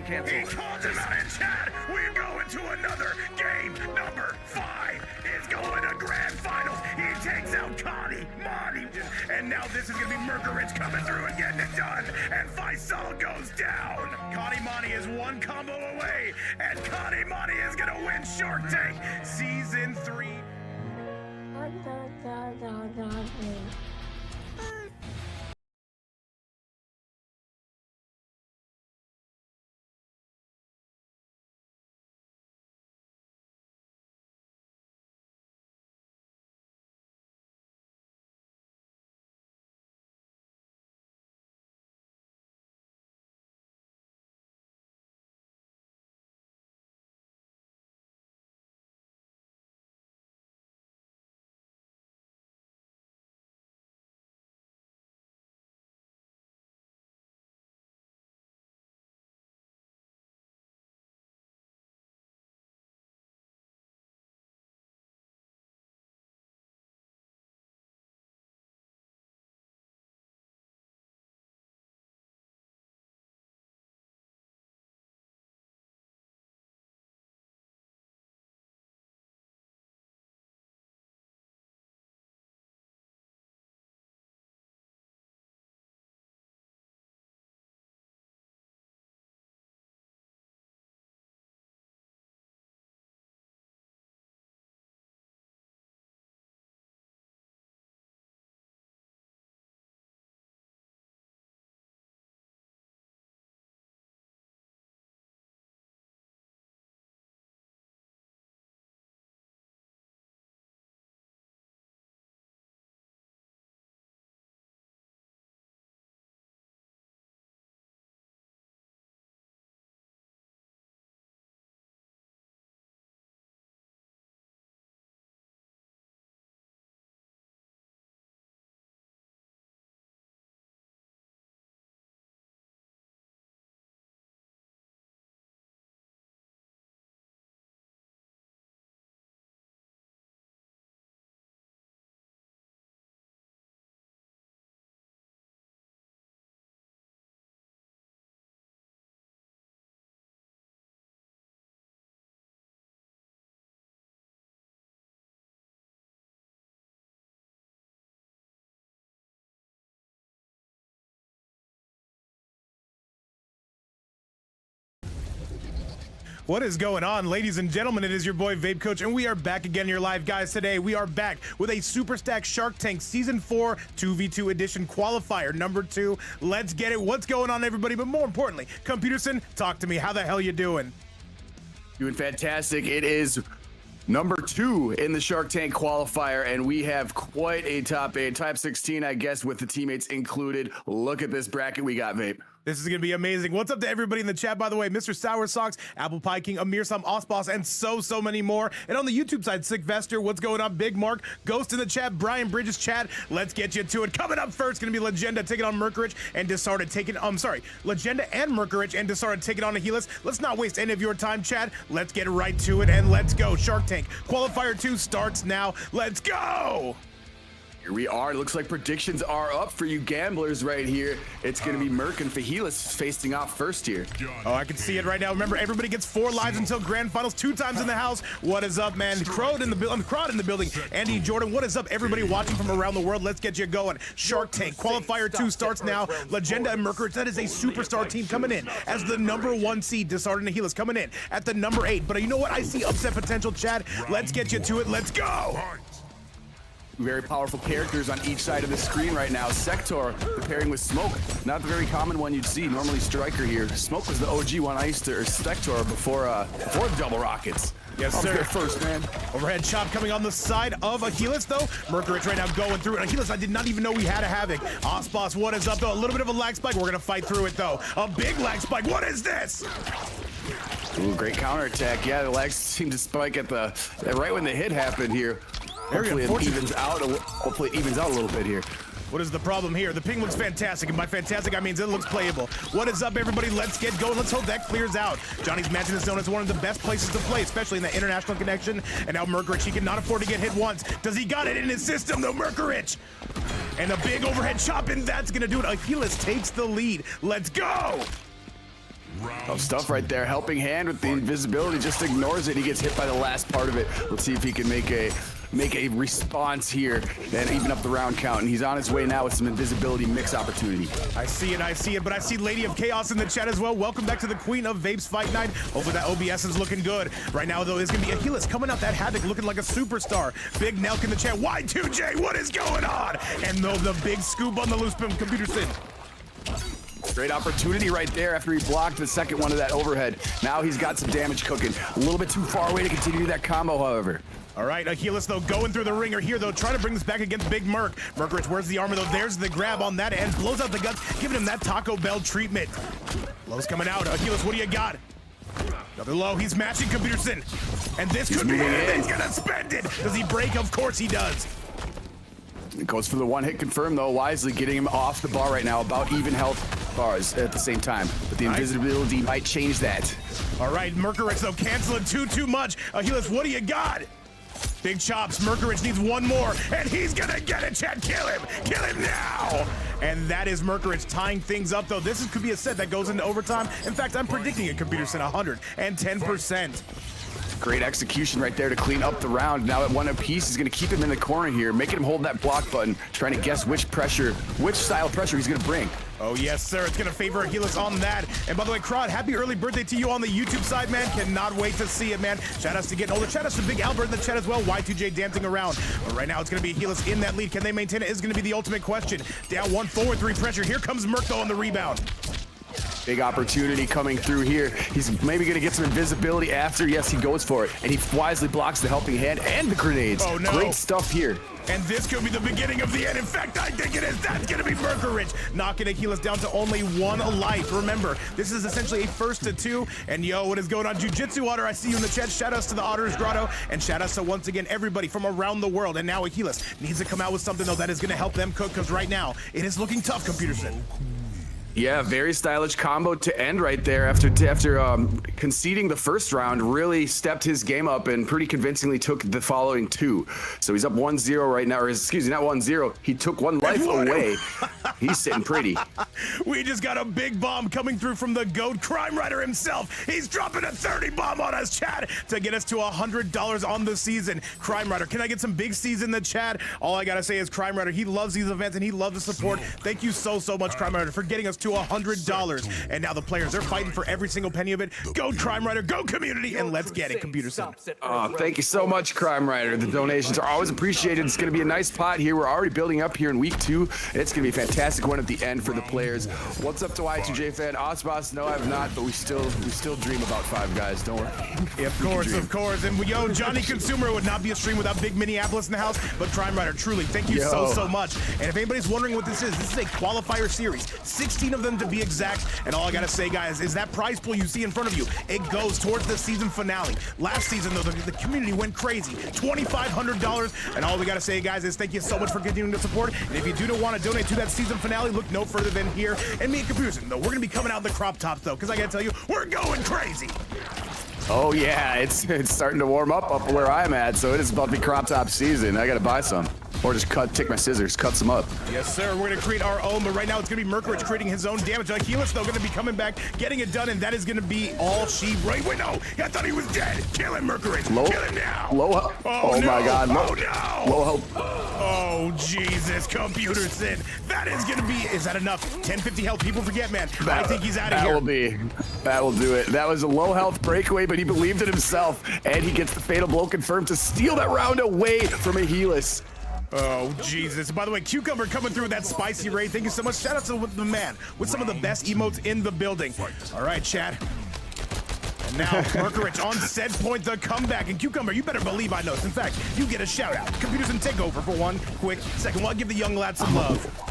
cancel. He called him out in chat. We're going to another game. Number 5 is going to grand finals. He takes out Connie, Monty, and now this is going to be Merkurich coming through and getting it done. And Faisal goes down. Connie Monty is one combo away, and Connie Monty is going to win Shark Tank Season 3. What is going on, ladies and gentlemen? It is your boy VapeCoach, and we are back again here live, guys. Today, we are back with a Super Stack Shark Tank Season 4 2v2 Edition Qualifier number 2. Let's get it. What's going on, everybody? But more importantly, Peterson, talk to me. How the hell you doing? Doing fantastic. It is number 2 in the Shark Tank Qualifier, and we have quite a top 8, top 16, I guess, with the teammates included. Look at this bracket we got, Vape. This is going to be amazing. What's up to everybody in the chat, by the way? Mr. Sour Socks, Apple Pie King, Amir Sam, Osboss, and so many more. And on the YouTube side, Sick Vester, what's going on? Big Mark, Ghost in the chat, Brian Bridges chat. Let's get you to it. Coming up first, going to be Legenda taking on Mercurage and Disarted taking, Legenda and Mercurage and Disarted taking on Ahilas. Let's not waste any of your time, chat. Let's get right to it, and let's go. Shark Tank Qualifier 2 starts now. Let's go! Here we are. It looks like predictions are up for you gamblers right here. It's going to be Merc and Fahilas facing off first here. Oh, I can see it right now. Remember, everybody gets 4 lives until grand finals, 2 times in the house. What is up, man? Crowd in the building. Andy Jordan, what is up, everybody watching from around the world? Let's get you going. Shark Tank Qualifier 2 starts now. Legenda and Mercurage, that is a superstar team coming in as the number 1 seed. Disarted and Ahilas coming in at the number 8. But you know what? I see upset potential, Chad. Let's get you to it. Let's go. Very powerful characters on each side of the screen right now. Sector pairing with Smoke, not the very common one you'd see. Normally Striker here. Smoke was the OG one I used to, or Sector before Double Rockets. Yes, sir. There first, man. Overhead chop coming on the side of Ahilas, though. Mercurage right now going through it. Ahilas, I did not even know we had a Havoc. Osboss, what is up, though? A little bit of a lag spike. We're going to fight through it, though. A big lag spike. What is this? Ooh, great counterattack. Yeah, the lags seemed to spike at the right when the hit happened here. Hopefully it evens out a little bit here. What is the problem here? The ping looks fantastic, and by fantastic I mean it looks playable. What is up, everybody? Let's get going. Let's hope that clears out. Johnny's Mansion is known as one of the best places to play, especially in the international connection. And now Merkurich, he cannot afford to get hit once. Does he got it in his system, though, Merkurich? And a big overhead chop, and that's gonna do it. Ahilas takes the lead. Let's go! Oh, stuff right there. Helping hand with the invisibility. Just ignores it. He gets hit by the last part of it. Let's see if he can make a response here and even up the round count. And he's on his way now with some invisibility mix opportunity. I see it, but I see Lady of Chaos in the chat as well. Welcome back to the Queen of Vapes Fight Night. Hopefully that OBS is looking good. Right now, though, is going to be Achilles coming out that Havoc looking like a superstar. Big Nelk in the chat. Y2J, what is going on? And the big scoop on the loose pin computer sim. Great opportunity right there after he blocked the second one of that overhead. Now he's got some damage cooking. A little bit too far away to continue that combo, however. All right, Achilles, though, going through the ringer here, though, trying to bring this back against Big Merc. Merkurich, where's the armor, though? There's the grab on that end. Blows out the guts, giving him that Taco Bell treatment. Low's coming out. Achilles, what do you got? Another low. He's matching Computerson. And this could be it. He's going to spend it. Does he break? Of course he does. It goes for the one-hit confirm, though, wisely getting him off the bar right now. About even health bars at the same time. But the invisibility might change that. All right, Merkurich, though, canceling too much. Achilles, what do you got? Big chops. Merkurich needs one more, and he's gonna get it, Chad. Kill him now. And that is Merkurich tying things up, though. This could be a set that goes into overtime. In fact, I'm predicting a computer set 110%. Great execution right there to clean up the round. Now at one apiece, he's going to keep him in the corner here, making him hold that block button, trying to guess which style of pressure he's going to bring. Oh, yes, sir. It's going to favor Achilles on that. And by the way, Crod, happy early birthday to you on the YouTube side, man. Cannot wait to see it, man. Shout outs to getting older. Shout outs to Big Albert in the chat as well. Y2J dancing around. But right now, it's going to be Achilles in that lead. Can they maintain it? Is going to be the ultimate question. Down one, forward three pressure. Here comes Merco on the rebound. Big opportunity coming through here. He's maybe going to get some invisibility after. Yes, he goes for it. And he wisely blocks the helping hand and the grenades. Oh, no. Great stuff here. And this could be the beginning of the end. In fact, I think it is. That's going to be Mercurage, knocking Achilles down to only one life. Remember, this is essentially a 1st to 2. And yo, what is going on? Jiu-Jitsu Otter, I see you in the chat. Shout outs to the Otter's Grotto. And shout outs to, once again, everybody from around the world. And now Achilles needs to come out with something, though, that is going to help them cook. Because right now, it is looking tough, Computerson. Yeah, very stylish combo to end right there after conceding the first round. Really stepped his game up and pretty convincingly took the following 2. So he's up 1-0 right now, or excuse me, not 1-0. He took 1 life away. He's sitting pretty. We just got a big bomb coming through from the GOAT Crime Rider himself. He's dropping a 30 bomb on us, Chad, to get us to $100 on the season. Crime Rider, can I get some big C's in the chat? All I gotta say is Crime Rider, he loves these events and he loves the support. Thank you so much, Crime Rider, for getting us to $100. And now the players, they're fighting for every single penny of it. Go Crime Rider, go community, and let's get it, Computer Sim. Oh, thank you so much, Crime Rider. The donations are always appreciated. It's going to be a nice pot here. We're already building up here in week 2. It's going to be a fantastic one at the end for the players. What's up to Y2J fan? Osboss, no, I have not, but we still dream about 5 guys. Don't worry. Of course. And yo, Johnny Consumer would not be a stream without Big Minneapolis in the house. But Crime Rider, truly, thank you so much. And if anybody's wondering what this is a qualifier series. 16 of them to be exact, and all I gotta say, guys, is that prize pool you see in front of you, it goes towards the season finale. Last season, though, the community went crazy. $2,500, and all we gotta say, guys, is thank you so much for continuing to support, and if you do want to donate to that season finale, look no further than here. And me and Computerson, though, we're gonna be coming out in the crop tops, though, because I gotta tell you, we're going crazy. Oh yeah, it's starting to warm up where I'm at, so it is about to be crop top season. I gotta buy some. Or just take my scissors, cut some up. Yes, sir. We're going to create our own, but right now it's going to be Mercurage creating his own damage. Achilles, though, going to be coming back, getting it done, and that is going to be all she... Wait, no. I thought he was dead. Kill him, Mercurage. Kill him now. Oh no. My God. Oh, no. Low health. Oh, Jesus. Computer Sin. That is going to be... Is that enough? 1050 health. People forget, man. I think he's out of here. That will do it. That was a low health breakaway, but he believed in himself, and he gets the fatal blow confirmed to steal that round away from Achilles. Oh, Jesus. By the way, Cucumber coming through with that spicy raid. Thank you so much. Shout out to the man with some of the best emotes in the building. All right, Chad. And now, Mercurage on set point, the comeback. And Cucumber, you better believe I know. In fact, you get a shout out. Computers and take over for 1 quick second while I give the young lad some love.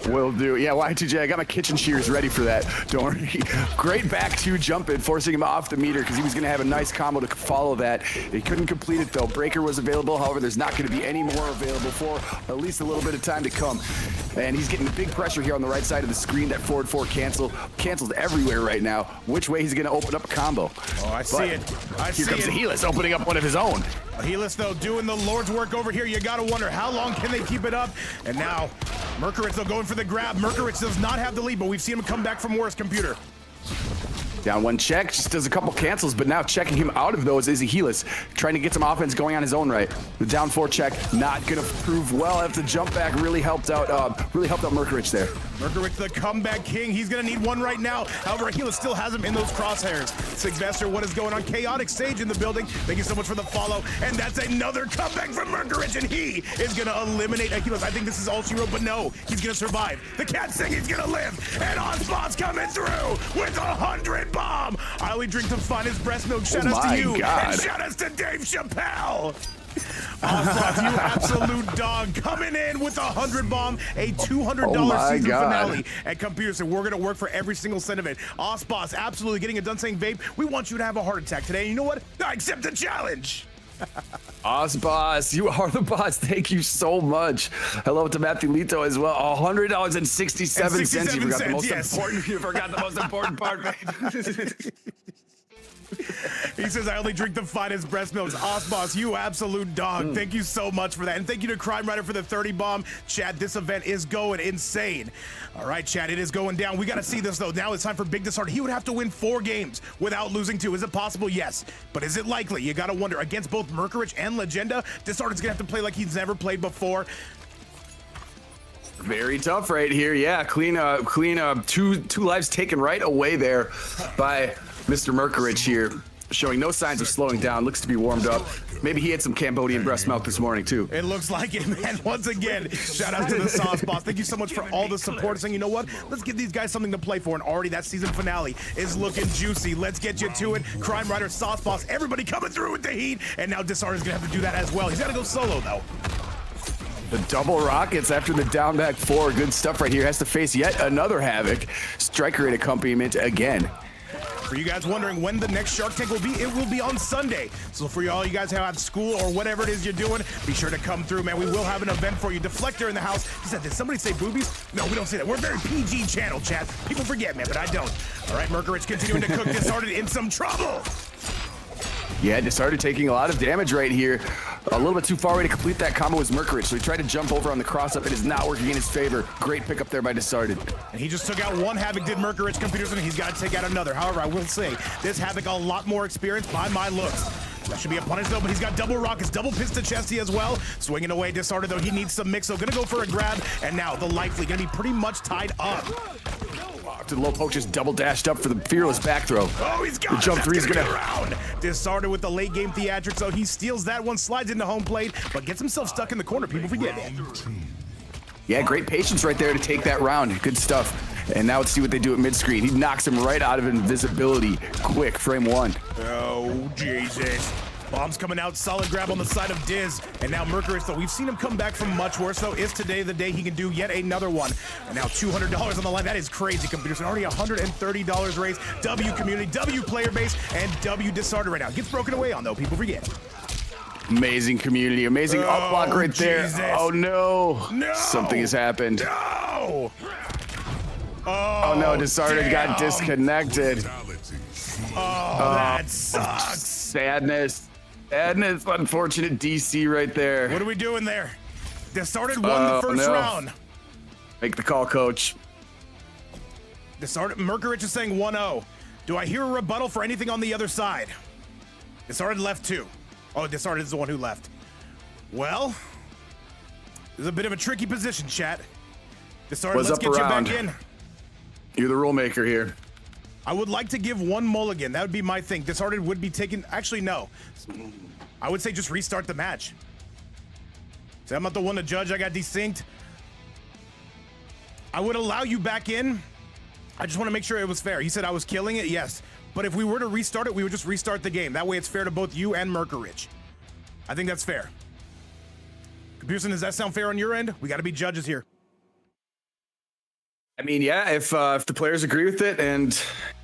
Will do. Yeah, Y2J, I got my kitchen shears ready for that. Don't worry. Great back 2 jump in, forcing him off the meter because he was going to have a nice combo to follow that. He couldn't complete it, though. Breaker was available. However, there's not going to be any more available for at least a little bit of time to come. And he's getting the big pressure here on the right side of the screen. That forward 4 cancels everywhere right now. Which way he's going to open up a combo. Oh, I see it. Here comes Achilles opening up one of his own. Achilles, though, doing the Lord's work over here. You got to wonder, how long can they keep it up? And now, Mercurage, though, going for the grab. Mercurage does not have the lead, but we've seen him come back from worse, Computer. Down one check, just does a couple cancels, but now checking him out of those is Ahilas, trying to get some offense going on his own right. The down 4 check, not gonna prove well after the jump back really helped out Merkurich there. Merkurich, the comeback king. He's gonna need one right now. However, Ahilas still has him in those crosshairs. Sylvester, what is going on? Chaotic Sage in the building. Thank you so much for the follow. And that's another comeback from Merkurich, and he is gonna eliminate Ahilas. I think this is all she wrote, but no, he's gonna survive. The cat saying he's gonna live, and Ozbot's coming through with 100 bomb. I only drink to find his breast milk. Shout outs to you, and shout outs to Dave Chappelle. Ozbot, you absolute dog, coming in with 100 bomb, a $200 season finale at Computer. We're gonna work for every single cent of it. Ozbot absolutely getting it done saying, Vape, we want you to have a heart attack today. And you know what? I accept the challenge. Ozboss, you are the boss. Thank you so much. Hello to Matthew Lito as well. $100.67. You forgot the most important. You forgot the most important part, babe. He says, I only drink the finest breast milks. Ozboss, you absolute dog. Thank you so much for that. And thank you to Crime Rider for the 30 bomb. Chat, this event is going insane. All right, chat, it is going down. We got to see this, though. Now it's time for Big Disarted. He would have to win 4 games without losing 2. Is it possible? Yes. But is it likely? You got to wonder. Against both Merkurich and Legenda, Disarted's going to have to play like he's never played before. Very tough right here. Yeah, clean two lives taken right away there by Mr. Mercurage here, showing no signs of slowing down. Looks to be warmed up. Maybe he had some Cambodian breast milk this morning too. It looks like it, man. Once again, shout out to the Sauce Boss. Thank you so much for all the support. Saying, you know what? Let's give these guys something to play for. And already that season finale is looking juicy. Let's get you to it. Crime Rider, Sauce Boss, everybody coming through with the heat. And now Disarted is gonna have to do that as well. He's gotta go solo though. The double rockets after the down back 4. Good stuff right here. Has to face yet another Havoc. Striker at accompaniment again. For you guys wondering when the next Shark Tank will be, it will be on Sunday. So for all you guys who have school or whatever it is you're doing, be sure to come through, man. We will have an event for you. Deflector in the house. He said, did somebody say boobies? No, we don't say that. We're a very PG channel, chat. People forget, man, but I don't. All right, Merkurich continuing to cook Disarted in some trouble. Yeah, Disarted taking a lot of damage right here. A little bit too far away to complete that combo was Merkurich, so he tried to jump over on the cross-up. It is not working in his favor. Great pickup there by Disarted. And he just took out one Havoc, did Merkurich Computers, and he's got to take out another. However, I will say, this Havoc a lot more experience by my looks. That should be a punish though, but he's got double rockets, double pistol chesty as well. Swinging away, Disarted though, he needs some mix, so gonna go for a grab. And now the life lead gonna be pretty much tied up. To the low poke, just double dashed up for the fearless back throw. Oh, he's got the jump 3 is gonna around. Disarted with the late game theatrics, so he steals that one, slides into home plate, but gets himself stuck in the corner. People forget that. Yeah, great patience right there to take that round. Good stuff. And now let's see what they do at mid-screen. He knocks him right out of invisibility. Quick, frame 1. Oh, Jesus. Bombs coming out, solid grab on the side of Diz. And now Merkurich, though, we've seen him come back from much worse, though. Is today the day he can do yet another one? And now $200 on the line. That is crazy, computers. And already $130 raised. W community, W player base, and W Disarted right now. Gets broken away on, though. People forget. Amazing community, amazing up block right there. Oh, no. No. Something has happened. No. Oh, no, Disarted got disconnected. Oh, that sucks. Sadness. Sadness, unfortunate DC right there. What are we doing there? Disarted won the first round. Make the call, coach. Disarted, Merkurich is saying 1-0. Do I hear a rebuttal for anything on the other side? Disarted left 2. Oh, Disarted is the one who left. Well, this is a bit of a tricky position, chat. Disarted, let's get you back in. You're the rule maker here. I would like to give one mulligan. That would be my thing. Disarted would be taken. Actually, no. I would say just restart the match. See, I'm not the one to judge. I got desynced. I would allow you back in. I just want to make sure it was fair. He said I was killing it. Yes. But if we were to restart it, we would just restart the game. That way it's fair to both you and Mercurage. I think that's fair. Computerson, does that sound fair on your end? We got to be judges here. I mean, yeah, if the players agree with it and,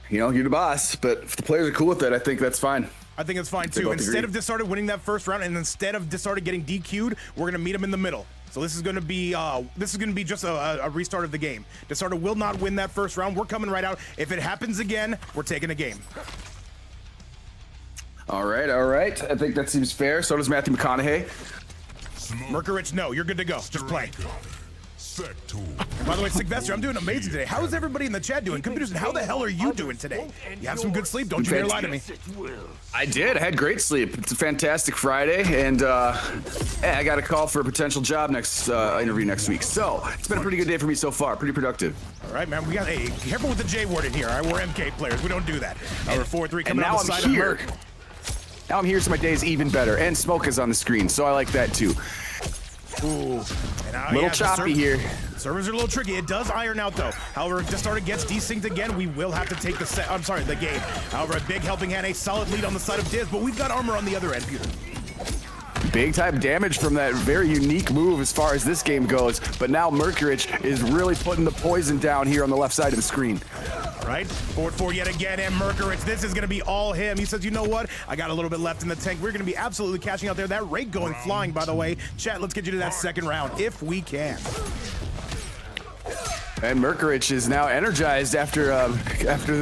you know, you're the boss, but if the players are cool with it, I think that's fine. I think it's fine too. Instead of Disarted winning that first round and instead of Disarted getting DQ'd, we're going to meet him in the middle. So this is going to be just a restart of the game. Disarted will not win that first round. We're coming right out. If it happens again, we're taking a game. All right, all right. I think that seems fair. So does Matthew McConaughey. Merkurich, no, you're good to go. Just play. By the way, Sylvester, I'm doing amazing today. How is everybody in the chat doing? Computers, and how the hell are you doing today? You have some good sleep? Don't you dare lie to me. I did. I had great sleep. It's a fantastic Friday, and I got a call for a potential job interview next week. So it's been a pretty good day for me so far. Pretty productive. All right, man. We got careful with the J word in here. All right, we're MK players. We don't do that. We're 4-3 coming on the side of Merc. Now I'm here, so my day is even better, and smoke is on the screen, so I like that too. Ooh, and little choppy here. Servers are a little tricky. It does iron out though. However, if Disarted gets desynced again, we will have to take the game. However, a big helping hand, a solid lead on the side of Diz, but we've got armor on the other end, Peter. Big time damage from that very unique move as far as this game goes, but now Mercurage is really putting the poison down here on the left side of the screen. All right, 4-4 yet again, and Merkurich, this is gonna be all him. He says, you know what? I got a little bit left in the tank. We're gonna be absolutely cashing out there. That rate going flying, by the way. Chat, let's get you to that second round, if we can. And Merkurich is now energized after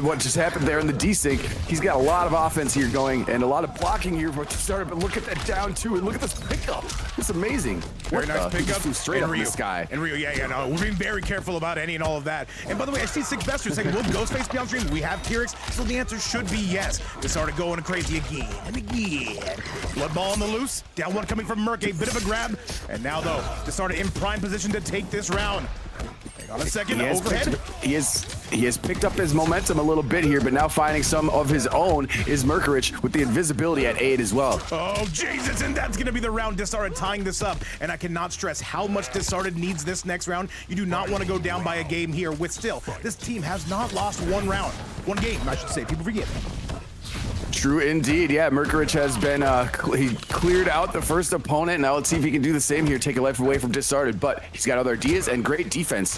what just happened there in the desync. He's got a lot of offense here going and a lot of blocking here for started, but look at that down two and look at this pickup. It's amazing. Very nice pickup. Straight up in the sky. And Ryu, no, we're being very careful about any and all of that. And by the way, I see Sylvester saying, will Ghostface be on stream? We have Tyrix, so the answer should be yes. They started going crazy again and again. Blood ball on the loose. Down one coming from Merc, a bit of a grab. And now though, they started in prime position to take this round. On a second, overhead. He has picked up his momentum a little bit here, but now finding some of his own is Mercurage with the invisibility at 8 as well. Oh, Jesus, and that's going to be the round. Disarted tying this up, and I cannot stress how much Disarted needs this next round. You do not want to go down by a game here with still. This team has not lost one game, I should say. People forget. True indeed. Yeah, Mercurage has been, he cleared out the first opponent. Now let's see if he can do the same here, take a life away from Disarted. But he's got other ideas and great defense.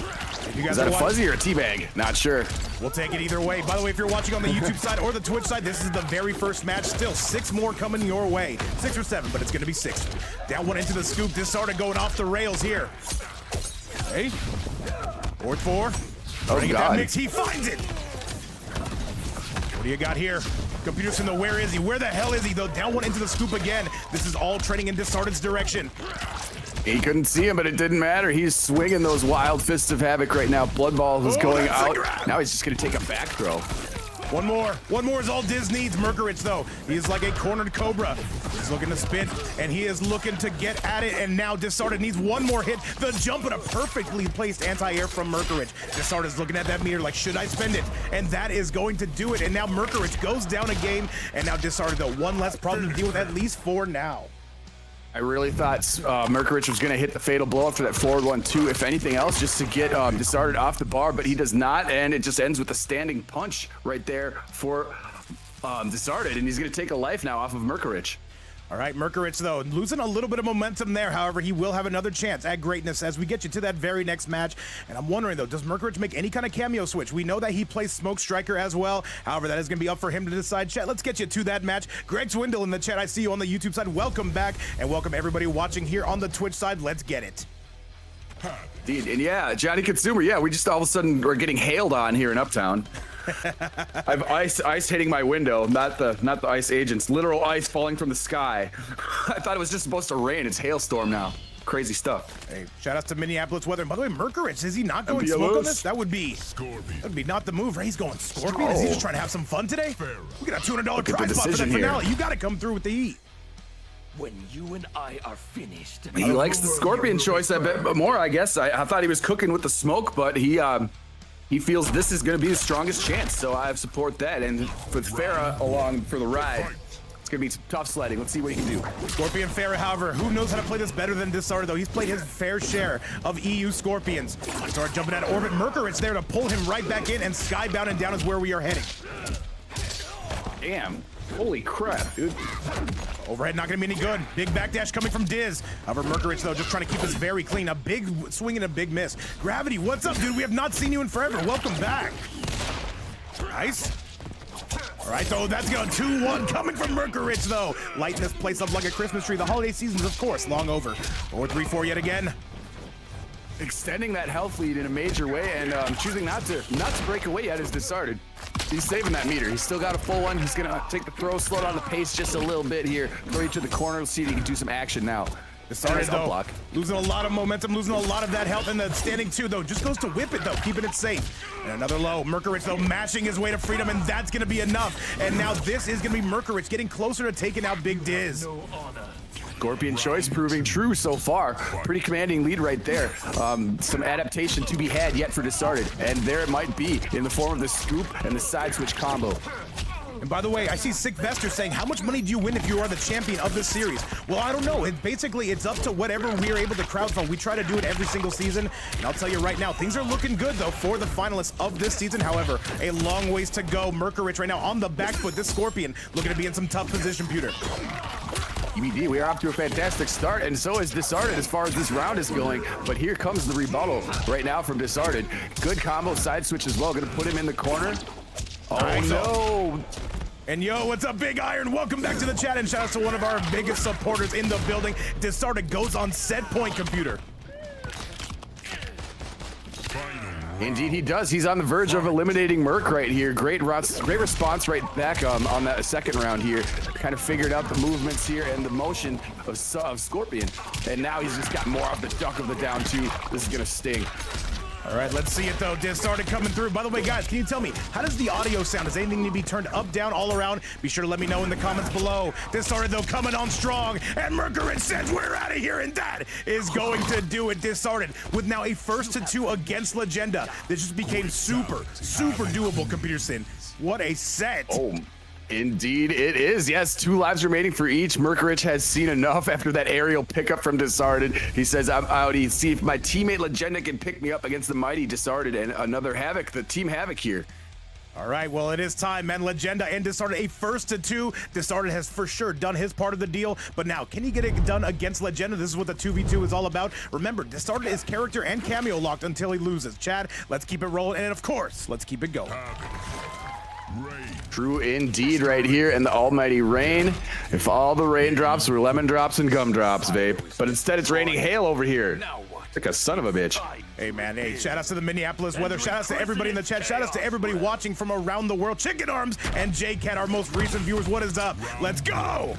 Is that a fuzzy or a teabag? Not sure. We'll take it either way. By the way, if you're watching on the YouTube side or the Twitch side, this is the very first match. Still 6 more coming your way. 6 or 7, but it's going to be 6. Down one into the scoop. Disarted going off the rails here. Hey. 4-4. Oh, God. That mix. He finds it. What do you got here? Computers in the where is he? Where the hell is he though? Down one into the scoop again. This is all trending in Disarted's direction. He couldn't see him, but it didn't matter. He's swinging those wild fists of havoc right now. Blood ball is going out. Now he's just going to take a back throw. One more is all Diz needs. Merkurich though, he's like a cornered cobra. He's looking to spin, and he is looking to get at it, and now Disarted needs one more hit. The jump and a perfectly placed anti-air from Merkurich. Disarted is looking at that meter like, should I spend it? And that is going to do it, and now Merkurich goes down a game, and now Disarted though, one less problem to deal with, at least for now. I really thought Merkurich was going to hit the fatal blow after that forward 1-2, if anything else, just to get Disarted off the bar, but he does not, and it just ends with a standing punch right there for Disarted, and he's going to take a life now off of Merkurich. All right, Merkurich, though, losing a little bit of momentum there. However, he will have another chance at greatness as we get you to that very next match. And I'm wondering, though, does Merkurich make any kind of cameo switch? We know that he plays Smoke Striker as well. However, that is going to be up for him to decide. Chat, let's get you to that match. Greg Swindle in the chat. I see you on the YouTube side. Welcome back, and welcome everybody watching here on the Twitch side. Let's get it. Indeed. And yeah, Johnny Consumer, yeah, we just all of a sudden are getting hailed on here in Uptown. I've ice hitting my window, not the ice agents. Literal ice falling from the sky. I thought it was just supposed to rain. It's hailstorm now. Crazy stuff. Hey, shout out to Minneapolis weather. And by the way, Merkurich, is he not going smoke on this? That would be not the move, right? He's going Scorpion. Is he just trying to have some fun today? We got a $200 prize spot for the finale. You got to come through with the heat. When you and I are finished, he likes the Scorpion choice a bit more, I guess. I thought he was cooking with the smoke, but he feels this is going to be his strongest chance, so I support that. And with Farah along for the ride, it's going to be some tough sledding. Let's see what he can do. Scorpion Farah, however, who knows how to play this better than Disarted, though? He's played his fair share of EU Scorpions. Start jumping out of orbit. Merkurich there to pull him right back in, and skybound and down is where we are heading. Damn. Holy crap, dude. Overhead not going to be any good. Big backdash coming from Diz. However, Merkurich, though, just trying to keep this very clean. A big swing and a big miss. Gravity, what's up, dude? We have not seen you in forever. Welcome back. Nice. All right, though, that's going 2-1 coming from Merkurich, though. Lighting this place up like a Christmas tree. The holiday season's, of course, long over. 4-3-4 yet again. Extending that health lead in a major way, and choosing not to break away yet is Disarted. He's saving that meter. He's still got a full one. He's gonna take the throw, slow down the pace just a little bit here. Throw you to the corner. Let's see if he can do some action now. Disarted, Nice though, block. losing a lot of momentum, losing a lot of that health, and the standing two, though, just goes to whip it, though, keeping it safe. And another low. Merkurich, though, mashing his way to freedom, and that's going to be enough. And now this is going to be Merkurich getting closer to taking out Big Diz. Scorpion choice proving true so far. Pretty commanding lead right there. Some adaptation to be had yet for Disarted, and there it might be in the form of the scoop and the side switch combo. And by the way, I see Sick Vester saying, how much money do you win if you are the champion of this series? Well, I don't know. Basically, it's up to whatever we're able to crowdfund. We try to do it every single season. And I'll tell you right now, things are looking good, though, for the finalists of this season. However, a long ways to go. Merkurich right now on the back foot. This Scorpion looking to be in some tough position, Pewter. EBD, we are off to a fantastic start, and so is Disarted as far as this round is going. But here comes the rebuttal right now from Disarted. Good combo, side switch as well. Going to put him in the corner. Oh, no. And yo, what's up, Big Iron? Welcome back to the chat, and shout out to one of our biggest supporters in the building. Disarted goes on set point, Computer. Indeed he does. He's on the verge of eliminating Merc right here. Great response right back on that second round here. Kind of figured out the movements here and the motion of Scorpion. And now he's just got more off the duck of the down two. This is going to sting. All right, let's see it, though. Disarted coming through. By the way, guys, can you tell me, how does the audio sound? Does anything need to be turned up, down, all around? Be sure to let me know in the comments below. Disarted, though, coming on strong. And Merkurich says, we're out of here. And that is going to do it. Disarted with now a 1-2 against Legenda. This just became super, super doable, Computer Sin. What a set. Oh, indeed it is. Yes, 2 lives remaining for each. Mercurage has seen enough after that aerial pickup from Disarted. He says, I'm out. He see if my teammate Legenda can pick me up against the mighty Disarted, and another Havoc, the Team Havoc here. All right, well, it is time, man. Legenda and Disarted, a 1-2. Disarted has for sure done his part of the deal, but now, can he get it done against Legenda? This is what the 2v2 is all about. Remember, Disarted is character and cameo locked until he loses. Chad, let's keep it rolling, and of course, let's keep it going. True indeed right here in the almighty rain. If all the raindrops were lemon drops and gumdrops, Vape. But instead it's raining hail over here. Like a son of a bitch. Hey, man. Hey, shout outs to the Minneapolis weather. Shout outs to everybody in the chat. Shout outs to everybody watching from around the world. Chicken Arms and J-Cat, our most recent viewers. What is up? Let's go.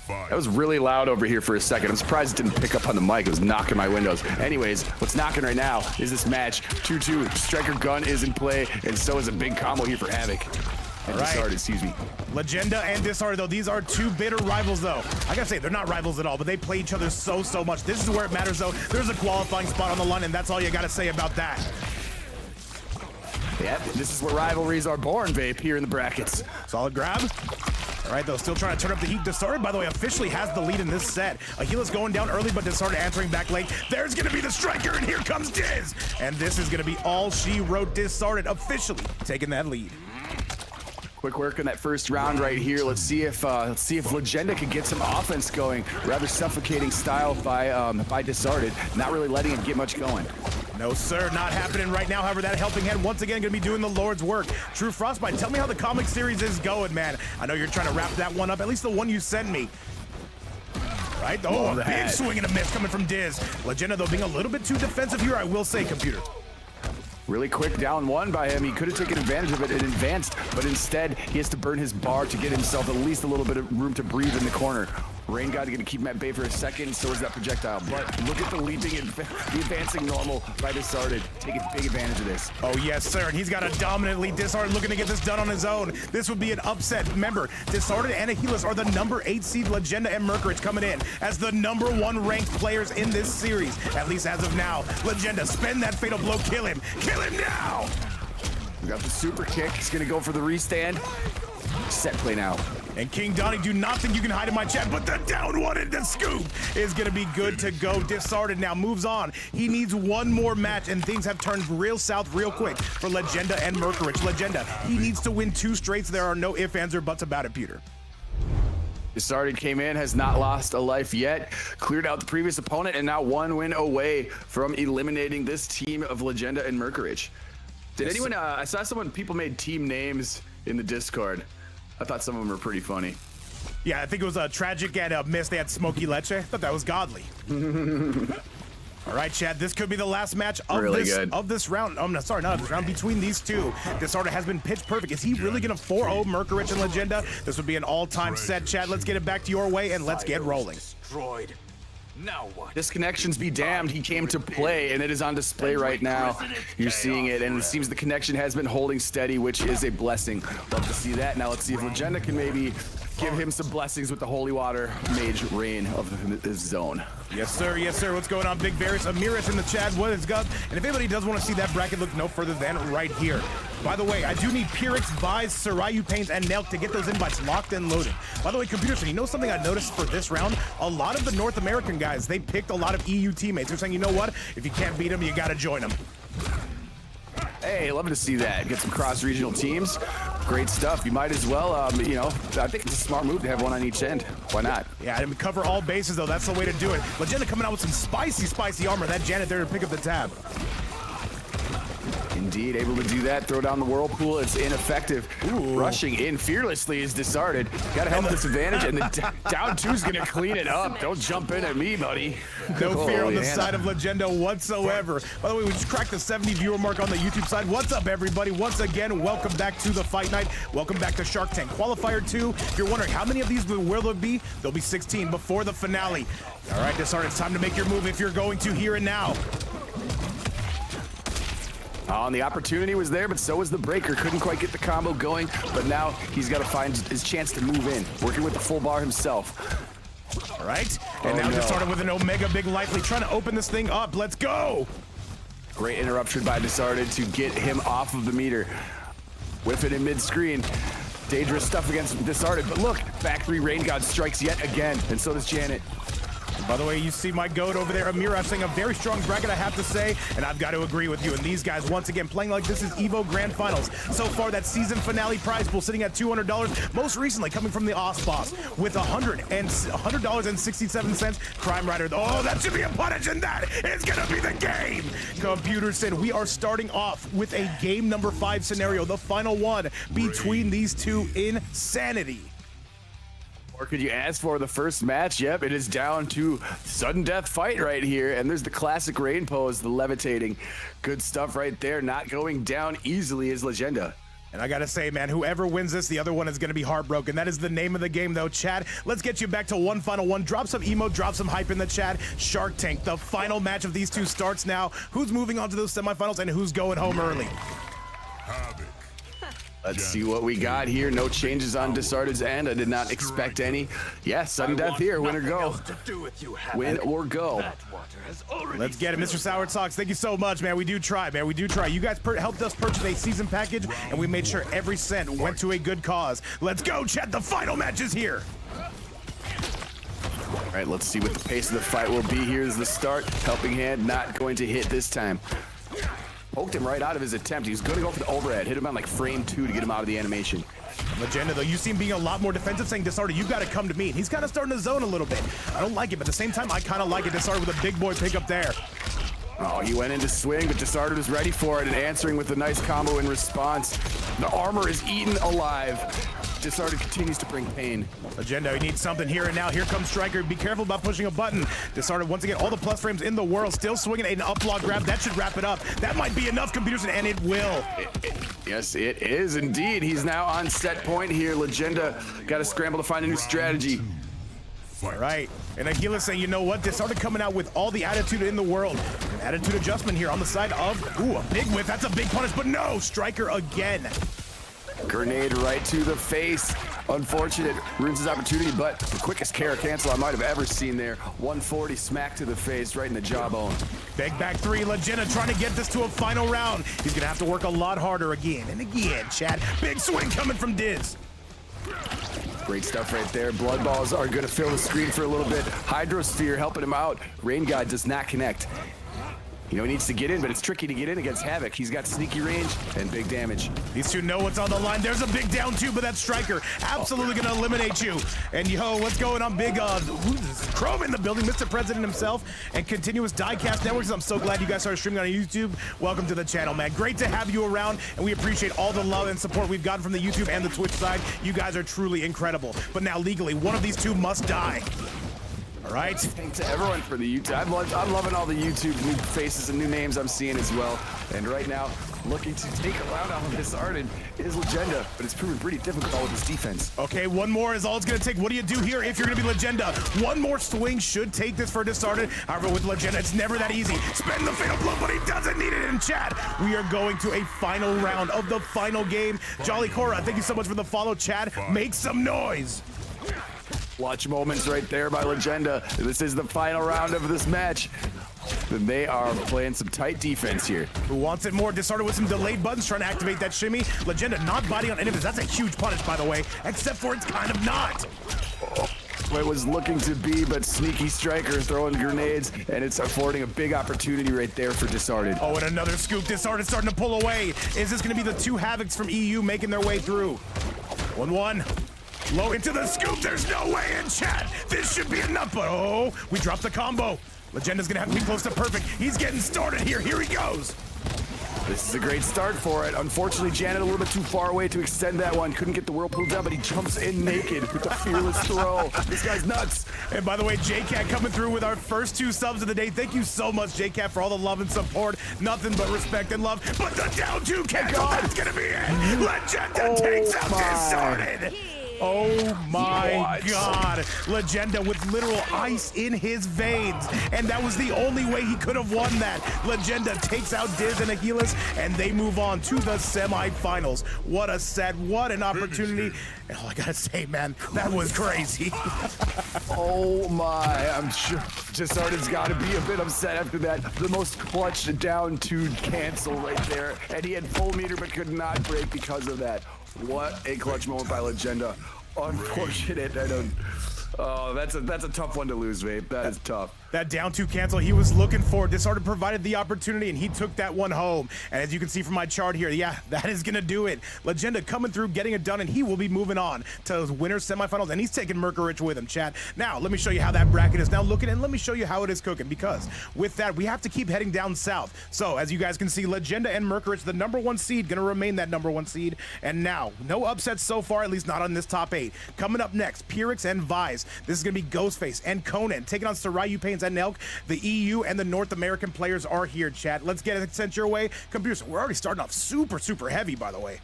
That was really loud over here for a second. I'm surprised it didn't pick up on the mic. It was knocking my windows. Anyways, what's knocking right now is this match. 2-2. Striker gun is in play, and so is a big combo here for Havoc. And Disarted, excuse me. Legenda and Disarted, though, these are 2 bitter rivals, though. I gotta say, they're not rivals at all, but they play each other so much. This is where it matters, though. There's a qualifying spot on the line, and that's all you gotta say about that. Yeah, this is where rivalries are born, Vape, here in the brackets. Solid grab. All right, though, still trying to turn up the heat. Disarted, by the way, officially has the lead in this set. Ahila's going down early, but Disarted answering back late. There's going to be the striker, and here comes Diz. And this is going to be all she wrote. Disarted officially taking that lead. Quick work in that first round right here. Let's see if Legenda can get some offense going. Rather suffocating style by Disarted. Not really letting him get much going. No, sir, not happening right now. However, that helping hand once again going to be doing the Lord's work. True Frostbite, tell me how the comic series is going, man. I know you're trying to wrap that one up, at least the one you sent me. Right? Oh, a big swing and a miss coming from Diz. Legenda, though, being a little bit too defensive here, I will say, Computer. Really quick down one by him. He could have taken advantage of it and advanced, but instead he has to burn his bar to get himself at least a little bit of room to breathe in the corner. Rain God going to keep him at bay for a second, so is that projectile. But look at the leaping and the advancing normal by Disarted. Taking big advantage of this. Oh, yes, sir. And he's got a dominant lead. Disarted looking to get this done on his own. This would be an upset. Remember, Disarted and Ahilas are the number 8 seed. Legenda and Mercurage coming in as the number 1 ranked players in this series, at least as of now. Legenda, spend that fatal blow. Kill him. Kill him now. We got the super kick. He's going to go for the restand. Set play now. And King Donnie, do not think you can hide in my chat, but the down one in the scoop is going to be good to go. Disarted now moves on. He needs one more match, and things have turned real south real quick for Legenda and Mercurage. Legenda, he needs to win 2 straights. There are no ifs, ands, or buts about it, Peter. Disarted came in, has not lost a life yet, cleared out the previous opponent, and now 1 win away from eliminating this team of Legenda and Mercurage. Did anyone, I saw people made team names in the Discord. I thought some of them were pretty funny. Yeah, I think it was Tragic and Miss. They had Smoky Leche. I thought that was godly. All right, Chad, this could be the last match of this round. Oh, no, sorry, not of this round, between these two. Disarted has been pitch perfect. Is he really going to 4-0 Mercurage and Legenda? This would be an all-time set, Chad. Let's get it back to your way, and let's get rolling. Now what? Disconnections be damned, he came to play, and it is on display right now. You're seeing it, and it seems the connection has been holding steady, which is a blessing. Love to see that. Now let's see if Legenda can maybe give him some blessings with the Holy Water Mage Rain of his zone. Yes, sir. Yes, sir. What's going on, Big Varys? Amiris in the chat. What is up? And if anybody does want to see that bracket, look no further than right here. By the way, I do need Pyick, Vize, Saiu Paints, and Nelk to get those invites locked and loaded. By the way, Computerson, you know something I noticed for this round? A lot of the North American guys, they picked a lot of EU teammates. They're saying, you know what? If you can't beat them, you got to join them. Hey, love to see that. Get some cross-regional teams. Great stuff. You might as well, you know, I think it's a smart move to have one on each end. Why not? Yeah, and cover all bases, though. That's the way to do it. Legenda coming out with some spicy armor. That Janet there to pick up the tab. Indeed, able to do that. Throw down the whirlpool. It's ineffective. Ooh. Rushing in fearlessly is Disarted. Got to help disadvantage, and the down two's going to clean it up. Don't jump in at me, buddy. No fear on the side of Legenda whatsoever. By the way, we just cracked the 70 viewer mark on the YouTube side. What's up, everybody? Once again, welcome back to the Fight Night. Welcome back to Shark Tank Qualifier 2. If you're wondering how many of these will there be, there'll be 16 before the finale. All right, Disarted, it's time to make your move if you're going to here and now. And the opportunity was there, but so was the breaker. Couldn't quite get the combo going, but now he's got to find his chance to move in, working with the full bar himself. All right, and now Disarted with an Omega Big Lively, trying to open this thing up. Let's go. Great interruption by Disarted to get him off of the meter. Whip it in mid-screen. Dangerous stuff against Disarted, but look, back three Rain God strikes yet again, and so does Janet. By the way, you see my goat over there, Amir, saying a very strong bracket, I have to say, and I've got to agree with you. And these guys, once again, playing like this is EVO Grand Finals. So far, that season finale prize pool sitting at $200. Most recently, coming from the Boss with $100.67. Crime Rider. Oh, that should be a punish, and that is going to be the game. Computer said we are starting off with a game number 5 scenario, the final one between these two. Insanity. Or could you ask for the first match? Yep, it is down to sudden death fight right here. And there's the classic rain pose, the levitating. Good stuff right there. Not going down easily is Legenda. And I gotta say, man, whoever wins this, the other one is gonna be heartbroken. That is the name of the game, though, chat. Let's get you back to one final one. Drop some emo, drop some hype in the chat. Shark Tank, the final match of these two starts now. Who's moving on to those semifinals and who's going home early? Let's see what we got here. No changes on Disarted's end. I did not expect any. Yeah, sudden death here. Win or go. Win or go. Let's get it, Mr. Sour Socks. Thank you so much, man. We do try, man. We do try. You guys helped us purchase a season package, and we made sure every cent went to a good cause. Let's go, chat. The final match is here. All right, let's see what the pace of the fight will be. Here's the start. Helping hand not going to hit this time. Poked him right out of his attempt. He was going to go for the overhead. Hit him on like frame 2 to get him out of the animation. Legenda, though, you seem being a lot more defensive, saying, Disarted, you got to come to me. And he's kind of starting to zone a little bit. I don't like it, but at the same time, I kind of like it. Disarted with a big boy pick up there. Oh, he went into swing, but Disarted was ready for it and answering with a nice combo in response. The armor is eaten alive. Disarted continues to bring pain. Legenda, we need something here and now. Here comes Striker. Be careful about pushing a button. Disarted, once again, all the plus frames in the world. Still swinging an up block grab. That should wrap it up. That might be enough, Computers, and it will. Yes, it is indeed. He's now on set point here. Legenda got to scramble to find a new strategy. All right, and Aguila saying, you know what? Disarted coming out with all the attitude in the world. An attitude adjustment here on the side of, ooh, a big whip. That's a big punish, but no, Striker again. Grenade right to the face. Unfortunate. Ruins his opportunity, but the quickest Kara cancel I might have ever seen there. 140 smack to the face, right in the jawbone. Big back three. Legenda trying to get this to a final round. He's going to have to work a lot harder again and again, Chad. Big swing coming from Diz. Great stuff right there. Blood balls are going to fill the screen for a little bit. Hydrosphere helping him out. Rain God does not connect. You know, he needs to get in, but it's tricky to get in against Havoc. He's got sneaky range and big damage. These two know what's on the line. There's a big down two, but that Striker absolutely going to eliminate you. And yo, what's going on? Big who's this? Chrome in the building, Mr. President himself, and Continuous Diecast Networks. I'm so glad you guys started streaming on YouTube. Welcome to the channel, man. Great to have you around, and we appreciate all the love and support we've gotten from the YouTube and the Twitch side. You guys are truly incredible. But now, legally, one of these two must die. All right. Thanks to everyone for the YouTube. I'm loving all the YouTube new faces and new names I'm seeing as well. And right now, looking to take a round off of Disarted is Legenda, but it's proven pretty difficult with his defense. Okay, one more is all it's going to take. What do you do here if you're going to be Legenda? One more swing should take this for Disarted. However, with Legenda, it's never that easy. Spend the fatal blow, but he doesn't need it in chat. We are going to a final round of the final game. Jolly Cora, thank you so much for the follow, chat. Make some noise. Watch moments right there by Legenda. This is the final round of this match. And they are playing some tight defense here. Who wants it more? Disarted with some delayed buttons trying to activate that shimmy. Legenda not biting on any of this. That's a huge punish, by the way, except for it's kind of not. It was looking to be, but sneaky striker throwing grenades, and it's affording a big opportunity right there for Disarted. Oh, and another scoop. Disarted starting to pull away. Is this going to be the two Havocs from EU making their way through? 1-1. Low into the scoop. There's no way in chat. This should be enough, but oh, we dropped the combo. Legenda's gonna have to be close to perfect. He's getting started here. Here he goes. This is a great start for it. Unfortunately, Janet a little bit too far away to extend that one. Couldn't get the whirlpool down, but he jumps in naked with a fearless throw. This guy's nuts. And by the way, JCat coming through with our first 2 subs of the day. Thank you so much, JCat, for all the love and support. Nothing but respect and love. But the down 2 cancel, that's gonna be it. Legenda takes out Disarted. Oh my God. Legenda with literal ice in his veins. And that was the only way he could have won that. Legenda takes out Diz and Achilles, and they move on to the semifinals. What a set, what an opportunity. And all I gotta say, man, that was crazy. Oh my, I'm sure Disarted's gotta be a bit upset after that. The most clutch down 2 cancel right there. And he had full meter but could not break because of that. What a clutch moment by Legenda. Unfortunate. I don't. Oh, that's a tough one to lose, Vape. That is tough. That down 2 cancel he was looking for. Disarted provided the opportunity, and he took that one home. And as you can see from my chart here, yeah, that is going to do it. Legenda coming through, getting it done, and he will be moving on to those winner semifinals, and he's taking Merkurich with him, chat. Now, let me show you how that bracket is now looking, and let me show you how it is cooking, because with that, we have to keep heading down south. So, as you guys can see, Legenda and Merkurich, the #1 seed, going to remain that #1 seed. And now, no upsets so far, at least not on this top 8. Coming up next, Pyick and Vize. This is going to be Ghostface and Conan taking on Saiu and Nelk. The EU and the North American players are here, chat. Let's get it sent your way. Computers, we're already starting off super, super heavy, by the way.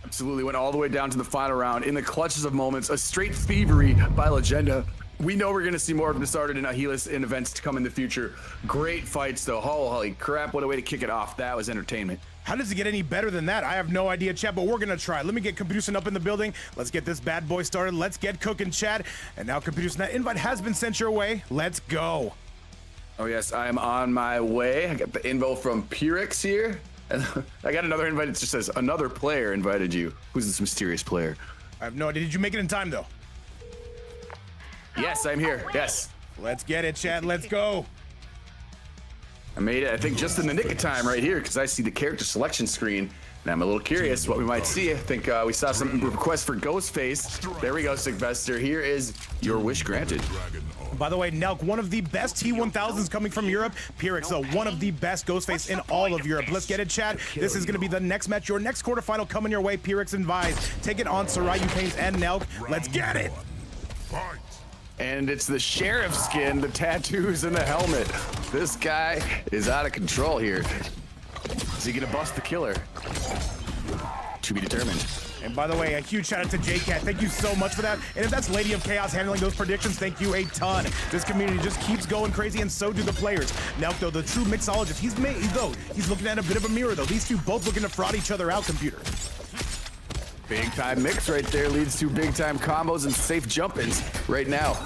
Absolutely, went all the way down to the final round. In the clutches of moments, a straight thievery by Legenda. We know we're going to see more of Disarted and Achilles in events to come in the future. Great fights, though. Holy crap, what a way to kick it off. That was entertainment. How does it get any better than that? I have no idea, chat, but we're going to try. Let me get Computerson up in the building. Let's get this bad boy started. Let's get cooking, chat. And now, Computerson, that invite has been sent your way. Let's go. Oh, yes, I am on my way. I got the info from Pyick here. And I got another invite. It just says, another player invited you. Who's this mysterious player? I have no idea. Did you make it in time, though? Yes, I'm here. Yes. Let's get it, chat. Let's go. I made it, I think, just in the nick of time right here, because I see the character selection screen, and I'm a little curious what we might see. I think we saw some requests for Ghostface. There we go, Sylvester. Here is your wish granted. By the way, Nelk, one of the best T1000s coming from Europe. Pyick, though, one of the best Ghostface in all of Europe. Let's get it, chat. This is going to be the next match. Your next quarterfinal coming your way. Pyick and Vize. Take it on Saiu and Nelk. Let's get it. And it's the sheriff skin, the tattoos, and the helmet. This guy is out of control here. Is he gonna bust the killer? To be determined. And by the way, a huge shout out to JCat. Thank you so much for that. And if that's Lady of Chaos handling those predictions, thank you a ton. This community just keeps going crazy, and so do the players. Now, though, the true mixologist, he's looking at a bit of a mirror, though. These two both looking to fraud each other out, computer. Big time mix right there leads to big time combos and safe jump-ins right now.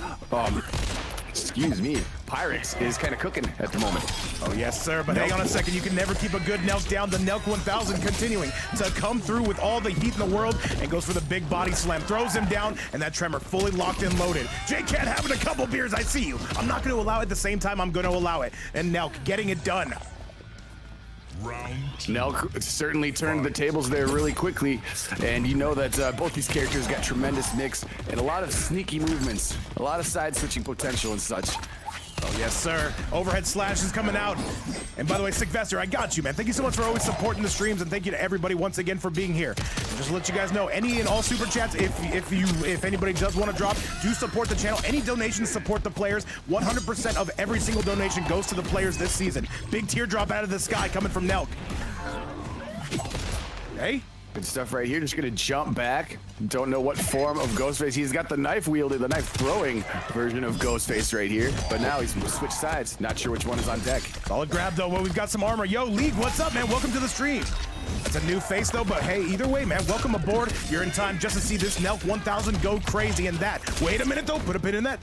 Excuse me, Pyick is kind of cooking at the moment. Oh yes, sir, but hang on a second. You can never keep a good Nelk down. The Nelk 1000 continuing to come through with all the heat in the world and goes for the big body slam. Throws him down, and that Tremor fully locked and loaded. JCat having a couple beers, I see you. I'm not going to allow it at the same time I'm going to allow it. And Nelk getting it done. Nelk certainly turned the tables there really quickly, and you know that both these characters got tremendous mix and a lot of sneaky movements, a lot of side switching potential and such. Oh, yes, sir. Overhead slash is coming out. And by the way, Sylvester, I got you, man. Thank you so much for always supporting the streams, and thank you to everybody once again for being here. And just to let you guys know, any and all super chats, if anybody does want to drop, do support the channel. Any donations support the players. 100% of every single donation goes to the players this season. Big teardrop out of the sky coming from Nelk. Hey. Good stuff right here. Just gonna jump back. Don't know what form of Ghostface. He's got the knife wielding, the knife throwing version of Ghostface right here. But now he's switched sides. Not sure which one is on deck. Solid grab though. Well, we've got some armor. Yo, League, what's up, man? Welcome to the stream. That's a new face though, but hey, either way, man, welcome aboard. You're in time just to see this Nelk 1000 go crazy and that. Wait a minute though. Put a pin in that.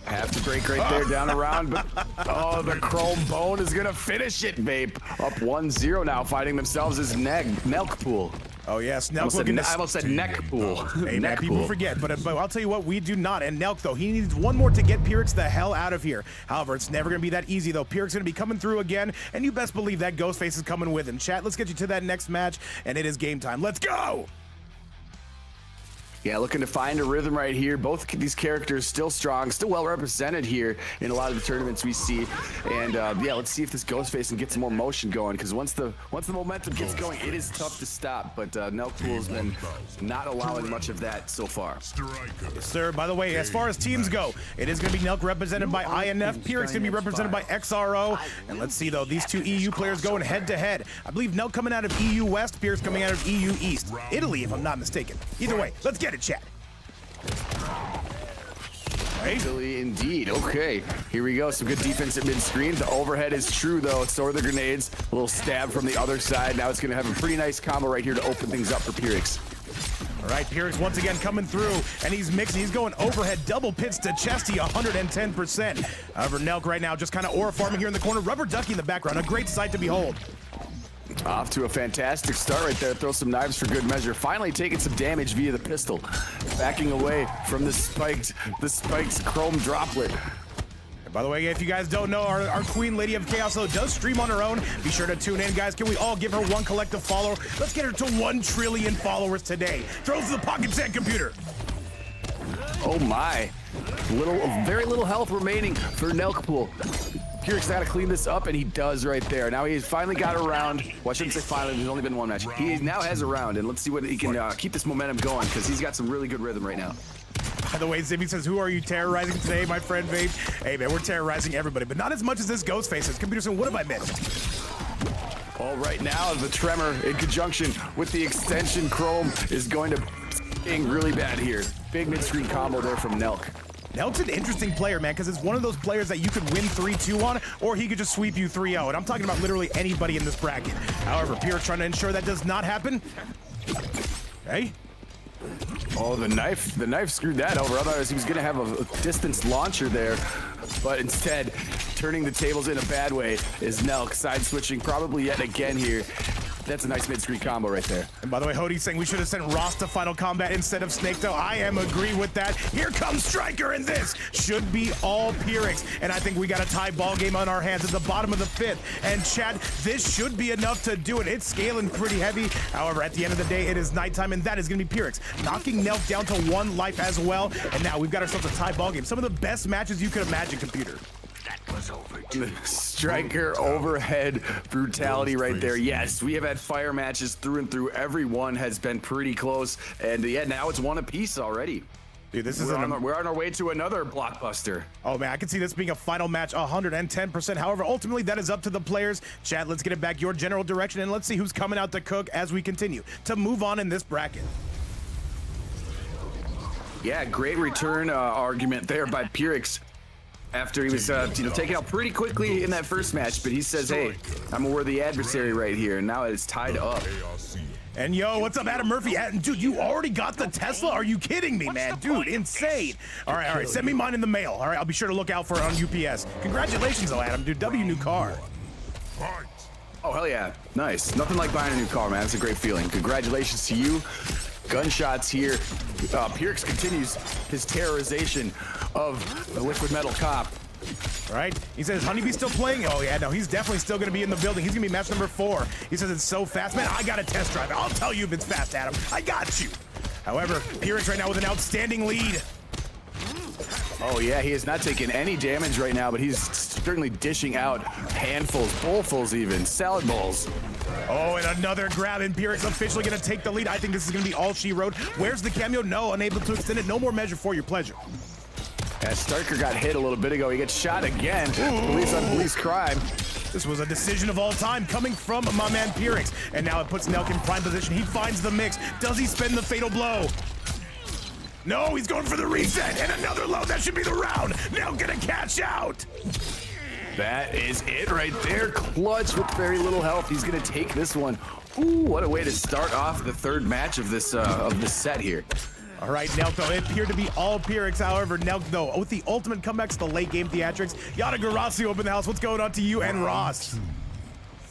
Have to break right there, down around, but oh, the chrome bone is gonna finish it, Vape. Up 1-0 now, finding themselves as Nelk pool. Oh yes, Nelk looking I almost said neck pool. Hey man, neck people pool. forget, but I'll tell you what, we do not. And Nelk though, he needs one more to get Pyick the hell out of here. However, it's never gonna be that easy though. Pyick's gonna be coming through again, and you best believe that Ghostface is coming with him. Chat, let's get you to that next match, and it is game time. Let's go! Yeah, looking to find a rhythm right here. Both these characters still strong, still well represented here in a lot of the tournaments we see. And yeah, let's see if this Ghostface can get some more motion going, because once the momentum gets going, it is tough to stop. But Nelk has been not allowing much of that so far. Yes, sir. By the way, as far as teams go, it is going to be Nelk represented by INF. Pyick's going to be represented by XRO. And let's see though, these two EU players going head to head. I believe Nelk coming out of EU West, Pyick's coming out of EU East. Italy, if I'm not mistaken. Either way, let's get it, chat. Italy indeed. Okay, here we go. Some good defense at mid-screen. The overhead is true though. So are the grenades. A little stab from the other side. Now it's going to have a pretty nice combo right here to open things up for Pyick. All right, Pyick once again coming through, and he's mixing. He's going overhead, double pits to chesty, 110%. However, Nelk right now just kind of aura farming here in the corner. Rubber ducky in the background. A great sight to behold. Off to a fantastic start right there. Throw some knives for good measure. Finally taking some damage via the pistol. Backing away from the spiked chrome droplet. And by the way, if you guys don't know, our Queen Lady of Chaos though does stream on her own. Be sure to tune in, guys. Can we all give her one collective follower? Let's get her to 1 trillion followers today. Throws the pocket sand computer. Oh my. Very little health remaining for Nelk pool. Pyick's got to clean this up, and he does right there. Now he's finally got a round. Well, I shouldn't say finally. There's only been one match. He now has a round, and let's see what he can keep this momentum going, because he's got some really good rhythm right now. By the way, Zibby says, who are you terrorizing today, my friend Vape? Hey, man, we're terrorizing everybody, but not as much as this Ghostface is. Computer saying, what have I missed? All right, now the tremor in conjunction with the extension chrome is going to sting really bad here. Big mid-screen combo there from Nelk. Nelk's an interesting player, man, because it's one of those players that you could win 3-2 on, or he could just sweep you 3-0. And I'm talking about literally anybody in this bracket. However, Pyick trying to ensure that does not happen. Hey. Oh, the knife screwed that over. Otherwise, he was going to have a distance launcher there. But instead, turning the tables in a bad way is Nelk. Side switching probably yet again here. That's a nice mid-screen combo right there. And by the way, Hody's saying we should have sent Ross to Final Combat instead of Snake, though. I am agree with that. Here comes Striker, and this should be all Pyick. And I think we got a tie ball game on our hands at the bottom of the 5th. And Chad, this should be enough to do it. It's scaling pretty heavy. However, at the end of the day, it is nighttime, and that is going to be Pyick. Knocking Nelk down to 1 life as well. And now we've got ourselves a tie ball game. Some of the best matches you could imagine, computer. Striker overhead brutality right there. Yes, we have had fire matches through and through. Every one has been pretty close, and yeah, now it's one apiece already. Dude, this we're on our way to another blockbuster. Oh man, I can see this being a final match 110%. However, ultimately that is up to the players. Chad, let's get it back your general direction, and let's see who's coming out to cook as we continue to move on in this bracket. Yeah, great return argument there by Pyick. After he was taken out pretty quickly in that first match, but he says, hey, I'm a worthy adversary right here, and now it's tied up. And yo, what's up, Adam Murphy? Dude, you already got the Tesla? Are you kidding me, man? Dude, insane. All right, send me mine in the mail. All right, I'll be sure to look out for it on UPS. Congratulations, though, Adam. Dude, W new car. Oh, hell yeah. Nice. Nothing like buying a new car, man. It's a great feeling. Congratulations to you. Gunshots here. Pyick continues his terrorization of the liquid metal cop. All right, he says, HoneyBee still playing? Oh yeah, no, he's definitely still gonna be in the building. He's gonna be match number 4. He says it's so fast. Man, I got a test drive. I'll tell you if it's fast, Adam. I got you. However, Pyick right now with an outstanding lead. Oh yeah, he is not taking any damage right now, but he's certainly dishing out handfuls, bowlfuls even, salad bowls. Oh, and another grab. Empiric's officially going to take the lead. I think this is going to be all she wrote. Where's the cameo? No, unable to extend it. No more measure for your pleasure. Yeah, Starker got hit a little bit ago. He gets shot again. Police on police crime. This was a decision of all time coming from my man Pyrrhix. And now it puts Nelk in prime position. He finds the mix. Does he spend the fatal blow? No, he's going for the reset. And another low. That should be the round. Nelk gonna catch out. That is it right there. Clutch with very little health. He's gonna take this one. Ooh, what a way to start off the third match of this set here. All right, Nelk, though, it appeared to be all Pyrrhix. However, Nelk, though, with the ultimate comebacks, the late game theatrics. Yada Rasul up in the house. What's going on to you and Ross?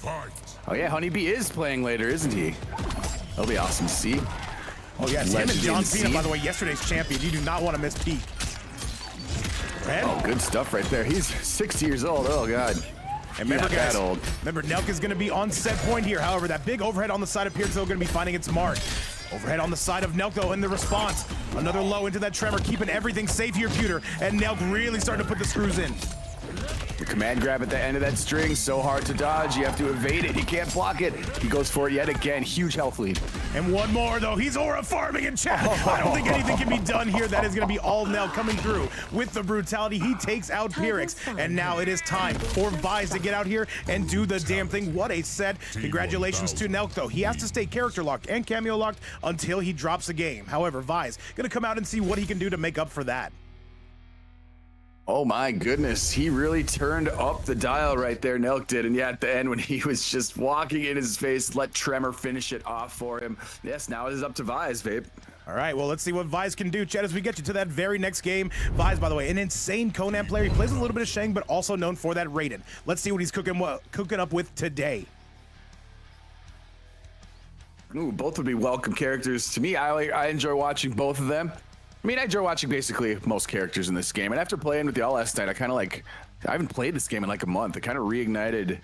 Oh yeah, HoneyBee is playing later, isn't he? That'll be awesome to see. Oh yes, him and John Cena, by the way, yesterday's champion. You do not want to miss Pyick. Red? Oh, good stuff right there. He's 60 years old. Oh god. And remember, guys, that old. remember Nelk is going to be on set point here. However, that big overhead on the side of Pyrrhix is going to be finding its mark. Overhead on the side of Nelk, though, in the response. Another low into that tremor, keeping everything safe here, Pewter. And Nelk really starting to put the screws in. The command grab at the end of that string, so hard to dodge. You have to evade it. You can't block it. He goes for it yet again. Huge health lead. And one more, though. He's aura farming in chat. I don't think anything can be done here. That is going to be all Nelk coming through with the brutality. He takes out Pyrrhix. And now it is time for Vize to get out here and do the damn thing. What a set. Congratulations to Nelk, though. He has to stay character locked and cameo locked until he drops a game. However, Vize going to come out and see what he can do to make up for that. Oh my goodness, he really turned up the dial right there, Nelk did. And yeah, at the end when he was just walking in his face, let Tremor finish it off for him. Yes, now it is up to Vize, Vape. All right, well, let's see what Vize can do, Chad, as we get you to that very next game. Vize, by the way, an insane Conan player. He plays a little bit of Shang, but also known for that Raiden. Let's see what he's cooking up with today. Ooh, both would be welcome characters. To me, I enjoy watching both of them. I mean, I enjoy watching basically most characters in this game. And after playing with y'all last night, I haven't played this game in like a month. It kind of reignited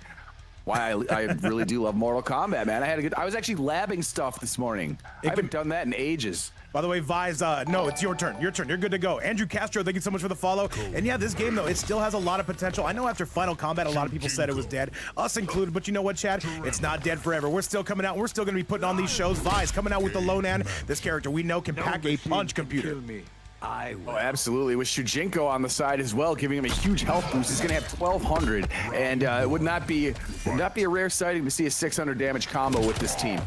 why I really do love Mortal Kombat, man. I was actually labbing stuff this morning. I haven't done that in ages. By the way, Vize, no, it's your turn. Your turn. You're good to go. Andrew Castro, thank you so much for the follow. Cool. And yeah, this game, though, it still has a lot of potential. I know after Final Combat, a lot of people said it was dead, us included. But you know what, Chad? It's not dead forever. We're still coming out. We're still going to be putting on these shows. Vize coming out with the Lonan. This character we know can pack a punch, computer. Oh, absolutely. With Shujinko on the side as well, giving him a huge health boost. He's going to have 1,200, and it would not be a rare sighting to see a 600 damage combo with this team.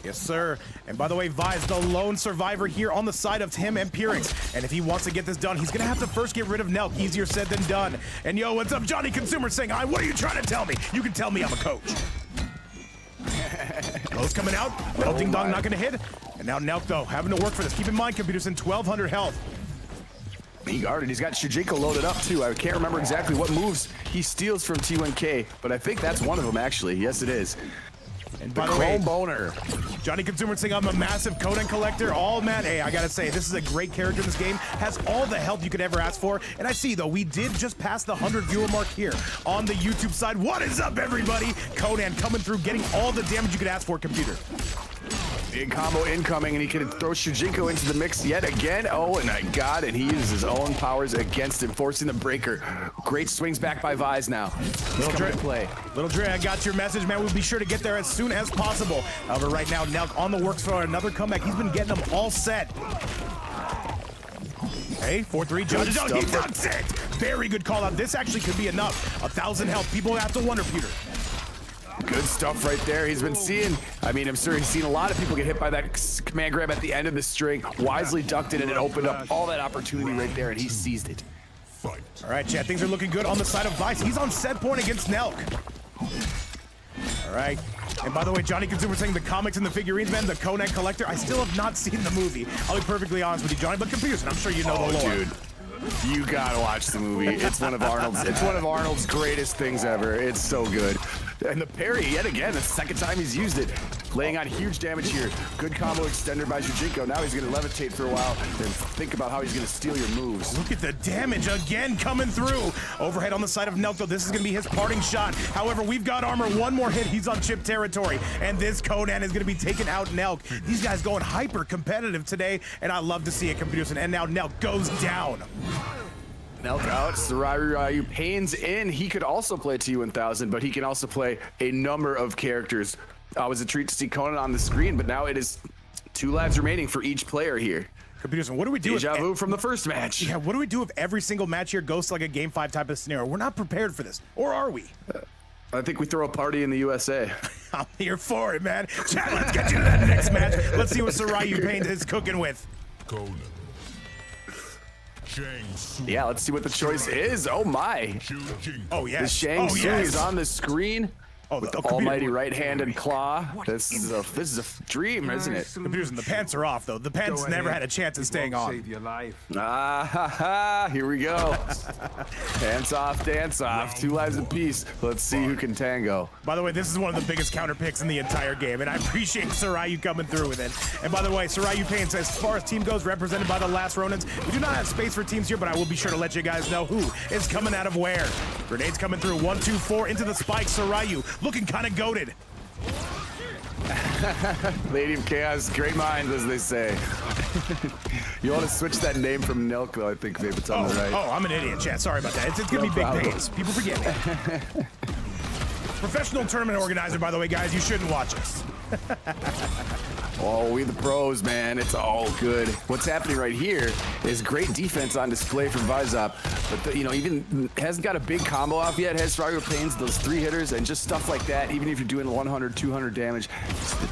Yes, sir. And by the way, Vize, the lone survivor here on the side of him and Pyrrhix. And if he wants to get this done, he's going to have to first get rid of Nelk. Easier said than done. And yo, what's up, Johnny Consumer saying, hi, what are you trying to tell me? You can tell me I'm a coach. Lowe's coming out. Metal Ding Dong not going to hit. And now Nelk, though, having to work for this. Keep in mind, computers in 1,200 health. He guarded. He's got Shujinko loaded up, too. I can't remember exactly what moves he steals from T1K, but I think that's one of them, actually. Yes, it is. And by the way, Boner. Johnny Consumer saying I'm a massive Conan collector. Oh man, hey, I gotta say, this is a great character in this game. Has all the help you could ever ask for. And I see, though, we did just pass the 100 viewer mark here on the YouTube side. What is up, everybody? Conan coming through, getting all the damage you could ask for, computer. Big combo incoming, and he can throw Shujinko into the mix yet again. Oh, and my God, and he uses his own powers against him, forcing the breaker. Great swings back by Vize now. Little Dre, play. Little Dre, I got your message, man. We'll be sure to get there as soon as possible. However, right now, Nelk on the works for another comeback. He's been getting them all set. Hey, 4-3, judges. Oh, he ducks it. Very good call out. This actually could be enough. 1,000 health. People have to wonder, Peter. Good stuff right there. He's been seeing, I mean, I'm sure he's seen a lot of people get hit by that command grab at the end of the string. Wisely ducked it, and it opened up all that opportunity right there, and he seized it. All right, Chad, things are looking good on the side of Vize. He's on set point against Nelk. All right. And by the way, Johnny Consumer saying the comics and the figurines, man, the Conan collector. I still have not seen the movie. I'll be perfectly honest with you, Johnny, but confused, and I'm sure you know the lore. Dude. You gotta watch the movie. It's one of Arnold's greatest things ever. It's so good. And the parry, yet again, the second time he's used it. Laying on huge damage here. Good combo extender by Shujinko. Now he's gonna levitate for a while and think about how he's gonna steal your moves. Look at the damage again coming through. Overhead on the side of Nelk, though. This is gonna be his parting shot. However, we've got armor. One more hit. He's on chip territory. And this Conan is gonna be taking out Nelk. These guys going hyper competitive today, and I love to see it, computers. And now Nelk goes down. Nelk out, Saiu Pains in. He could also play T1000, but he can also play a number of characters. It was a treat to see Conan on the screen, but now it is 2 lives remaining for each player here. Computers, what do we do? Deja vu from the first match. Yeah, what do we do if every single match here goes to like a Game 5 type of scenario? We're not prepared for this, or are we? I think we throw a party in the USA. I'm here for it, man. Chat, let's get you to that next match. Let's see what Saiu Pains is cooking with. Conan. Yeah, let's see what the choice is. Oh my. Oh yes. The Shang Tsung is on the screen. Oh, with the the almighty right-handed claw. This is a dream, isn't it? Computers, the pants are off though. The pants never had a chance of staying on. Save your life. Ah, ha, ha. Here we go. Dance off, dance off. 2 lives apiece. Let's see who can tango. By the way, this is one of the biggest counter picks in the entire game, and I appreciate Saiu coming through with it. And by the way, Saiu Pains, as far as team goes, represented by the Last Ronins. We do not have space for teams here, but I will be sure to let you guys know who is coming out of where. Grenades coming through. 1, 2, 4 into the spike. Saiu looking kind of goated. Lady of Chaos, great minds, as they say. You want to switch that name from Nelk, though, I think, Vape, it's on the right. Oh, I'm an idiot, chat. Sorry about that. It's gonna be big problem. pains. People forget me. Professional tournament organizer, by the way, guys. You shouldn't watch us. Oh, we the pros, man. It's all good. What's happening right here is great defense on display from Vizop. But, you know, even hasn't got a big combo off yet. Has Saiu Pains, those 3 hitters, and just stuff like that. Even if you're doing 100, 200 damage,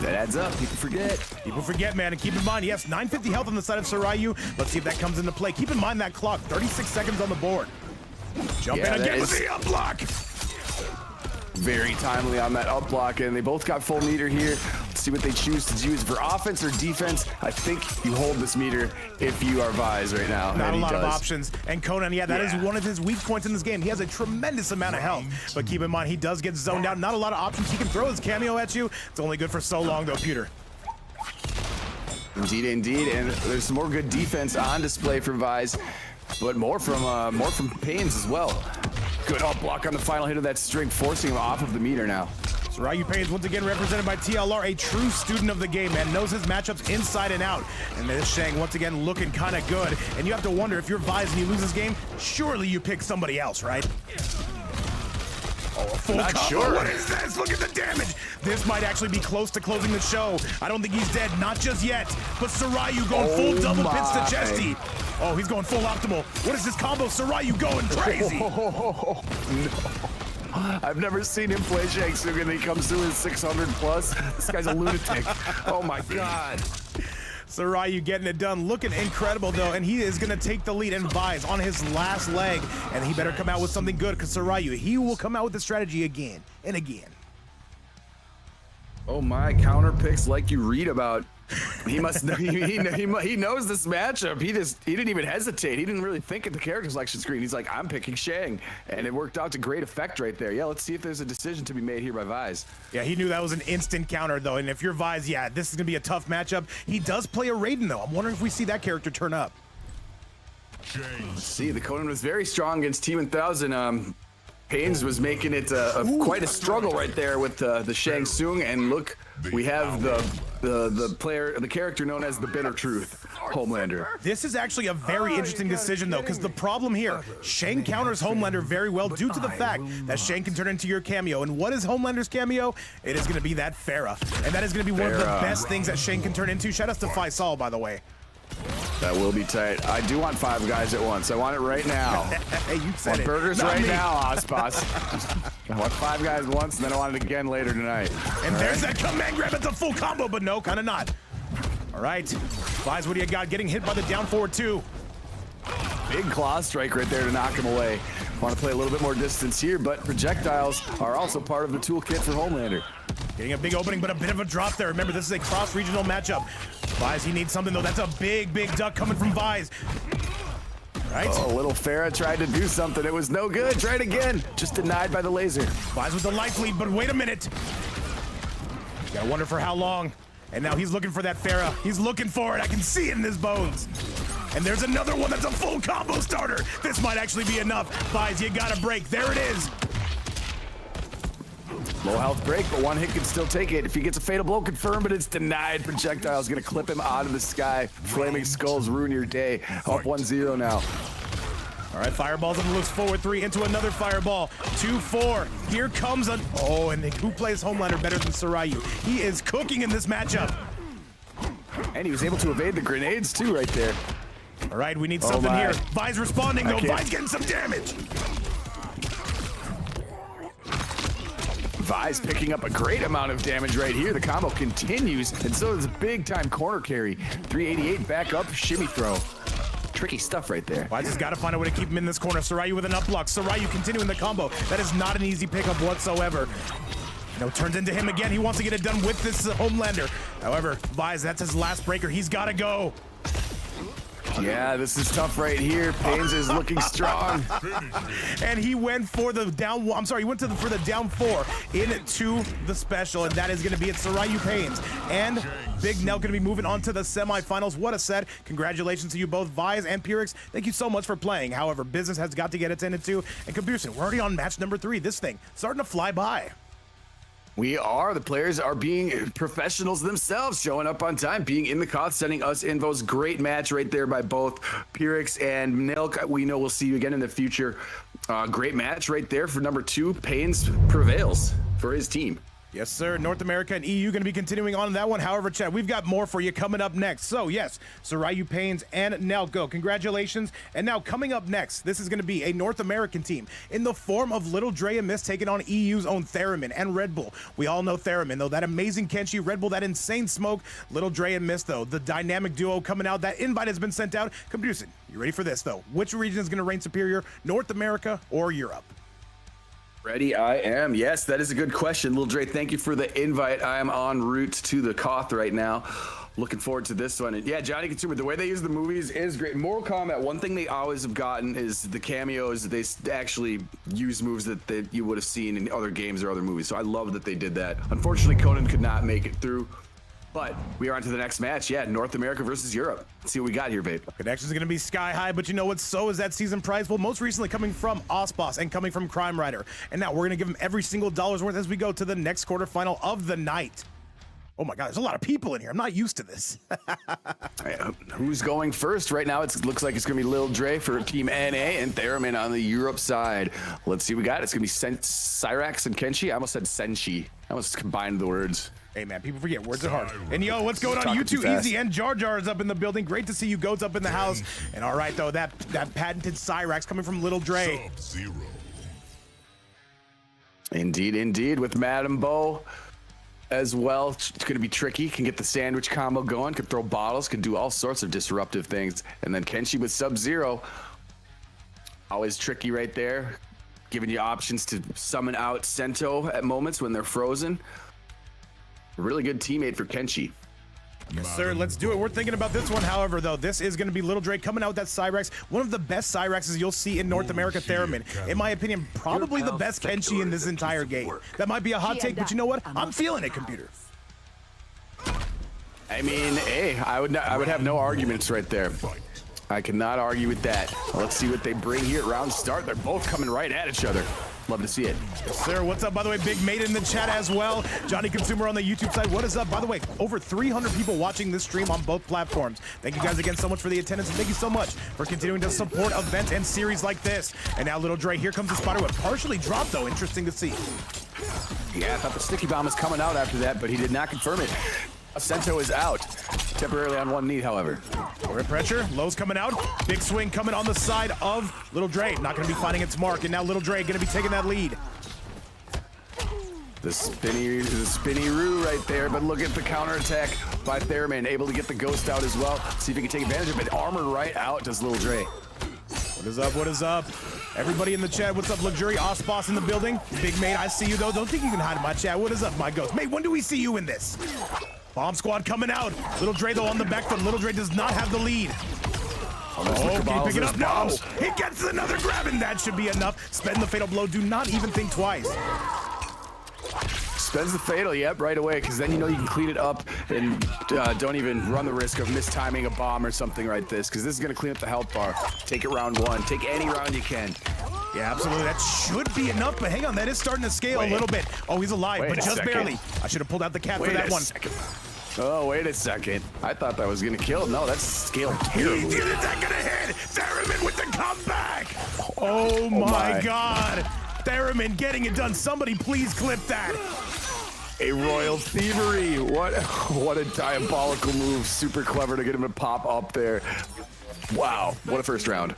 that adds up. People forget. People forget, man. And keep in mind, yes, 950 health on the side of Saiu. Let's see if that comes into play. Keep in mind that clock. 36 seconds on the board. Jump in again with the up block. Very timely on that up block, and they both got full meter here. Let's see what they choose to use for offense or defense. I think you hold this meter if you are Vize right now. Not a lot of options. And Conan, yeah, that is one of his weak points in this game. He has a tremendous amount of health, but keep in mind, he does get zoned out. Not a lot of options. He can throw his cameo at you. It's only good for so long, though, Pewter. Indeed, indeed, and there's some more good defense on display from Vize, but more from Pains as well. Good up block on the final hit of that string, forcing him off of the meter now. Saiu Pains, once again represented by TLR, a true student of the game, man. Knows his matchups inside and out. And this Shang, once again, looking kind of good. And you have to wonder, if you're Vize and you lose this game, surely you pick somebody else, right? Oh, a full Not combo. sure. What is this? Look at the damage. This might actually be close to closing the show. I don't think he's dead, not just yet. But Saiu going full double pits to Chesty. Oh, he's going full optimal. What is this combo? Saiu going crazy. No. I've never seen him play Shang Tsung, and he comes through with 600 plus. This guy's a lunatic. Oh my God. Saiu getting it done, looking incredible though, and he is gonna take the lead and Vize on his last leg, and he better come out with something good, because Saiu, he will come out with the strategy again and again. Oh my, counter picks like you read about. He must know, he knows this matchup. He didn't even hesitate. He didn't really think at the character selection screen. He's like, I'm picking Shang, and it worked out to great effect right there. Yeah, let's see if there's a decision to be made here by Vize. Yeah, he knew that was an instant counter though, and if you're Vize, yeah, this is gonna be a tough matchup. He does play a Raiden though. I'm wondering if we see that character turn up. Let's see, the Conan was very strong against T1000. Pains was making it quite a struggle right there with the Shang Tsung, and look, we have the character known as the Bitter Truth, Homelander. This is actually a very interesting decision though, because the problem here, Shang counters Homelander very well due to the fact that Shang can turn into your cameo. And what is Homelander's cameo? It is going to be that Farah, and that is going to be one of the best things that Shang can turn into. Shout out to Faisal, by the way. That will be tight. I do want 5 guys at once. I want it right now. Hey, you said want it. burgers Not right me. now, Ospas. I want 5 guys once, and then I want it again later tonight. And there's that command grab. It's a full combo, but no, kind of not. All right, Vize, what do you got? Getting hit by the down forward 2. Big claw strike right there to knock him away. Want to play a little bit more distance here, but projectiles are also part of the toolkit for Homelander. Getting a big opening, but a bit of a drop there. Remember, this is a cross-regional matchup. Vize, he needs something, though. That's a big, big duck coming from Vize. Right? Oh, little Farah tried to do something. It was no good. Try it again. Just denied by the laser. Vize with the life lead, but wait a minute. Gotta wonder for how long. And now he's looking for that Farah. He's looking for it. I can see it in his bones. And there's another one that's a full combo starter. This might actually be enough. Vize, you gotta break. There it is. Low health break, but 1 hit can still take it. If he gets a fatal blow, confirmed, but it's denied. Projectile's gonna clip him out of the sky. Flaming skulls ruin your day. Up 1-0 now. All right, fireballs on the loose. Forward 3 into another fireball. 2-4. Here comes a... Oh, and who plays Homelander better than Saiu? He is cooking in this matchup. And he was able to evade the grenades too right there. All right, we need something here. Vize responding though. Okay. Vize getting some damage. Vize picking up a great amount of damage right here. The combo continues, and so is a big-time corner carry. 388 back up, shimmy throw. Tricky stuff right there. Vize has got to find a way to keep him in this corner. Saiu with an up block. Saiu continuing the combo. That is not an easy pickup whatsoever. Turns into him again. He wants to get it done with this Homelander. However, Vize, that's his last breaker. He's got to go. Yeah, this is tough right here. Pains is looking strong. And he went for the down. I'm sorry, he went for the down 4 into the special, and that is going to be it. Saiu Pains and Big Nelk going to be moving on to the semifinals. What a set! Congratulations to you both, Vize and Pyick. Thank you so much for playing. However, business has got to get attended to. And Computerson, we're already on match number 3. This thing starting to fly by. We are. The players are being professionals themselves, showing up on time, being in the cloth, sending us infos. Great match right there by both Pyick and Nelk. We know we'll see you again in the future. Great match right there for number 2. Pains prevails for his team. Yes, sir. North America and EU going to be continuing on that one. However, Chad, we've got more for you coming up next. So, yes, Saiu Pains and Nelk go. Congratulations. And now coming up next, this is going to be a North American team in the form of Little Dre and Mist taking on EU's own Theramin and Red Bull. We all know Theramin, though. That amazing Kenshi, Red Bull, that insane smoke. Little Dre and Mist, though. The dynamic duo coming out. That invite has been sent out. Computerson, you ready for this, though? Which region is going to reign superior, North America or Europe? Ready, I am. Yes, that is a good question. Lil Dre, thank you for the invite. I am en route to the Koth right now. Looking forward to this one. And yeah, Johnny Consumer, the way they use the movies is great. Mortal Kombat, one thing they always have gotten is the cameos. They actually use moves that you would have seen in other games or other movies. So I love that they did that. Unfortunately, Conan could not make it through. But we are on to the next match. Yeah, North America versus Europe. Let's see what we got here, babe. Connections are going to be sky high, but you know what? So is that season prize. Well, most recently coming from Osboss and coming from Crime Rider. And now we're going to give him every single dollar's worth as we go to the next quarterfinal of the night. Oh my God, there's a lot of people in here. I'm not used to this. Who's going first? Right now, it looks like it's going to be Lil Dre for Team NA and Theramin on the Europe side. Let's see what we got. It's going to be Cyrax and Kenshi. I almost said Senshi. I almost combined the words. Hey man, people forget words are hard. And yo, what's going on? You too easy, and Jar Jar is up in the building. Great to see you. Goats up in the house. And all right though, that patented Cyrax coming from Little Dre. Indeed, with Madam Bo as well. It's going to be tricky. Can get the sandwich combo going. Can throw bottles. Can do all sorts of disruptive things. And then Kenshi with Sub-Zero. Always tricky right there. Giving you options to summon out Sento at moments when they're frozen. Really good teammate for Kenshi. Yes, sir. Let's do it. We're thinking about this one. However, though, this is going to be Little Dre coming out with that Cyrax. One of the best Cyraxes you'll see in North America Theramin. In my opinion, probably the best Kenshi in this entire game. That might be a hot take, but you know what? I'm feeling it, computer. I mean, hey, I would have no arguments right there. I cannot argue with that. Let's see what they bring here at round start. They're both coming right at each other. Love to see it. Yes, sir. What's up, by the way? Big Mate in the chat as well. Johnny Consumer on the YouTube side. What is up? By the way, over 300 people watching this stream on both platforms. Thank you guys again so much for the attendance, and thank you so much for continuing to support events and series like this. And now Little Dre, here comes the spider whip. Partially dropped, though. Interesting to see. Yeah, I thought the sticky bomb was coming out after that, but he did not confirm it. Sento is out. Temporarily on one knee, however. Overhead pressure. Low's coming out. Big swing coming on the side of Little Dre. Not going to be finding its mark. And now Little Dre going to be taking that lead. The spinny-roo right there. But look at the counterattack by Theramin. Able to get the ghost out as well. See if he can take advantage of it. Armor right out does Little Dre. What is up? What is up? Everybody in the chat, what's up? Luxury Osboss in the building. Big Mate, I see you though. Don't think you can hide in my chat. What is up, my ghost? Mate, when do we see you in this? Bomb squad coming out. Little Dre though on the back foot. Little Dre does not have the lead. Oh, can he pick it up? No! He gets another grab, and that should be enough. Spend the fatal blow. Do not even think twice. Spends the fatal, yep, right away, because then you know you can clean it up and don't even run the risk of mistiming a bomb or something like this, because this is going to clean up the health bar. Take it round one. Take any round you can. Yeah, absolutely. That should be enough, but hang on, that is starting to scale a little bit. Oh, he's alive, but just barely. I should have pulled out the cap for that one. Oh, wait a second. I thought that was going to kill. No, that's scaled terribly. Is that going to hit? Theramin with the comeback! Oh my my. God. Theramin getting it done. Somebody please clip that. A royal thievery. What a diabolical move. Super clever to get him to pop up there. Wow, what a first round.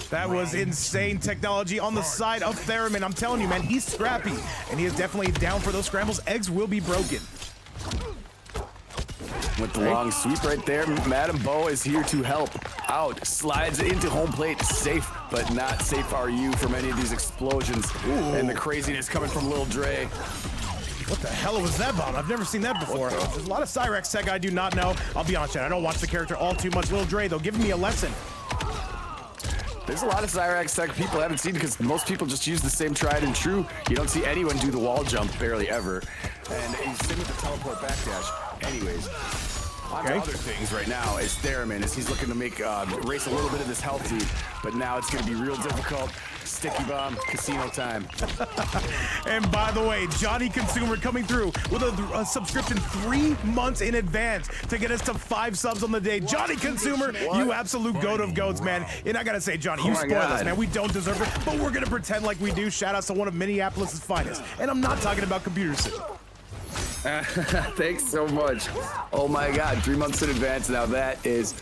That was insane technology on the side of Theramin. I'm telling you, man, he's scrappy, and he is definitely down for those scrambles. Eggs will be broken. With the long sweep right there, Madam Bo is here to help out. Slides into home plate, safe, but not safe are you from any of these explosions. And the craziness coming from Lil Dre. What the hell was that bomb? I've never seen that before. There's a lot of Cyrex tech I do not know. I'll be honest, I don't watch the character all too much. Lil Dre, though, giving me a lesson. There's a lot of Cyrex tech people haven't seen because most people just use the same tried and true. You don't see anyone do the wall jump barely ever. And he's sitting with the teleport backdash. Anyways, on to other things right now is Theramin as he's looking to make erase a little bit of this health lead, but now it's going to be real difficult. Sticky bomb, casino time. And by the way, Johnny Consumer coming through with a subscription 3 months in advance to get us to 5 subs on the day. Johnny Consumer, you absolute goat of goats, man. And I gotta say, Johnny, you spoiled us, man. We don't deserve it, but we're gonna pretend like we do. Shout out to one of Minneapolis' finest. And I'm not talking about Computer City. Thanks so much. Oh my God, 3 months in advance now. That is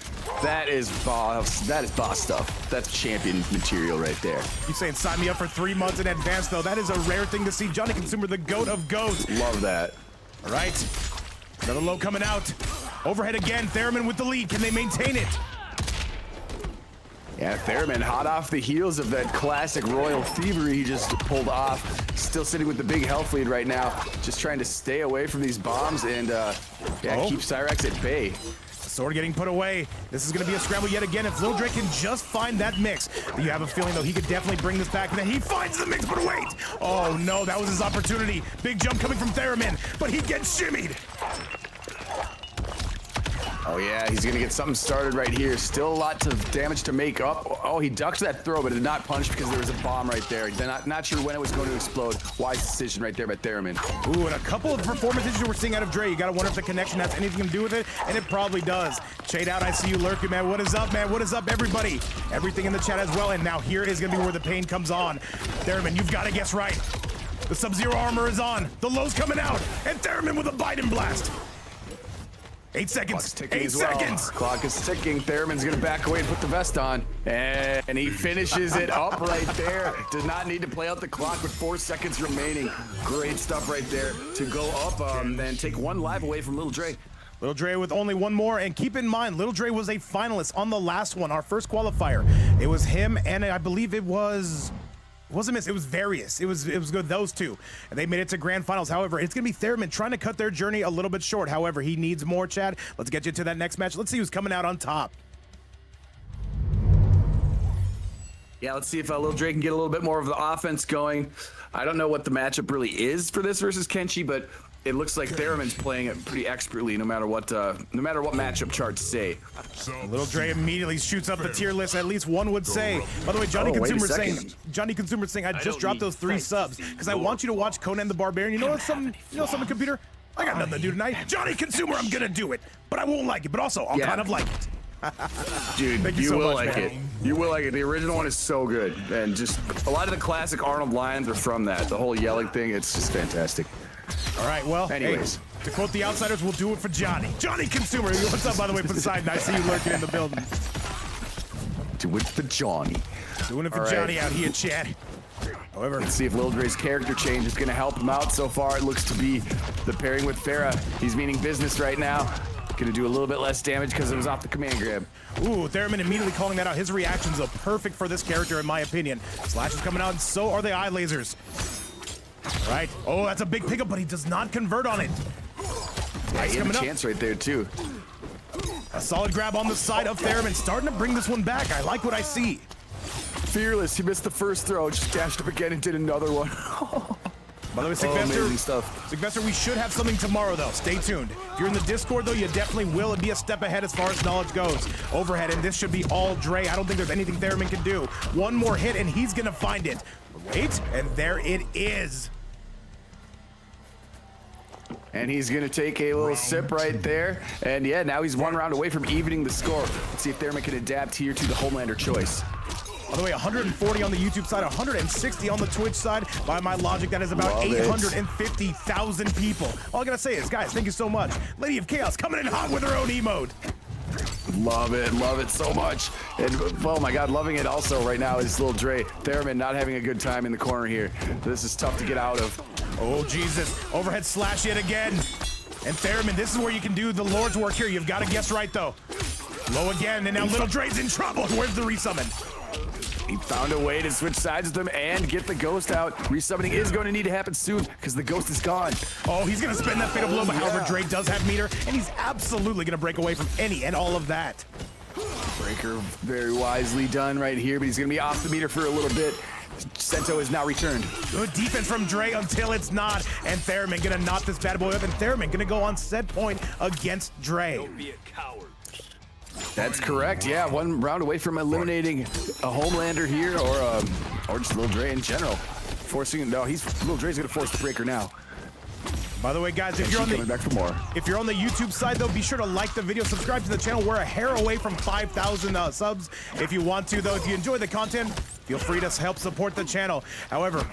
boss stuff. That's champion material right there. You saying sign me up for 3 months in advance, though? That is a rare thing to see. Johnny Consumer, the goat of goats. Love that. All right, another low coming out. Overhead again. Theramin with the lead. Can they maintain it? Yeah, Theramin hot off the heels of that classic royal thievery he just pulled off. Still sitting with the big health lead right now. Just trying to stay away from these bombs and keep Cyrex at bay. Sword getting put away. This is going to be a scramble yet again. If Lil Drake can just find that mix. You have a feeling, though, he could definitely bring this back. And then he finds the mix, but wait. Oh, no, that was his opportunity. Big jump coming from Theramin, but he gets shimmied. Oh yeah, he's gonna get something started right here. Still a lot of damage to make up. Oh, he ducked that throw, but did not punch because there was a bomb right there. Not sure when it was going to explode. Wise decision right there by Theramin. Ooh, and a couple of performance issues we're seeing out of Dre. You gotta wonder if the connection has anything to do with it, and it probably does. Shade out, I see you lurking, man. What is up, man? What is up, everybody? Everything in the chat as well, and now here is gonna be where the pain comes on. Theramin, you've gotta guess right. The Sub-Zero armor is on. The low's coming out, and Theramin with a Biden blast. 8 seconds. 8 seconds. Clock is ticking. Theramin's gonna back away and put the vest on, and he finishes it up right there. Does not need to play out the clock with 4 seconds remaining. Great stuff right there to go up and take 1 life away from Lil Dre. Lil Dre with only 1 more, and keep in mind, Lil Dre was a finalist on the last one, our first qualifier. It was him, and I believe it wasn't Miss, it was Various. It was good, those two. And they made it to grand finals. However, it's gonna be Theramin trying to cut their journey a little bit short. However, he needs more, Chad. Let's get you to that next match. Let's see who's coming out on top. Yeah, let's see if Lil Dre can get a little bit more of the offense going. I don't know what the matchup really is for this versus Kenshi, but it looks like Theramin's playing it pretty expertly, no matter what matchup charts say. Lil Dre immediately shoots up the tier list. At least one would say. By the way, Johnny Consumer's saying, I just dropped those 3 subs because I want you to watch Conan the Barbarian. You know what? Something, computer. I got nothing to do tonight. Johnny Consumer, I'm gonna do it, but I won't like it. But also, I'll kind of like it. Dude, you will like it. You will like it. The original one is so good, and just a lot of the classic Arnold lines are from that. The whole yelling thing, it's just fantastic. All right, well, anyways, hey, to quote the Outsiders, we'll do it for Johnny. Johnny Consumer, what's up, by the way, Poseidon? I see you lurking in the building. Do it for Johnny. Doing it for Johnny out here, Chad. However, let's see if Lil Dre's character change is going to help him out. So far, it looks to be the pairing with Farah. He's meaning business right now. Going to do a little bit less damage because it was off the command grab. Ooh, Theramin immediately calling that out. His reactions are perfect for this character, in my opinion. Slash is coming out, and so are the eye lasers. All right. Oh, that's a big pickup, but he does not convert on it. Yeah, he had a chance right there, too. A solid grab on the side of Theramin, starting to bring this one back. I like what I see. Fearless. He missed the first throw, just dashed up again and did another one. By the way, Sigvester, we should have something tomorrow, though. Stay tuned. If you're in the Discord, though, you definitely will be a step ahead as far as knowledge goes. Overhead, and this should be all Dre. I don't think there's anything Theramin can do. One more hit, and he's going to find it. Wait, and there it is. And he's going to take a little sip right there. And yeah, now he's 1 round away from evening the score. Let's see if Theramin can adapt here to the Homelander choice. By the way, 140 on the YouTube side, 160 on the Twitch side. By my logic, that is about 850,000 people. All I gotta say is, guys, thank you so much. Lady of Chaos coming in hot with her own emote. Love it so much. And oh my god, loving it also right now is little Dre. Theramin not having a good time in the corner here. This is tough to get out of. Oh, Jesus. Overhead slash yet again. And Theramin, this is where you can do the Lord's work here. You've got to guess right, though. Low again, and now little Dre's in trouble. Where's the resummon? He found a way to switch sides with them and get the ghost out. Resummoning is going to need to happen soon because the ghost is gone. Oh, he's going to spend that fatal blow, but however, Dre does have meter, and he's absolutely going to break away from any and all of that. Breaker very wisely done right here, but he's going to be off the meter for a little bit. Sento is now returned. Good defense from Dre until it's not, and Theramin going to knock this bad boy up, and Theramin going to go on set point against Dre. Don't be a coward. That's correct. Yeah, one round away from eliminating a Homelander here, or just Lil Dre in general. Forcing no, Lil Dre's gonna force the breaker now. By the way, guys, if you're on back for more. If you're on the YouTube side, though, be sure to like the video, subscribe to the channel. We're a hair away from 5,000 subs. If you want to, though, if you enjoy the content, feel free to help support the channel. However,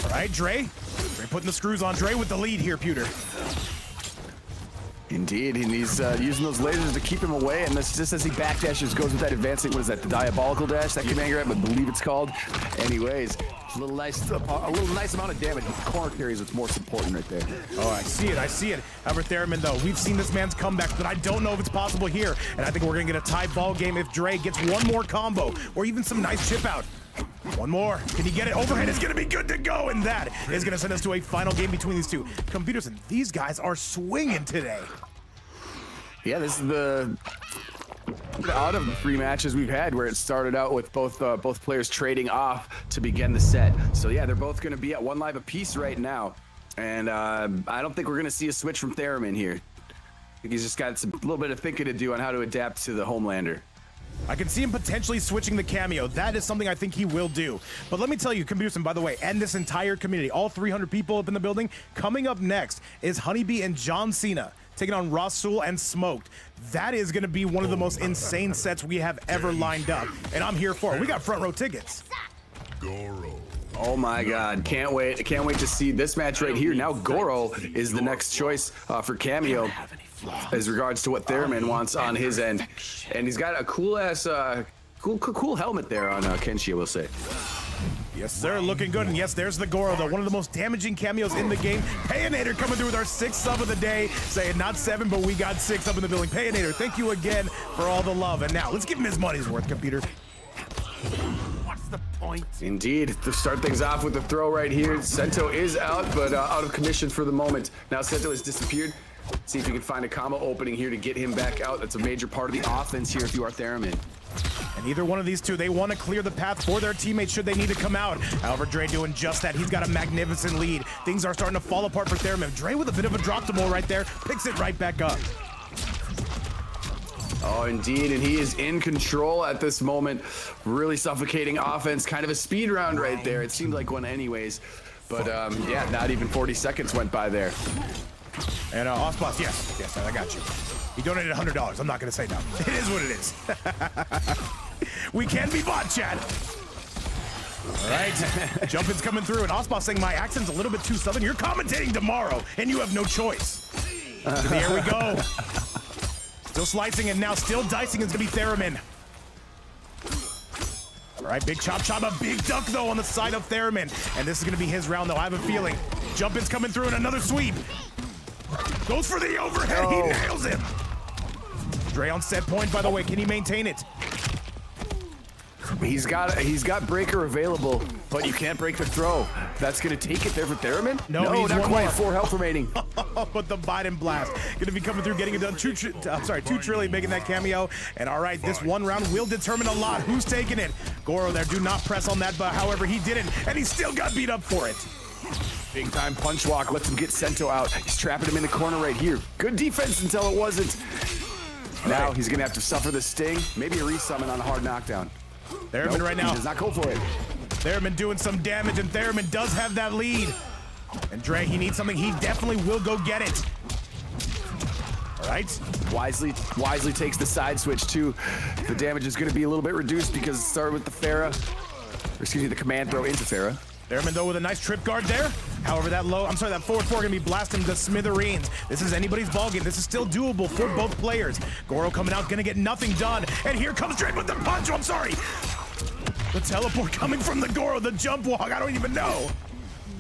all right, Dre putting the screws on. Dre with the lead here, Pewter. Indeed, and he's using those lasers to keep him away, and that's just as he backdashes, goes with that advancing, what is that, the diabolical dash, that command grab, I believe it's called. Anyways, a little nice amount of damage, but the corner carries what's most important right there. Oh, I see it. However, Theramin, though, we've seen this man's comeback, but I don't know if it's possible here, and I think we're gonna get a tie ball game if Dre gets one more combo, or even some nice chip out. One more. Can he get it? Overhead is going to be good to go, and that is going to send us to a final game between these two. Computers, and these guys are swinging today. Yeah, this is the out of the 3 matches we've had where it started out with both players trading off to begin the set. So yeah, they're both going to be at 1 live apiece right now, and I don't think we're going to see a switch from Theramin here. I think he's just got a little bit of thinking to do on how to adapt to the Homelander. I can see him potentially switching the cameo. That is something I think he will do. But let me tell you, Computers, and by the way, and this entire community, all 300 people up in the building, coming up next is HoneyBee and John Cena taking on Rasul and Smoked. That is going to be one of the most insane sets we have ever lined up, and I'm here for it. We got front row tickets. Oh my God, can't wait to see this match right here. Now Goro is the next choice for cameo as regards to what Theramin wants on his end. And he's got a cool ass, cool helmet there on Kenshi, I will say. Yes, sir, looking good. And yes, there's the Goro, though. One of the most damaging cameos in the game. Payanator coming through with our 6th sub of the day. Saying not 7, but we got 6 up in the building. Payanator, thank you again for all the love. And now, let's give him his money's worth, Computer. What's the point? Indeed, to start things off with the throw right here. Sento is out, but out of commission for the moment. Now Sento has disappeared. See if you can find a combo opening here to get him back out. That's a major part of the offense here if you are Theramin. And either one of these two, they want to clear the path for their teammates should they need to come out. However, Dre doing just that. He's got a magnificent lead. Things are starting to fall apart for Theramin. Dre with a bit of a drop to ball right there, picks it right back up. Oh, indeed, and he is in control at this moment. Really suffocating offense, kind of a speed round right there. It seemed like one anyways, but yeah, not even 40 seconds went by there. And Osboss, yes, I got you. He donated $100. I'm not gonna say no. It is what it is. We can be bot, chat. All right, Jumpin's coming through, and Osboss saying my accent's a little bit too southern. You're commentating tomorrow, and you have no choice. Here we go. Still slicing, and now still dicing is gonna be Theramin. All right, big chop, a big duck though on the side of Theramin, and this is gonna be his round though. I have a feeling. Jumpin's coming through, and another sweep. Goes for the overhead. Oh. He nails him. Dre on set point, by the way. Can he maintain it? He's got breaker available, but you can't break the throw. That's gonna take it there for Theramin. No, not quite. More. 4 health remaining. But the Biden blast gonna be coming through, getting it done. 2 Trillion making that cameo. And all right, this 1 round will determine a lot. Who's taking it? Goro there. Do not press on that, but however he didn't, and he still got beat up for it. Big time punch walk, lets him get Sento out. He's trapping him in the corner right here. Good defense until it wasn't. Now he's gonna have to suffer the sting. Maybe a resummon on a hard knockdown. Theramin right now. He does not go for it. Theramin doing some damage, and Theramin does have that lead. And Dre, he needs something. He definitely will go get it. All right. Wisely takes the side switch too. The damage is going to be a little bit reduced because it started with the the command throw into Farah. Theramin though with a nice trip guard there. However, that forward four gonna be blasting to smithereens. This is anybody's ballgame. This is still doable for both players. Goro coming out, gonna get nothing done. And here comes Drake with the punch. Oh, I'm sorry. The teleport coming from the Goro, the jump walk. I don't even know.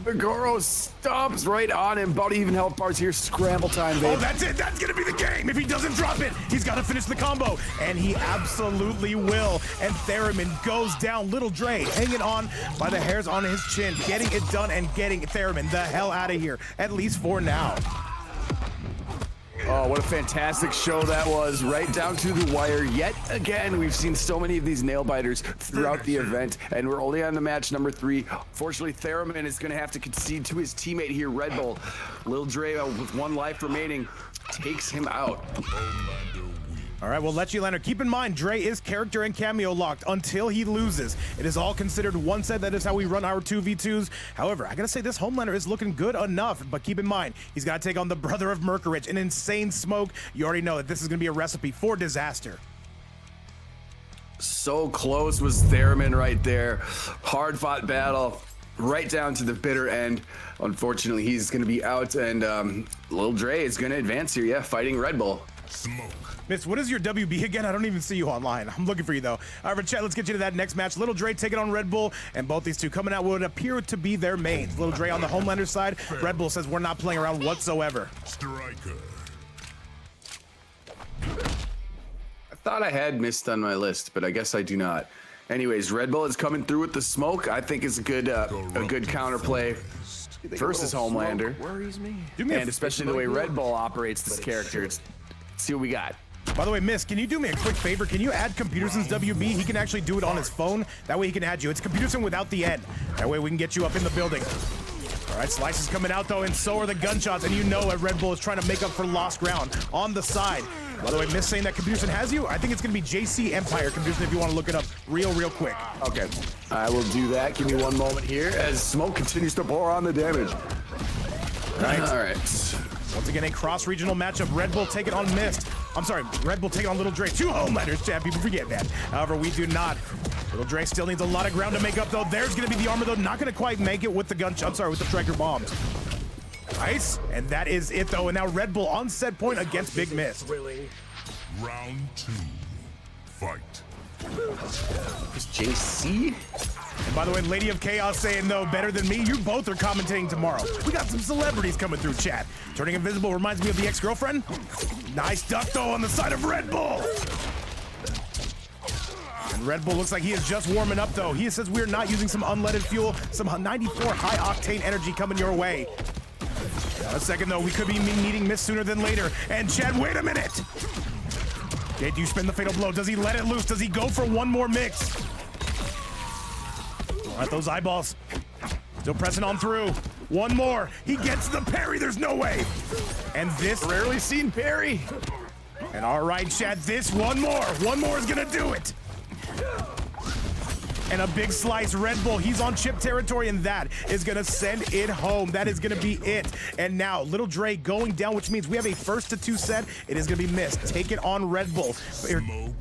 The Goro stomps right on him. About even health bars here. Scramble time, babe. Oh, that's it. That's going to be the game. If he doesn't drop it, he's got to finish the combo. And he absolutely will. And Theramin goes down. Little Dre hanging on by the hairs on his chin. Getting it done and getting Theramin the hell out of here. At least for now. Oh, what a fantastic show that was. Right down to the wire. Yet again, we've seen so many of these nail biters throughout the event, and we're only on the match number 3. Fortunately, Theramin is going to have to concede to his teammate here, Red Bull. Lil Dre, with 1 life remaining, takes him out. All right, well, let you Leonard. Keep in mind, Dre is character and cameo locked until he loses. It is all considered one set. That is how we run our 2v2s. However, I gotta say this Homelander is looking good enough, but keep in mind, he's gotta take on the brother of Mercurage, an insane smoke. You already know that this is gonna be a recipe for disaster. So close was Theramin right there. Hard fought battle. Right down to the bitter end. Unfortunately, he's gonna be out, and Lil Dre is gonna advance here, yeah, fighting Red Bull. Smoke. Miss, what is your WB again? I don't even see you online. I'm looking for you, though. All right, chat, let's get you to that next match. Little Dre taking on Red Bull, and both these two coming out would appear to be their mains. Little Dre on the Homelander side. Red Bull says we're not playing around whatsoever. Striker. I thought I had missed on my list, but I guess I do not. Anyways, Red Bull is coming through with the smoke. I think it's a good counterplay versus Homelander. Worries me. And especially the way Red Bull operates this character. Let's see what we got. By the way, Miss, can you do me a quick favor? Can you add Computerson's WB? He can actually do it on his phone. That way he can add you. It's Computerson without the N. That way we can get you up in the building. All right, Slice is coming out, though, and so are the gunshots. And you know that Red Bull is trying to make up for lost ground on the side. By the way, Miss saying that Computerson has you. I think it's going to be JC Empire Computerson if you want to look it up real quick. Okay, I will do that. Give me one moment here as smoke continues to pour on the damage. All right. Once again, a cross-regional matchup. Red Bull taking on Mist. I'm sorry, Red Bull taking on Little Dre. 2 Homelanders, chat. People forget that. However, we do not. Little Dre still needs a lot of ground to make up, though. There's going to be the armor, though. Not going to quite make it with the gun. I'm sorry, with the striker bombs. Nice. And that is it, though. And now Red Bull on set point against Big Mist. Round 2. Fight. Is JC? And by the way, Lady of Chaos saying no, better than me. You both are commentating tomorrow. We got some celebrities coming through chat. Turning invisible reminds me of the ex-girlfriend. Nice duck though on the side of Red Bull. And Red Bull looks like he is just warming up though. He says we're not using some unleaded fuel, some 94 high octane energy coming your way. Now a second though, we could be needing Mist sooner than later. And Chad, wait a minute. Okay, do you spin the fatal blow? Does he let it loose? Does he go for one more mix? All right, those eyeballs. Still pressing on through. One more. He gets the parry. There's no way. And this Rarely seen parry. And all right, Chad, this one more. One more is going to do it. And a big slice. Red Bull, he's on chip territory, and that is going to send it home. That is going to be it. And now, Little Dre going down, which means we have a 1-2 set. It is going to be Mist. Take it on Red Bull.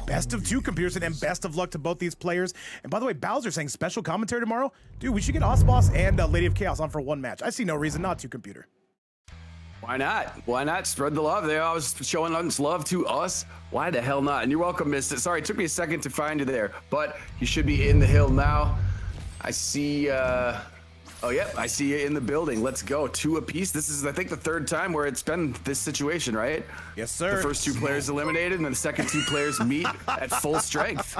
Best of 2, Computerson, and best of luck to both these players. And by the way, Bowser saying special commentary tomorrow. Dude, we should get Osboss and Lady of Chaos on for one match. I see no reason not to, Computer. Why not? Why not? Spread the love. They're always showing love to us. Why the hell not? And you're welcome, Mist. Sorry, it took me a second to find you there, but you should be in the hill now. I see, oh, yeah, I see you in the building. Let's go. 2 apiece. This is, I think, the 3rd time where it's been this situation, right? Yes, sir. The first 2 players eliminated, and then the second 2 players meet at full strength.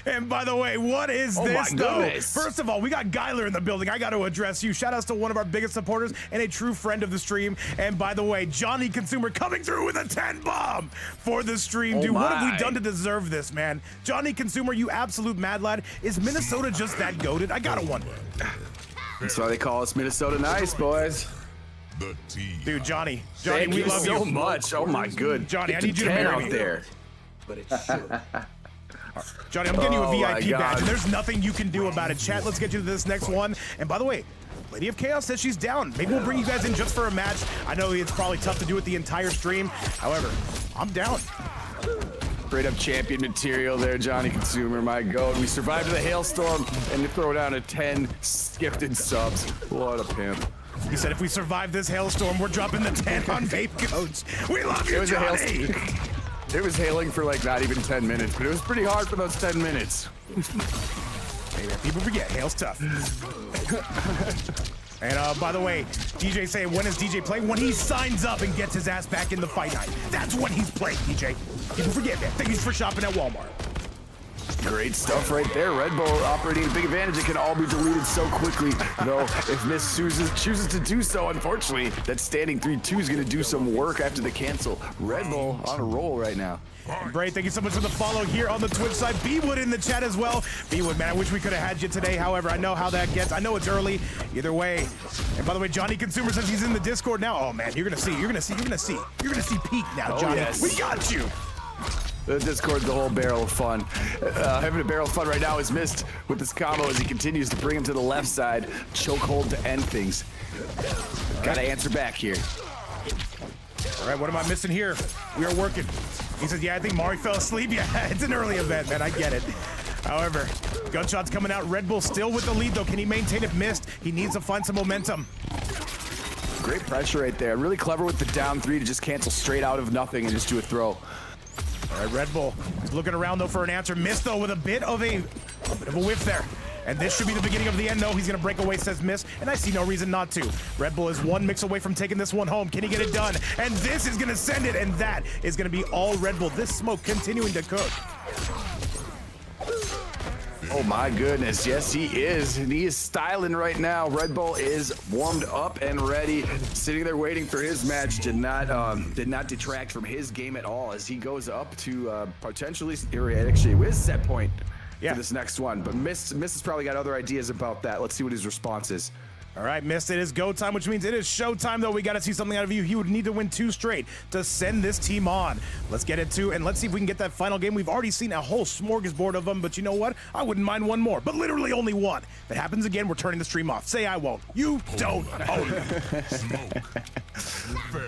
And by the way, what is this, though? First of all, we got Geiler in the building. I got to address you. Shout outs to one of our biggest supporters and a true friend of the stream. And by the way, Johnny Consumer coming through with a 10 bomb for the stream. Dude, what have we done to deserve this, man? Johnny Consumer, you absolute mad lad. Is Minnesota just that goated? I got to wonder. That's why they call us Minnesota Nice, boys. Dude, Johnny, Thank we you love so you much. Oh my good. Johnny, I need you to marry out me. There. But it should. Johnny, I'm getting you a Oh my VIP badge, God. and there's nothing you can do about it. Chat, let's get you to this next one. And by the way, Lady of Chaos says she's down. Maybe we'll bring you guys in just for a match. I know it's probably tough to do it the entire stream. However, I'm down. Straight up champion material there, Johnny Consumer, my goat. We survived the hailstorm and to throw down a 10 gifted subs. What a pimp. He said if we survive this hailstorm, we're dropping the 10 on VapeCoach. We love you, Johnny! It was hailing for like not even 10 minutes, but it was pretty hard for those 10 minutes. Hey man, people forget, hail's tough. And by the way, DJ saying, when is DJ playing? When he signs up and gets his ass back in the fight night. That's when he's playing, DJ. People forget, man. Thank you for shopping at Walmart. Great stuff right there. Red Bull operating a big advantage. It can all be deleted so quickly, though if Miss chooses to do so, unfortunately, that standing 3-2 is going to do some work after the cancel. Red Bull on a roll right now. Great, thank you so much for the follow here on the Twitch side. B-Wood in the chat as well. B-Wood, man, I wish we could have had you today. However, I know how that gets. I know it's early. Either way. And by the way, Johnny Consumer says he's in the Discord now. Oh man, you're gonna see Pyick now, Johnny. Yes. We got you. The Discord's a whole barrel of fun. Having a barrel of fun right now is missed with this combo as he continues to bring him to the left side. Chokehold to end things. Gotta answer back here. All right, what am I missing here? We are working. He says, yeah, I think Mari fell asleep. Yeah, it's an early event, man. I get it. However, gunshots coming out. Red Bull still with the lead, though. Can he maintain it? Missed. He needs to find some momentum. Great pressure right there. Really clever with the down 3 to just cancel straight out of nothing and just do a throw. All right, Red Bull is looking around, though, for an answer. Missed, though, with a bit of a whiff there. And this should be the beginning of the end. No, he's going to break away, says Miss, and I see no reason not to. Red Bull is one mix away from taking this one home. Can he get it done? And this is going to send it, and that is going to be all Red Bull. This smoke continuing to cook. Oh my goodness, yes he is, and he is styling right now. Red Bull is warmed up and ready, sitting there waiting for his match. Did not detract from his game at all as he goes up to potentially, actually with set point. For this next one, but Miss has probably got other ideas about that. Let's see what his response is. All right, Miss, it is go time, which means it is show time, though. We got to see something out of you. He would need to win 2 straight to send this team on. Let's get it to, and let's see if we can get that final game. We've already seen a whole smorgasbord of them, but you know what? I wouldn't mind one more, but literally only one. If it happens again, we're turning the stream off. Say I won't. You don't own it.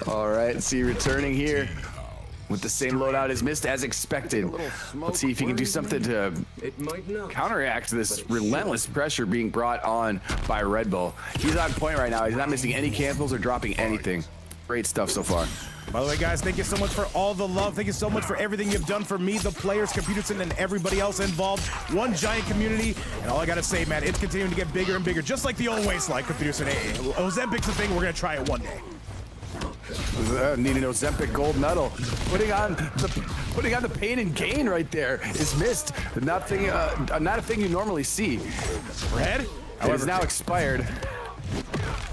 All right, see returning here with the same loadout as Mist as expected. Let's see if he can do something to counteract this relentless pressure being brought on by Red Bull. He's on point right now. He's not missing any cancels or dropping anything. Great stuff so far. By the way, guys, thank you so much for all the love. Thank you so much for everything you've done for me, the players, Computerson, and everybody else involved. One giant community, and all I gotta say, man, it's continuing to get bigger and bigger, just like the old wasteland, Computerson. Hey, Ozempic's the thing. We're gonna try it one day. Needing Ozempic gold medal. Putting on the pain and gain right there is missed. Not a thing you normally see. Red, it is now expired.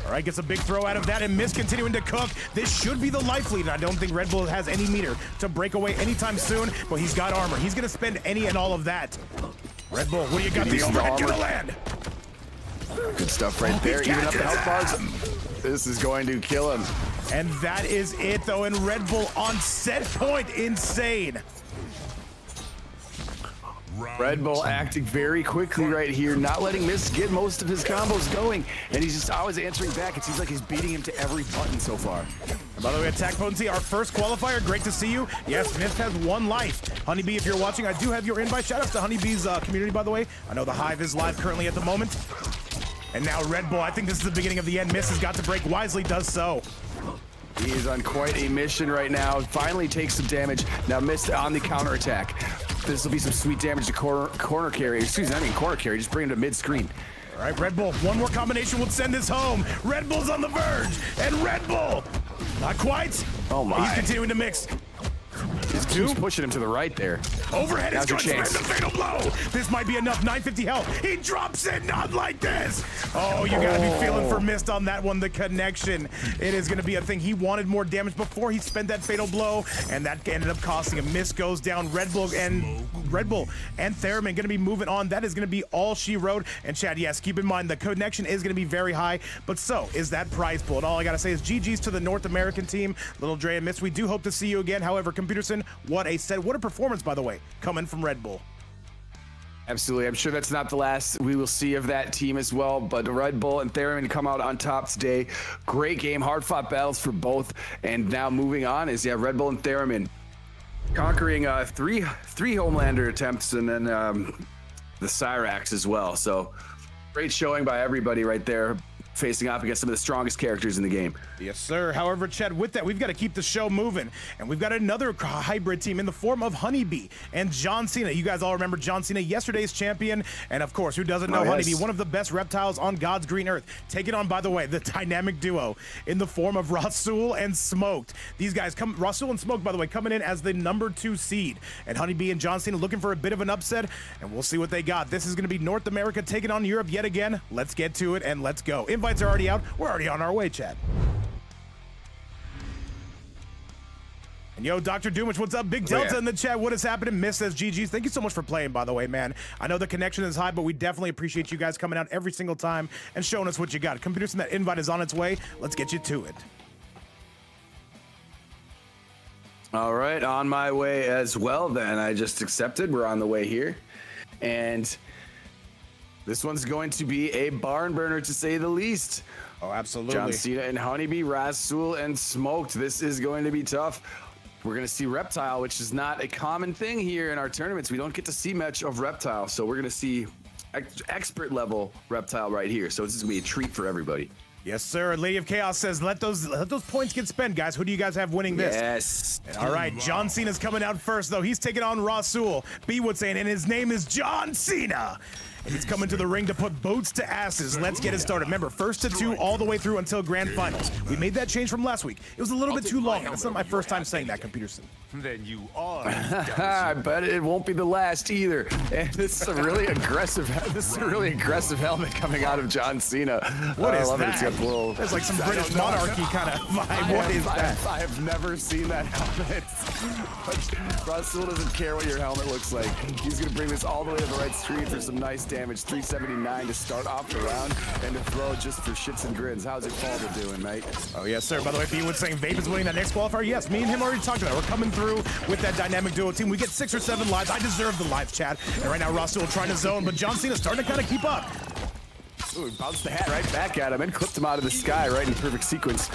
All right, gets a big throw out of that, and Miss continuing to cook. This should be the life lead, and I don't think Red Bull has any meter to break away anytime soon, but he's got armor. He's gonna spend any and all of that. Red Bull, what do you got? The overhead gonna land. Good stuff right there. Even up the health bars. This is going to kill him. And that is it, though, and Red Bull on set point. Insane. Red Bull acting very quickly right here, not letting Miss get most of his combos going, and he's just always answering back. It seems like he's beating him to every button so far. And by the way, attack potency, our first qualifier. Great to see you. Yes, Miss has 1 life. HoneyBee, if you're watching, I do have your invite. Shout out to HoneyBee's community, by the way. I know the Hive is live currently at the moment. And now Red Bull, I think this is the beginning of the end. Miss has got to break. Wisely does so. He is on quite a mission right now. Finally takes some damage. Now Mist on the counterattack. This will be some sweet damage to corner carry. Excuse me, I mean corner carry. Just bring him to mid-screen. All right, Red Bull. One more combination will send this home. Red Bull's on the verge. And Red Bull, not quite. Oh my. He's continuing to mix. He's pushing him to the right there. Overhead is Now's going your to chance. the fatal blow. This might be enough. 950 health. He drops it. Not like this. Oh, you got to be feeling for Mist on that one. The connection. It is going to be a thing. He wanted more damage before he spent that fatal blow, and that ended up costing him. Mist goes down. Red Bull and Theramin going to be moving on. That is going to be all she wrote. And Chad, yes, keep in mind the connection is going to be very high, but so is that prize pool. And all I got to say is GG's to the North American team. Little Dre and Mist, we do hope to see you again. However, Computerson, what a set. What a performance, by the way, coming from Red Bull. Absolutely. I'm sure that's not the last we will see of that team as well, but Red Bull and Theramin come out on top today. Great game, hard-fought battles for both, and now moving on is, Red Bull and Theramin conquering three Homelander attempts, and then the Cyrax as well. So great showing by everybody right there, facing off against some of the strongest characters in the game. Yes, sir. However, Chad, with that, we've got to keep the show moving. And we've got another hybrid team in the form of HoneyBee and John Cena. You guys all remember John Cena, yesterday's champion. And of course, who doesn't know HoneyBee, one of the best reptiles on God's green earth. Taking on, by the way, the dynamic duo in the form of Rasul and Smoked. These guys Rasul and Smoked, by the way, coming in as the #2 seed. And HoneyBee and John Cena looking for a bit of an upset. And we'll see what they got. This is going to be North America taking on Europe yet again. Let's get to it and let's go. Invites are already out. We're already on our way, Chad. And yo, Dr. Doomich, what's up? Big Delta in the chat. What is happening? Miss says GG's. Thank you so much for playing, by the way, man. I know the connection is high, but we definitely appreciate you guys coming out every single time and showing us what you got. Computers, that invite is on its way. Let's get you to it. All right, on my way as well then. I just accepted. We're on the way here. And this one's going to be a barn burner, to say the least. Oh, absolutely. John Cena and HoneyBee, Rasul and Smoked. This is going to be tough. We're going to see Reptile, which is not a common thing here in our tournaments. We don't get to see much of Reptile, so we're going to see expert level Reptile right here. So this is going to be a treat for everybody. Yes, sir. Lady of Chaos says, let those points get spent, guys. Who do you guys have winning this? Yes. And all right, John Cena's coming out first, though. He's taking on Rasul. B would say, and his name is John Cena. And he's coming to the ring to put boots to asses. Let's get it started. Remember, 1st to 2 all the way through until grand finals. We made that change from last week. It was a little bit too long. That's not my first time saying that, Computerson. Then you are. I bet it won't be the last either. And this is a really aggressive. This is a really aggressive helmet coming out of John Cena. What is that? It's got little, that's like some British monarchy kind of vibe. What is that? I have never seen that helmet. Rasul doesn't care what your helmet looks like. He's gonna bring this all the way to the right street for some nice damage. 379 to start off the round and to throw just for shits and grins. How's it Faldo doing, mate? Oh yes, sir. By the way, B would saying Vape is winning that next qualifier. Yes, me and him already talked about it. We're coming through with that dynamic duo team. We get 6 or 7 lives. I deserve the lives, chat. And right now, Rasul trying to zone, but John Cena's starting to kind of keep up. Ooh, he bounced the hat right back at him and clipped him out of the sky right in perfect sequence.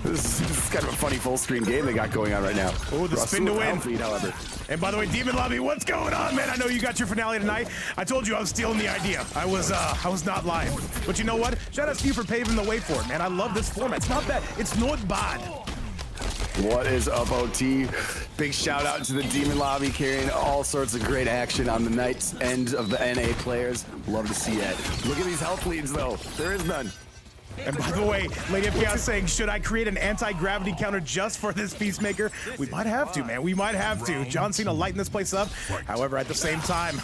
This is kind of a funny full screen game they got going on right now. Oh, the spin to win. Lead, however. And by the way, Demon Lobby, what's going on, man? I know you got your finale tonight. I told you I was stealing the idea. I was not lying. But you know what? Shout out to you for paving the way for it, man. I love this format. It's not bad. It's not bad. What is up, OT? Big shout out to the Demon Lobby carrying all sorts of great action on the night's end of the NA players. Love to see that. Look at these health leads, though. There is none. And by the way, Lady of Chaos saying, should I create an anti-gravity counter just for this Peacemaker? We might have to, man. We might have to. John Cena lighting this place up. However, at the same time,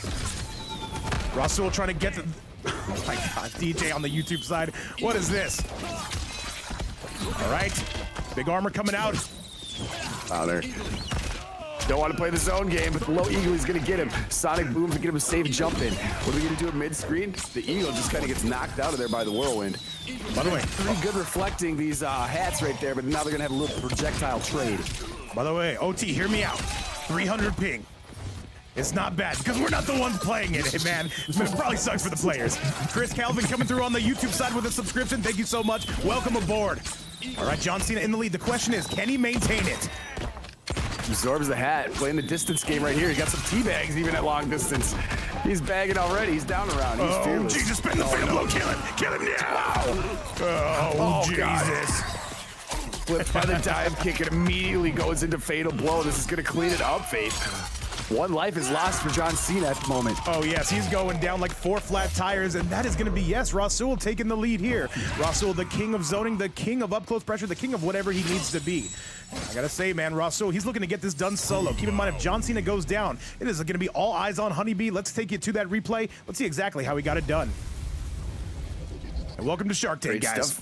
Rasul trying to get the... Oh my God, DJ on the YouTube side. What is this? All right. Big armor coming out. Oh, there. Don't want to play the zone game, but the low eagle is going to get him. Sonic boom to get him a safe jump in. What are we going to do at mid-screen? The eagle just kind of gets knocked out of there by the whirlwind. By the way, pretty good reflecting these hats right there, but now they're going to have a little projectile trade. By the way, OT, hear me out. 300 ping. It's not bad because we're not the ones playing it, man. It probably sucks for the players. Chris Calvin coming through on the YouTube side with a subscription. Thank you so much. Welcome aboard. All right, John Cena in the lead. The question is, can he maintain it? Absorbs the hat, playing the distance game right here. He got some teabags even at long distance. He's bagging already. He's down around. He's fearless. Jesus, spin the fatal blow. Kill him. Kill him now. Oh, Jesus. God. Flipped by the dive kick and immediately goes into fatal blow. This is going to clean it up, Faith. 1 life is lost for John Cena at the moment. Oh, yes, he's going down like 4 flat tires, and that is going to be, yes, Rasul taking the lead here. Rasul, the king of zoning, the king of up-close pressure, the king of whatever he needs to be. I gotta say, man, Rasul, he's looking to get this done solo. Keep in mind, if John Cena goes down, it is going to be all eyes on HoneyBee. Let's take you to that replay. Let's see exactly how he got it done. And welcome to Shark Tank, guys.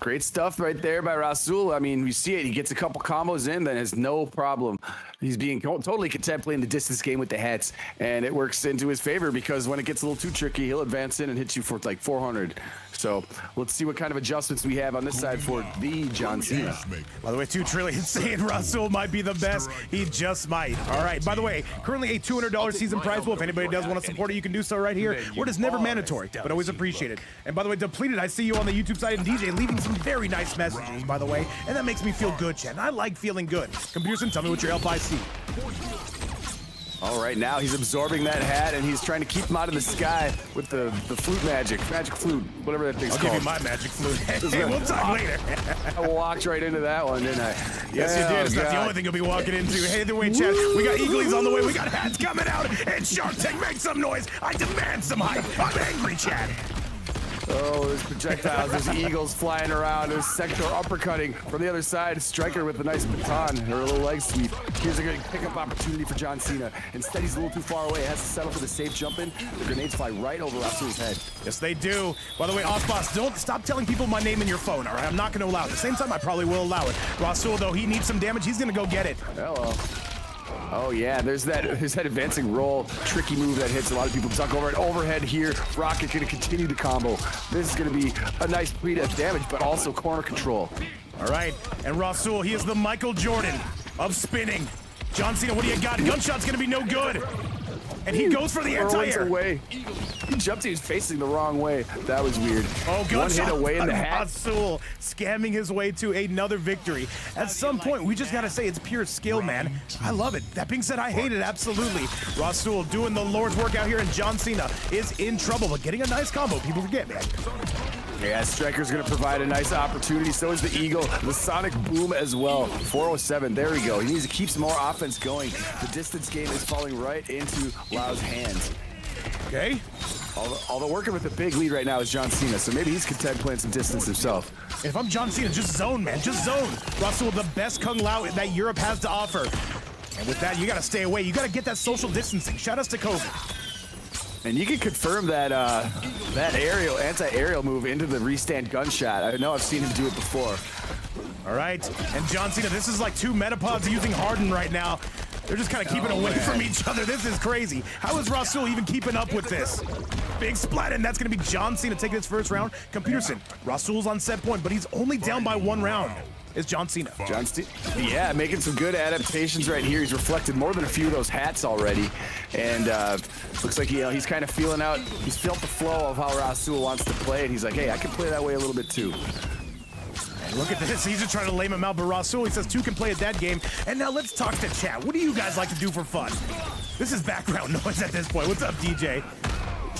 Great stuff right there by Rasul. I mean, we see it. He gets a couple combos in, then has no problem. He's being totally content playing the distance game with the hats, and it works into his favor because when it gets a little too tricky, he'll advance in and hit you for like 400. So let's see what kind of adjustments we have on this side for the John Cena. By the way, 2 Trillion saying Rasul might be the best. He just might. All right. By the way, currently a $200 season prize pool. If anybody does want to support it, you can do so right here. Word is never mandatory, but always appreciated. And by the way, Depleted, I see you on the YouTube side, and DJ leaving some very nice messages, by the way. And that makes me feel good, Chad. And I like feeling good. Computerson, tell me what your LFIC. All right, now he's absorbing that hat, and he's trying to keep him out of the sky with the flute magic flute, whatever that thing's I'll called. give you my magic flute. Hey, we'll talk later. I walked right into that one, didn't I? Yes, you did. It's not the only thing you'll be walking into. Hey, the way, Chad. We got Eaglies on the way. We got hats coming out. And Shark Tank, make some noise. I demand some hype. I'm angry, Chad. Oh, there's projectiles, there's eagles flying around, there's Sector uppercutting from the other side. Striker with a nice baton or a little leg sweep. Here's a good pickup opportunity for John Cena. Instead, he's a little too far away. Has to settle for the safe jump in. The grenades fly right over Rasul's head. Yes, they do. By the way, Osboss, don't stop telling people my name in your phone, all right? I'm not going to allow it. At the same time, I probably will allow it. Rasul, though, he needs some damage. He's going to go get it. Hello. Oh yeah, there's that advancing roll, tricky move that hits a lot of people. Duck over it, overhead here. Rocket gonna continue the combo. This is gonna be a nice bleed of damage, but also corner control. All right, and Rasul, he is the Michael Jordan of spinning. John Cena, what do you got? Gunshot's gonna be no good. And he goes for the anti-air. Away. He jumped, he was facing the wrong way. That was weird. Oh, one hit away in the hat. Rasul scamming his way to another victory. At some point, we just gotta say it's pure skill, man. I love it. That being said, I hate it, absolutely. Rasul doing the Lord's work out here, and John Cena is in trouble, but getting a nice combo. People forget, man. Yeah, Striker's gonna provide a nice opportunity. So is the Eagle, the Sonic Boom as well. 407, there we go. He needs to keep some more offense going. The distance game is falling right into Lau's hands. Okay. Although working with a big lead right now is John Cena, so maybe he's content playing some distance himself. If I'm John Cena, just zone, man, just zone. Rasul, the best Kung Lao that Europe has to offer. And with that, you gotta stay away. You gotta get that social distancing. Shout outs to COVID. And you can confirm that that anti-aerial move into the restand gunshot. I know I've seen him do it before. All right, and John Cena, this is like 2 Metapods using Harden right now. They're just kind of keeping away from each other. This is crazy. How is Rasul even keeping up with this? Big splat, and that's going to be John Cena taking his first round. Computerson, Rasul's on set point, but he's only down by 1 round. Is John Cena. Yeah, making some good adaptations right here. He's reflected more than a few of those hats already. And looks like he's kind of feeling out. He's felt the flow of how Rasul wants to play, and he's like, hey, I can play that way a little bit too. Look at this, he's just trying to lame him out, but Rasul, he says 2 can play at that game. And now let's talk to chat. What do you guys like to do for fun? This is background noise at this point. What's up, DJ?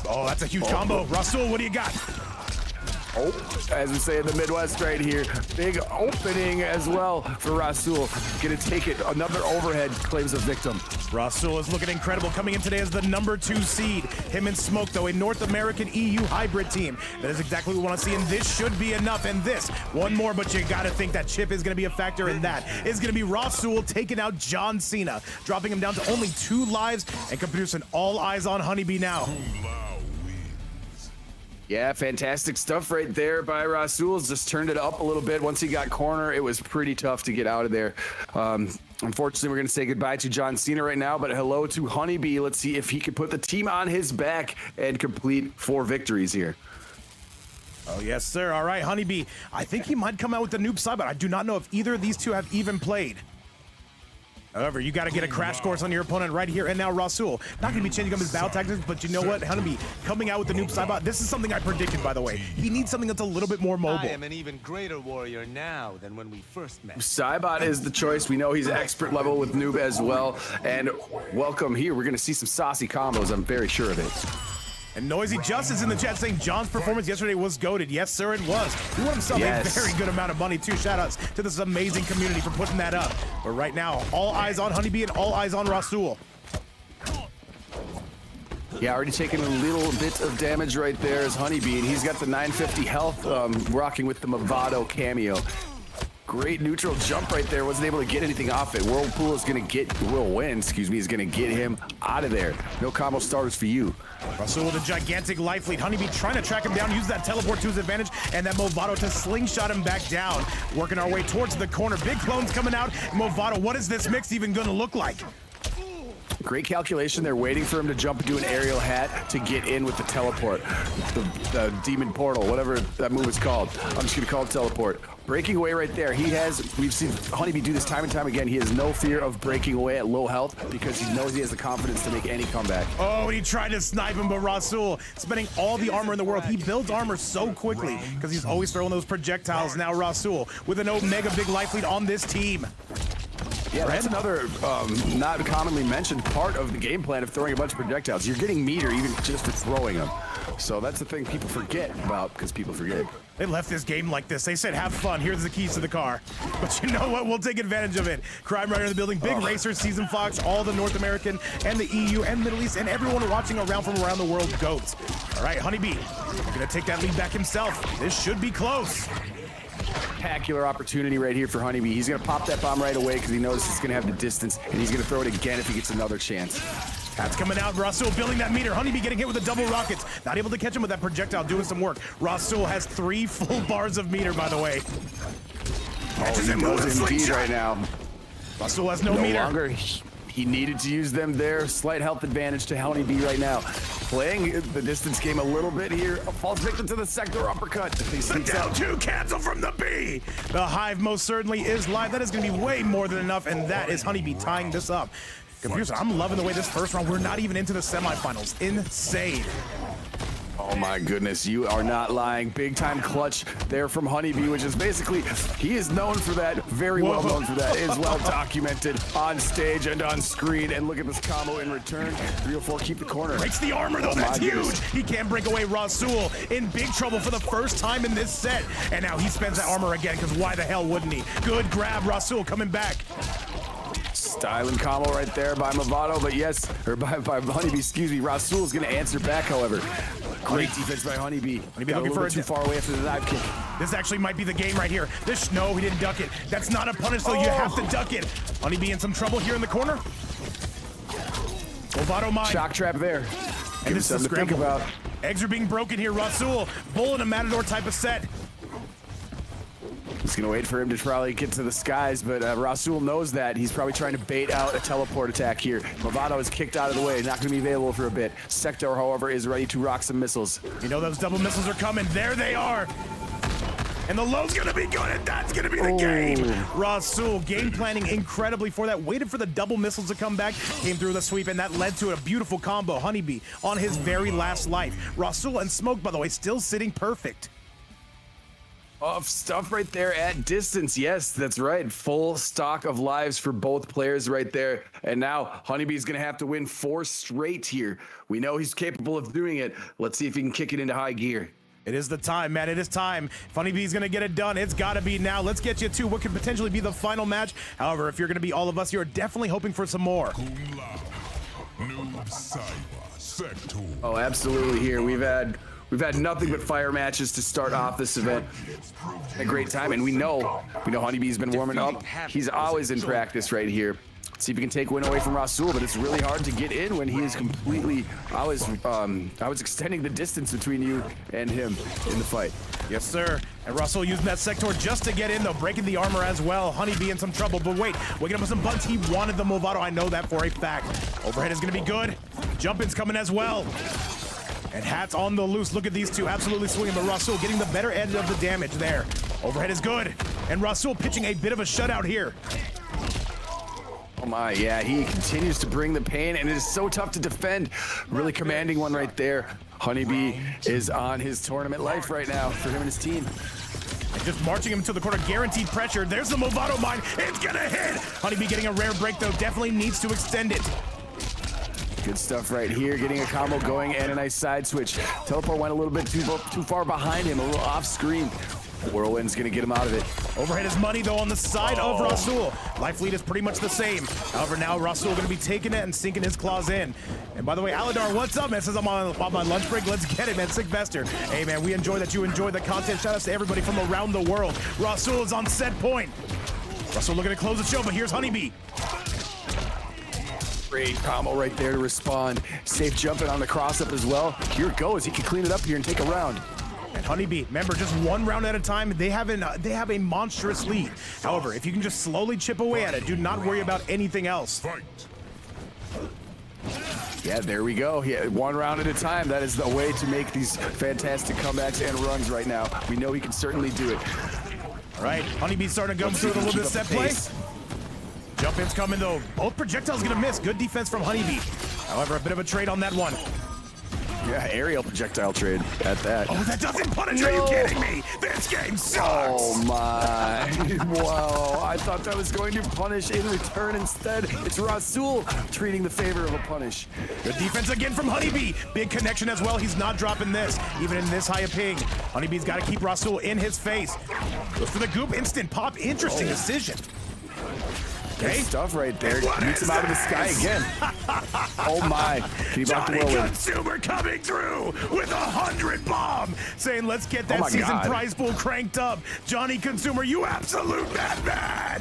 Oh, that's a huge combo. Rasul, what do you got? Oh, as we say in the Midwest right here, big opening as well for Rasul. Gonna take it, another overhead, claims a victim. Rasul is looking incredible, coming in today as the #2 seed. Him and Smoke, though, a North American EU hybrid team. That is exactly what we want to see, and this should be enough. And this, one more, but you gotta think that chip is gonna be a factor, and that is gonna be Rasul taking out John Cena, dropping him down to only 2 lives, and Computerson, all eyes on HoneyBee now. Yeah, fantastic stuff right there by Rasul. Just turned it up a little bit. Once he got corner, it was pretty tough to get out of there. Unfortunately, we're going to say goodbye to John Cena right now, but hello to HoneyBee. Let's see if he can put the team on his back and complete 4 victories here. Oh, yes, sir. All right, HoneyBee. I think he might come out with the noob side, but I do not know if either of these two have even played. However, you got to get a crash course on your opponent right here. And now Rasul, not going to be changing up his battle tactics, but you know what? HoneyBee coming out with the noob Saibot. This is something I predicted, by the way. He needs something that's a little bit more mobile. I am an even greater warrior now than when we first met. Saibot is the choice. We know he's expert level with noob as well. And welcome here. We're going to see some saucy combos. I'm very sure of it. And Noisy Justice in the chat saying John's performance yesterday was goated. Yes, sir, it was. He won himself a very good amount of money, too. Shout outs to this amazing community for putting that up. But right now, all eyes on HoneyBee and all eyes on Rasul. Yeah, already taking a little bit of damage right there is HoneyBee, and he's got the 950 health, rocking with the Movado cameo. Great neutral jump right there. Wasn't able to get anything off it. Whirlpool is going to get, Whirlwind, excuse me, is going to get him out of there. No combo starters for you. Rasul with a gigantic life lead. HoneyBee trying to track him down, use that teleport to his advantage, and that Movado to slingshot him back down. Working our way towards the corner. Big clones coming out. Movado, what is this mix even going to look like? Great calculation. They're waiting for him to jump into an aerial hat to get in with the teleport. The demon portal, whatever that move is called. I'm just gonna call it teleport. Breaking away right there. We've seen HoneyBee do this time and time again. He has no fear of breaking away at low health because he knows he has the confidence to make any comeback. Oh, and he tried to snipe him, but Rasul spending all the armor in the world. He builds armor so quickly because he's always throwing those projectiles. Now Rasul with an mega big life lead on this team. Yeah, that's another not commonly mentioned part of the game plan of throwing a bunch of projectiles. You're getting meter even just for throwing them. So that's the thing people forget about because people forget. They left this game like this. They said, have fun. Here's the keys to the car. But you know what? We'll take advantage of it. Crime Rider in the building. Big Racers, Season Fox, all the North American and the EU and Middle East and everyone watching around from around the world goats. All right, HoneyBee, going to take that lead back himself. This should be close. Spectacular opportunity right here for HoneyBee. He's going to pop that bomb right away because he knows he's going to have the distance, and he's going to throw it again if he gets another chance. That's coming out. Rasul building that meter. HoneyBee getting hit with the double rockets. Not able to catch him with that projectile, doing some work. Rasul has 3 full bars of meter, by the way. Catches him indeed right now. Rasul has no meter. Longer. He needed to use them there. Slight health advantage to HoneyBee right now. Playing the distance game a little bit here. Falls victim to the sector uppercut. The down 2 cancel from the B. The Hive most certainly is live. That is going to be way more than enough, and that is HoneyBee tying this up. Computer, I'm loving the way this first round, we're not even into the semifinals. Insane. Oh my goodness, you are not lying. Big time clutch there from HoneyBee, which is basically, he is known for that, very well known for that. It is well documented on stage and on screen. And look at this combo in return. 304, keep the corner. Breaks the armor though, that's huge. He can't break away. Rasul in big trouble for the first time in this set. And now he spends that armor again, because why the hell wouldn't he? Good grab, Rasul coming back. Styling combo right there by Movado, but yes, or by HoneyBee, excuse me. Rasul is going to answer back, however. Great defense by HoneyBee. HoneyBee looking for it too far away after the dive kick. This actually might be the game right here. No, he didn't duck it. That's not a punish, so you have to duck it. HoneyBee in some trouble here in the corner. Movado mine. Shock trap there. And this is something to think about. Eggs are being broken here. Rasul, bull in a Matador type of set. He's gonna wait for him to probably get to the skies, but Rasul knows that. He's probably trying to bait out a teleport attack here. Movado is kicked out of the way, not gonna be available for a bit. Sector, however, is ready to rock some missiles. You know those double missiles are coming. There they are. And the low's gonna be good, and that's gonna be the game. Rasul game planning incredibly for that. Waited for the double missiles to come back, came through the sweep, and that led to a beautiful combo. HoneyBee on his very last life. Rasul and Smoke, by the way, still sitting perfect. Off stuff right there at distance. Yes, that's right. Full stock of lives for both players right there. And now HoneyBee's going to have to win 4 straight here. We know he's capable of doing it. Let's see if he can kick it into high gear. It is the time, man. It is time. If HoneyBee's going to get it done, it's got to be now. Let's get you to what could potentially be the final match. However, if you're going to be all of us, you're definitely hoping for some more. Oh, absolutely here. We've had nothing but fire matches to start off this event. A great time, and we know HoneyBee's been warming up. He's always in practice right here. Let's see if he can take win away from Rasul, but it's really hard to get in when he is completely. I was extending the distance between you and him in the fight. Yes, sir. And Rasul using that sector just to get in, though, breaking the armor as well. HoneyBee in some trouble, but wait, waking up with some buttons. He wanted the Movado. I know that for a fact. Overhead is going to be good. Jump-in's coming as well. And Hat's on the loose. Look at these two absolutely swinging, but Rasul getting the better edge of the damage there. Overhead is good. And Rasul pitching a bit of a shutout here. Oh my, yeah, he continues to bring the pain, and it is so tough to defend. Really commanding one right there. HoneyBee is on his tournament life right now for him and his team. And just marching him to the corner, guaranteed pressure. There's the Movado mine. It's gonna hit. HoneyBee getting a rare break, though. Definitely needs to extend it. Good stuff right here, getting a combo going and a nice side switch. Teleport went a little bit too far behind him, a little off screen. Whirlwind's gonna get him out of it. Overhead is money though on the side of Rasul. Life lead is pretty much the same. However, now Rasul gonna be taking it and sinking his claws in. And by the way, Aladar, what's up, man? Says I'm on my lunch break. Let's get it, man. Sick Vester. Hey, man, we enjoy that you enjoy the content. Shout outs to everybody from around the world. Rasul is on set point. Rasul looking to close the show, but here's HoneyBee. Great combo right there to respond. Safe jumping on the cross up as well. Here it goes. He can clean it up here and take a round. And HoneyBee, remember, just one round at a time. They have a monstrous lead. However, if you can just slowly chip away at it, do not worry about anything else. Yeah, there we go. Yeah, one round at a time. That is the way to make these fantastic comebacks and runs right now. We know he can certainly do it. All right, HoneyBee starting to go through a little bit of set play. Jump in's coming though. Both projectiles gonna miss. Good defense from HoneyBee. However, a bit of a trade on that one. Yeah, aerial projectile trade at that. Oh, that doesn't punish. Are you kidding me? This game sucks. Oh my. Whoa, I thought that was going to punish in return. Instead, it's Rasul treating the favor of a punish. Good defense again from HoneyBee. Big connection as well. He's not dropping this, even in this high a ping. HoneyBee's got to keep Rasul in his face. Goes for the goop, instant pop. Interesting decision. Good stuff right there. Meets him out of the sky again. Oh my. Can you block the Johnny whirlwind? Consumer coming through with 100 bomb, saying let's get that season God. prize pool cranked up. Johnny Consumer, you absolute madman.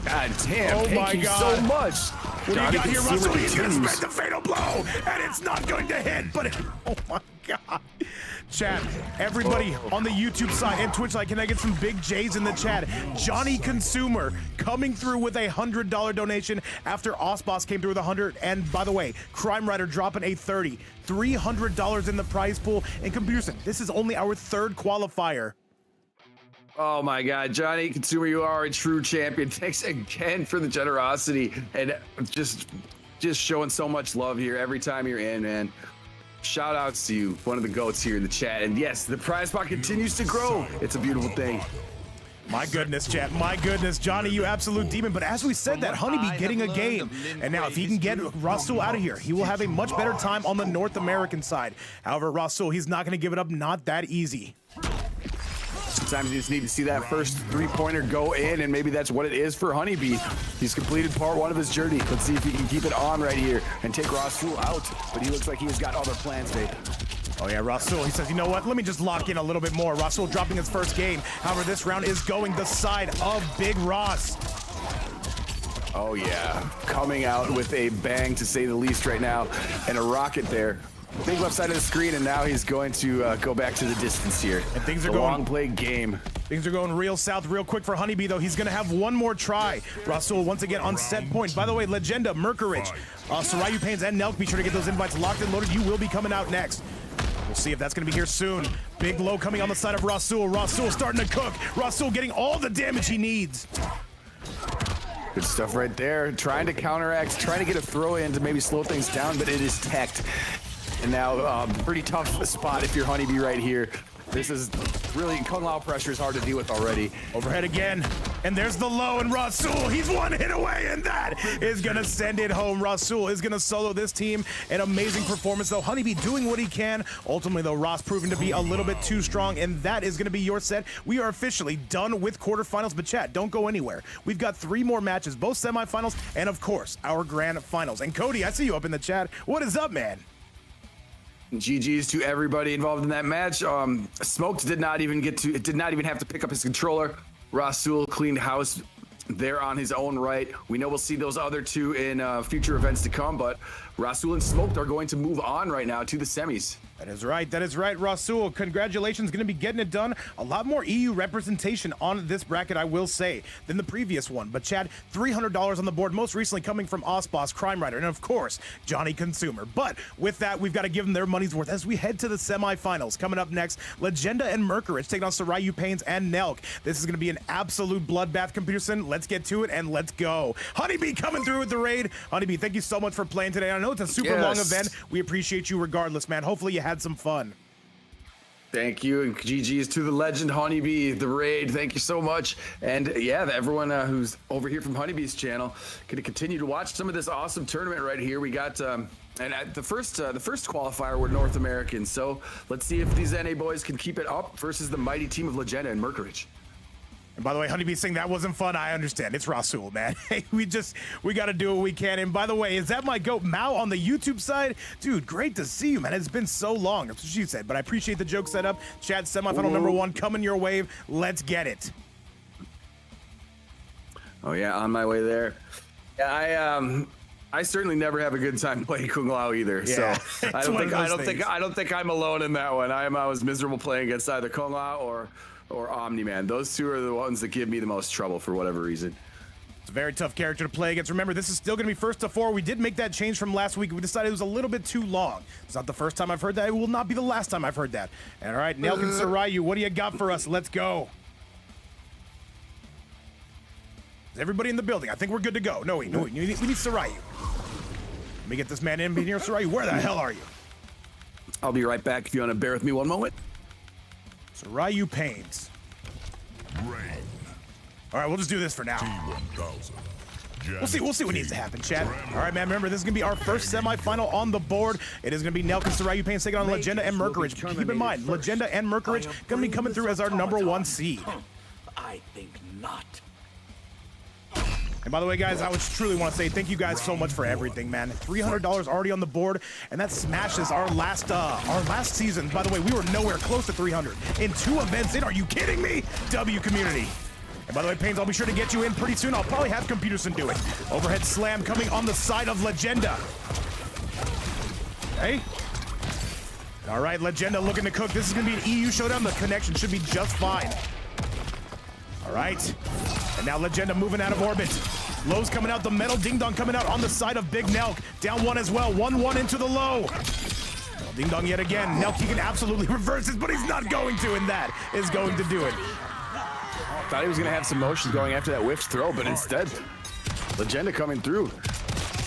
God damn. Oh Thank my you God. so much. What do you Johnny got here, Consumer Russell? He's gonna continues. spread the fatal blow, and it's not going to hit, but oh my God. Chat, everybody on the YouTube side and Twitch side, can I get some big J's in the chat? Johnny Consumer coming through with a $100 donation after Osboss came through with 100. And by the way, Crime Rider dropping a 30. $300 in the prize pool. And Computerson, this is only our third qualifier. Oh my God, Johnny Consumer, you are a true champion. Thanks again for the generosity and just showing so much love here every time you're in, man. Shout outs to you, one of the GOATs here in the chat. And yes, the prize pot continues to grow. It's a beautiful thing. My goodness, chat. My goodness, Johnny, you absolute demon. But as we said, that HoneyBee getting a game. And now if he can get Rasul out of here, he will have a much better time on the North American side. However, Rasul, he's not going to give it up. Not that easy. Sometimes you just need to see that first three-pointer go in, and maybe that's what it is for HoneyBee. He's completed part one of his journey. Let's see if he can keep it on right here and take Rasul out. But he looks like he has got other plans, Vape. Oh yeah, Rasul, he says, you know what? Let me just lock in a little bit more. Rasul dropping his first game. However, this round is going the side of Big Ross. Oh yeah, coming out with a bang to say the least right now, and a rocket there. Big left side of the screen, and now he's going to go back to the distance here. And things are a going long play game. Things are going real south real quick for HoneyBee, though. He's going to have one more try. Rasul once again on set point. By the way, Legenda, Mercurage, Saiu Pains, and Nelk, be sure to get those invites locked and loaded. You will be coming out next. We'll see if that's going to be here soon. Big low coming on the side of Rasul. Rasul starting to cook. Rasul getting all the damage he needs. Good stuff right there. Trying to counteract, trying to get a throw in to maybe slow things down, but it is teched. And now, pretty tough spot if you're HoneyBee right here. This is really, Kung Lao pressure is hard to deal with already. Overhead again, and there's the low, and Rasul, he's one hit away, and that is gonna send it home. Rasul is gonna solo this team. An amazing performance, though. HoneyBee doing what he can. Ultimately, though, Ross proving to be a little bit too strong, and that is gonna be your set. We are officially done with quarterfinals, but chat, don't go anywhere. We've got 3 more matches, both semifinals, and of course, our grand finals. And Cody, I see you up in the chat. What is up, man? GG's to everybody involved in that match. Smoked did not even have to pick up his controller. Rasul cleaned house there on his own right. We know we'll see those other two in future events to come, but Rasul and Smoked are going to move on right now to the semis. That is right, Rasul. Congratulations, gonna be getting it done. A lot more EU representation on this bracket, I will say, than the previous one. But Chad, $300 on the board, most recently coming from Osboss, Crime Rider, and of course, Johnny Consumer. But with that, we've got to give them their money's worth as we head to the semifinals. Coming up next, Legenda and Merkurich taking on Saiu Pains and Nelk. This is gonna be an absolute bloodbath, Computerson. Let's get to it and let's go. HoneyBee coming through with the raid. HoneyBee, thank you so much for playing today. I know it's a super long event. We appreciate you regardless, man. Hopefully you had some fun. Thank you, and GG's to the legend HoneyBee, the raid. Thank you so much, and yeah, everyone who's over here from HoneyBee's channel, gonna continue to watch some of this awesome tournament right here. We got and the first qualifier were North American, so let's see if these NA boys can keep it up versus the mighty team of Legenda and Mercurage. And by the way, HoneyBee saying that wasn't fun. I understand. It's Rasul, man. Hey, we got to do what we can. And by the way, is that my goat Mao on the YouTube side? Dude, great to see you, man. It's been so long. That's what she said. But I appreciate the joke setup. Chat semifinal number 1 coming your way. Let's get it. Oh yeah, on my way there. Yeah, I certainly never have a good time playing Kung Lao either. Yeah, So I don't think I'm alone in that one. I was miserable playing against either Kung Lao or Omni-Man. Those two are the ones that give me the most trouble for whatever reason. It's a very tough character to play against. Remember, this is still going to be first to 4. We did make that change from last week. We decided it was a little bit too long. It's not the first time I've heard that. It will not be the last time I've heard that. And all right, Nelk and Saiu, what do you got for us? Let's go. Is everybody in the building? I think we're good to go. No, we need Saiu. Let me get this man in here. Saiu, where the hell are you? I'll be right back if you want to bear with me one moment. Saiu Pains. Rain. All right, we'll just do this for now. T1000. We'll see what needs to happen, chat. All right, man, remember, this is going to be our first semifinal on the board. It is going to be Nelk and Saiu Pains taking on Legenda and Mercurage. Keep in mind, Legenda and Mercurage going to be coming through as our #1 seed. I think not. And by the way, guys, I would truly want to say thank you guys so much for everything, man. $300 already on the board, and that smashes our last season. By the way, we were nowhere close to 300 in 2 events in. Are you kidding me? W community. And by the way, Pains, I'll be sure to get you in pretty soon. I'll probably have Computerson do it. Overhead slam coming on the side of Legenda. Okay. All right, Legenda looking to cook. This is going to be an EU showdown. The connection should be just fine. All right. And now Legenda moving out of orbit. Low's coming out. The metal ding dong coming out on the side of Big Nelk. Down 1 as well. 1-1 into the low. Metal ding dong yet again. Nelk, he can absolutely reverse this, but he's not going to, and that is going to do it. Thought he was going to have some motions going after that whiffed throw, but instead, Legenda coming through.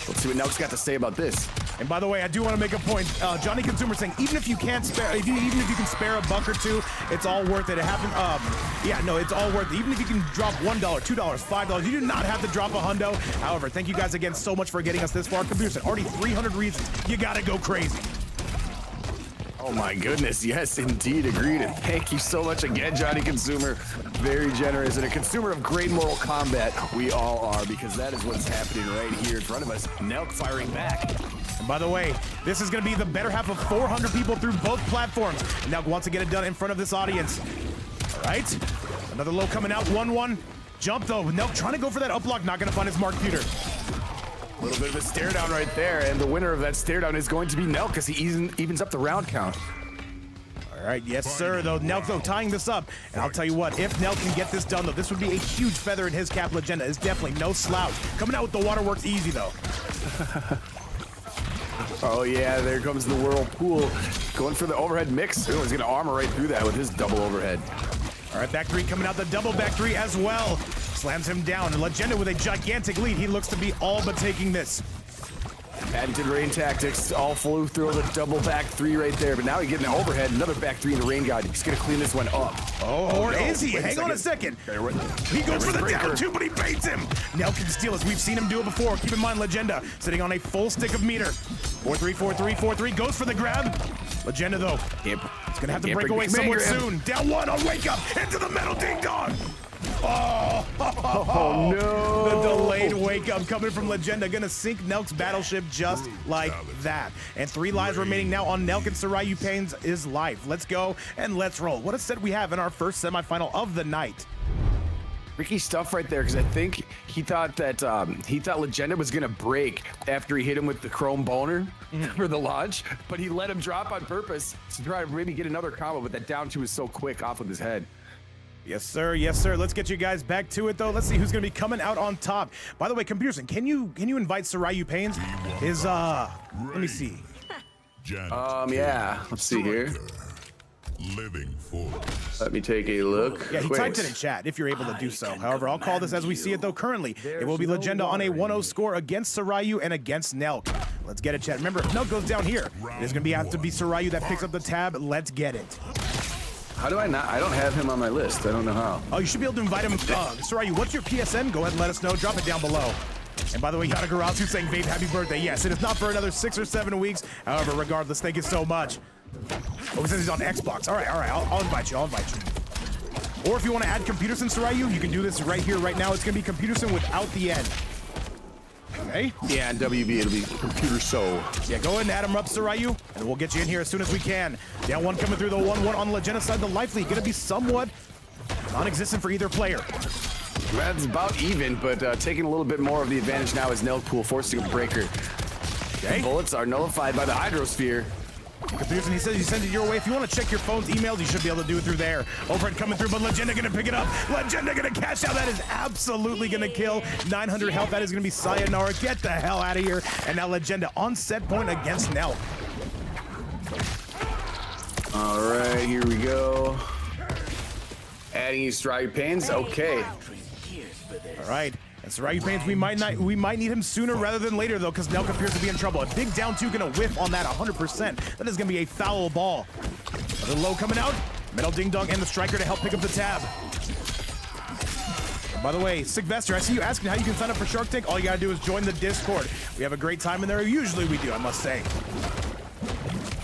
Let's see what Nelk's got to say about this. And by the way, I do want to make a point. Johnny Consumer saying, even if you can't spare, even if you can spare a buck or two, it's all worth it. It happened. Yeah, no, it's all worth it. Even if you can drop $1, $2, $5, you do not have to drop a hundo. However, thank you guys again so much for getting us this far. Computer said already 300 reasons. You gotta go crazy. Oh my goodness, yes, indeed, agreed. And thank you so much again, Johnny Consumer. Very generous and a consumer of great moral combat. We all are, because that is what's happening right here in front of us. Nelk firing back. And by the way, this is going to be the better half of 400 people through both platforms. And Nelk wants to get it done in front of this audience. All right, another low coming out, 1-1. Jump though, Nelk trying to go for that up block, not going to find his Mark Peter. A little bit of a stare down right there, and the winner of that stare down is going to be Nelk as he evens up the round count. All right, yes, sir, though. Nelk, though, tying this up. And I'll tell you what, if Nelk can get this done, though, this would be a huge feather in his cap. Legenda is definitely no slouch. Coming out with the waterworks easy, though. Oh, yeah, there comes the whirlpool. Going for the overhead mix. Oh, he's going to armor right through that with his double overhead. All right, back 3 coming out, the double back 3 as well. Slams him down. And Legenda with a gigantic lead. He looks to be all but taking this. Patented rain tactics, all flew through the double back 3 right there, but now he's getting an overhead, another back 3 in the rain god. He's gonna clean this one up. Oh, or is he? Hang on a second. He goes for the down 2, but he baits him. Nelk can steal us. We've seen him do it before. Keep in mind, Legenda sitting on a full stick of meter. 4-3, 4-3, 4-3, goes for the grab. Legenda, though, he's gonna have to break away somewhat soon. Down 1 on wake up, into the metal ding dong. Oh, no. The delayed wake up coming from Legenda, gonna sink Nelk's battleship just like that. And 3 lives remaining now on Nelk and Saiu Pains is life. Let's go and let's roll. What a set we have in our first semifinal of the night. Tricky stuff right there, because I think he thought Legenda was gonna break after he hit him with the chrome boner for the launch, but he let him drop on purpose to try to maybe get another combo, but that down 2 is so quick off of his head. Yes, sir. Yes, sir. Let's get you guys back to it, though. Let's see who's going to be coming out on top. By the way, Computerson, can you invite Saiu Pains? His, let me see. Yeah. Let's see here. Living force. Let me take a look. Yeah, he typed it in chat if you're able to do so. However, I'll call this as we see it, though. Currently, it will be Legenda on a 1-0 score against Saiu and against Nelk. Let's get it, chat. Remember, if Nelk goes down here, it's going to have to be Saiu that picks up the tab. Let's get it. How do I not? I don't have him on my list. I don't know how. Oh, you should be able to invite him. Saiu, what's your PSN? Go ahead and let us know. Drop it down below. And by the way, Yada Rasul saying, Vape, happy birthday. Yes, it is not for another 6 or 7 weeks. However, regardless, thank you so much. Oh, he says he's on Xbox. All right. I'll invite you. Or if you want to add Computerson, Saiu, you can do this right here, right now. It's going to be Computerson without the N. Okay? Yeah, and WB, it'll be computer so. Yeah, go ahead and add him up, Saiu, and we'll get you in here as soon as we can. Down 1 coming through the 1-1 on the Legenda side. The life lead going to be somewhat non-existent for either player. That's about even, but taking a little bit more of the advantage now is Nelk forcing a breaker. Okay. Bullets are nullified by the Hydrosphere. Confusing, he says he sends it your way. If you want to check your phone's emails, you should be able to do it through there. Overhead coming through, but Legenda gonna pick it up. Legenda gonna cash out. That is absolutely gonna kill. 900 health. That is gonna be sayonara. Get the hell out of here. And now Legenda on set point against Nelk. All right, here we go. Adding these strike pains. Okay. All right. And Saiu pains, we might need him sooner rather than later though, because Nelk appears to be in trouble. A big down two gonna whiff on that 100%. That is gonna be a foul ball. Another low coming out. Metal Ding Dong and the striker to help pick up the tab. And by the way, Sylvester, I see you asking how you can sign up for Shark Tank. All you gotta do is join the Discord. We have a great time in there. Usually we do, I must say.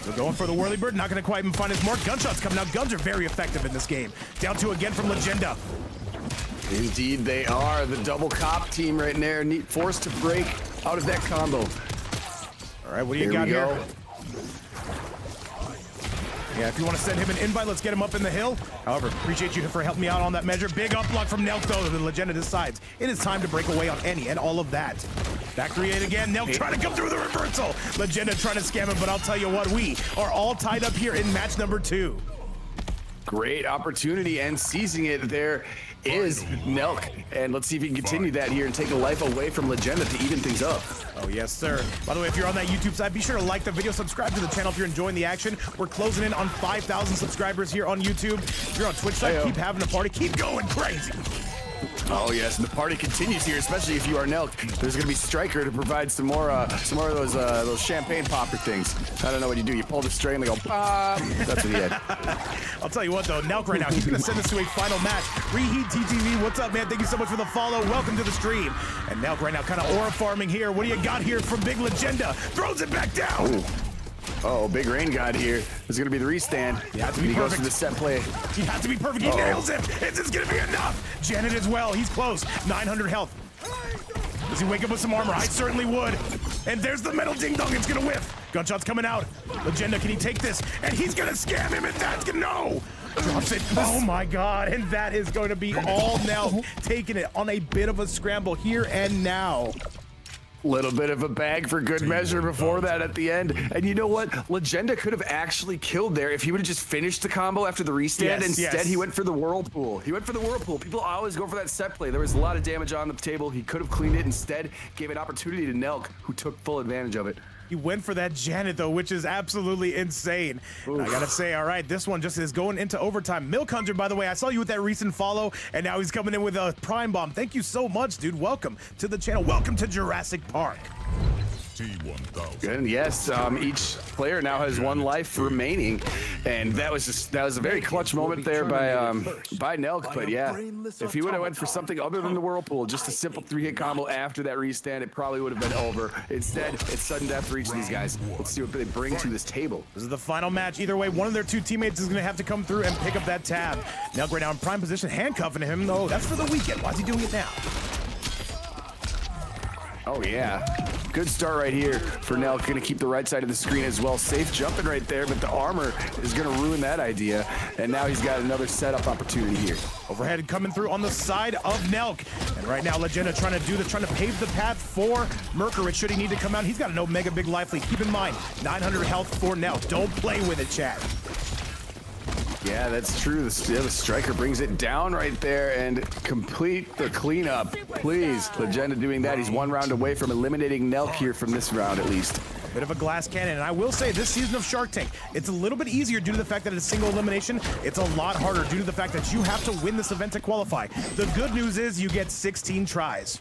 So going for the Whirlybird, not gonna quite even find his mark. Gunshots coming out. Guns are very effective in this game. Down two again from Legenda. Indeed, they are. The double cop team right there, forced to break out of that combo. All right, what do you got here? Yeah, if you want to send him an invite, let's get him up in the hill. However, appreciate you for helping me out on that measure. Big up block from Nelk, though. The Legenda decides it is time to break away on any and all of that. Back 3-8 again. Nelk trying to come through the reversal. Legenda trying to scam him, but I'll tell you what, we are all tied up here in match number 2. Great opportunity, and seizing it there is Nelk. And let's see if he can continue that here and take a life away from Legenda to even things up. Oh, yes, sir. By the way, if you're on that YouTube side, be sure to like the video, subscribe to the channel if you're enjoying the action. We're closing in on 5,000 subscribers here on YouTube. If you're on Twitch side, keep having a party. Keep going crazy. Oh yes, and the party continues here, especially if you are Nelk. There's gonna be Striker to provide some more of those champagne popper things. I don't know what you do. You pull the string and they go pop. That's what he had. I'll tell you what though, Nelk right now, he's gonna send us to a final match. Reheat TTV, what's up, man? Thank you so much for the follow. Welcome to the stream. And Nelk right now, kind of aura farming here. What do you got here from Big Legenda? Throws it back down. Ooh. Oh, big rain god here. This is gonna be the restand. You have to be he perfect. goes for the set play. He has to be perfect. He nails it. Is this gonna be enough? Janet as well. He's close. 900 health. Does he wake up with some armor? I certainly would. And there's the metal ding dong. It's gonna whiff. Gunshots coming out. Legenda, can he take this? And he's gonna scam him. And that's gonna no. Drops it. Oh my god. And that is going to be all Nelk taking it on a bit of a scramble here and now. Little bit of a bag for good measure before that at the end. And you know what? Legenda could have actually killed there if he would have just finished the combo after the restand. Instead, he went for the Whirlpool. He went for the Whirlpool. People always go for that set play. There was a lot of damage on the table. He could have cleaned it. Instead, gave an opportunity to Nelk, who took full advantage of it. He went for that Janet, though, which is absolutely insane. And I gotta say, all right, this one just is going into overtime. Milk Hunter, by the way, I saw you with that recent follow, and now he's coming in with a Prime Bomb. Thank you so much, dude. Welcome to the channel. Welcome to Jurassic Park. T1000. And yes, each player now has one life remaining, and that was a very clutch moment there by Nelk. But yeah, if he would have went for something other than the Whirlpool, just a simple 3-hit combo after that restand, it probably would have been over. Instead, it's sudden death for each of these guys. Let's see what they bring to this table. This is the final match. Either way, one of their two teammates is going to have to come through and pick up that tab. Nelk right now in prime position, handcuffing him. No, that's for the weekend. Why is he doing it now? Oh yeah, good start right here for Nelk. Gonna keep the right side of the screen as well. Safe jumping right there, but the armor is gonna ruin that idea. And now he's got another setup opportunity here. Overhead coming through on the side of Nelk. And right now, Legenda trying to pave the path for Merkurich. Should he need to come out, he's got an Omega big life lead. Keep in mind, 900 health for Nelk. Don't play with it, chat. Yeah, that's true. The striker brings it down right there and complete the cleanup. Please, Legenda doing that. He's one round away from eliminating Nelk here from this round at least. Bit of a glass cannon, and I will say this season of Shark Tank, it's a little bit easier due to the fact that it's a single elimination. It's a lot harder due to the fact that you have to win this event to qualify. The good news is you get 16 tries.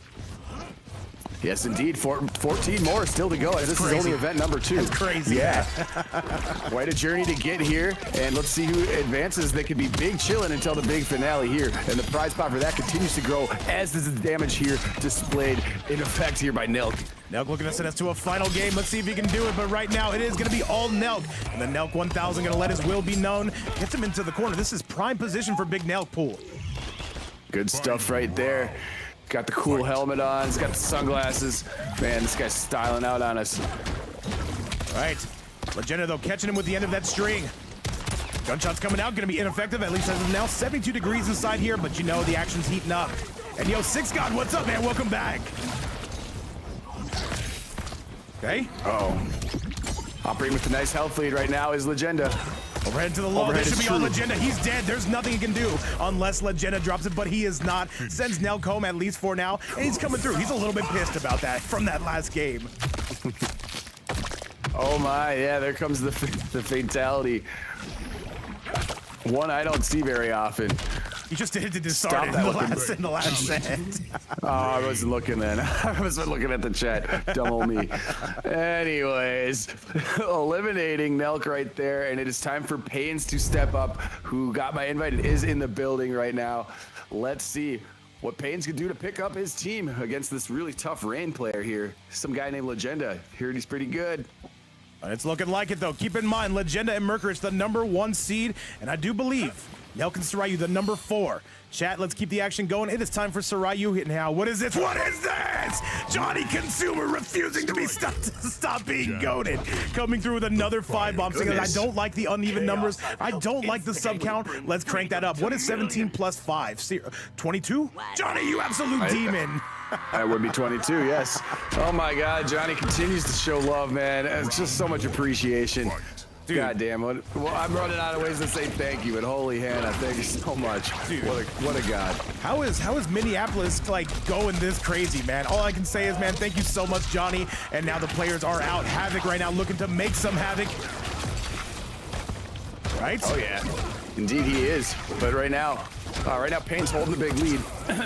Yes, indeed. 14 more still to go. This is only event number 2. That's crazy. Yeah. Quite a journey to get here. And let's see who advances. They could be big chilling until the big finale here. And the prize pot for that continues to grow, as does the damage here displayed in effect here by Nelk. Nelk looking to send us to a final game. Let's see if he can do it. But right now, it is going to be all Nelk. And the Nelk 1000 going to let his will be known. Gets him into the corner. This is prime position for Big Nelk Pool. Good stuff right there. Got the cool helmet on. He's got the sunglasses. Man, this guy's styling out on us. All right. Legenda, though, catching him with the end of that string. Gunshots coming out. Going to be ineffective, at least as of now. 72 degrees inside here, but you know the action's heating up. And yo, Six God, what's up, man? Welcome back. Okay. Uh-oh. Operating with a nice health lead right now is Legenda. Overhead to the low. Overhead This should is be on true. Legenda. He's dead. There's nothing he can do unless Legenda drops it, but he is not. Sends Nelk home at least for now, and he's coming through. He's a little bit pissed about that from that last game. Oh my, yeah, there comes the fatality. One I don't see very often. He just did it to Disarted in the last set. Oh, I wasn't looking then. I wasn't looking at the chat. Dumb old me. Anyways, eliminating Nelk right there, and it is time for Pains to step up, who got my invite and is in the building right now. Let's see what Pains can do to pick up his team against this really tough Rain player here. Some guy named Legenda. Heard he's pretty good. It's looking like it, though. Keep in mind, Legenda and Mercurage, the #1 seed, and I do believe Nelk and Saiu, the #4. Chat, let's keep the action going. It is time for Saiu. Now, what is this? What is this? Johnny Consumer refusing to be stop being goated. Coming through with another 5-bomb. Saying, I don't like the uneven numbers. I don't like the sub count. Let's crank that up. What is 17 plus 5? 22? Johnny, you absolute demon. That would be 22, yes. Oh my God, Johnny continues to show love, man. It's just so much appreciation. Dude. God damn it. Well, I'm running out of ways to say thank you, but holy Hannah, thank you so much. Dude. What a God. How is Minneapolis like going this crazy, man? All I can say is, man, thank you so much, Johnny. And now the players are out. Havoc right now looking to make some havoc. Right? Oh yeah, indeed he is. But right now Payne's holding the big lead,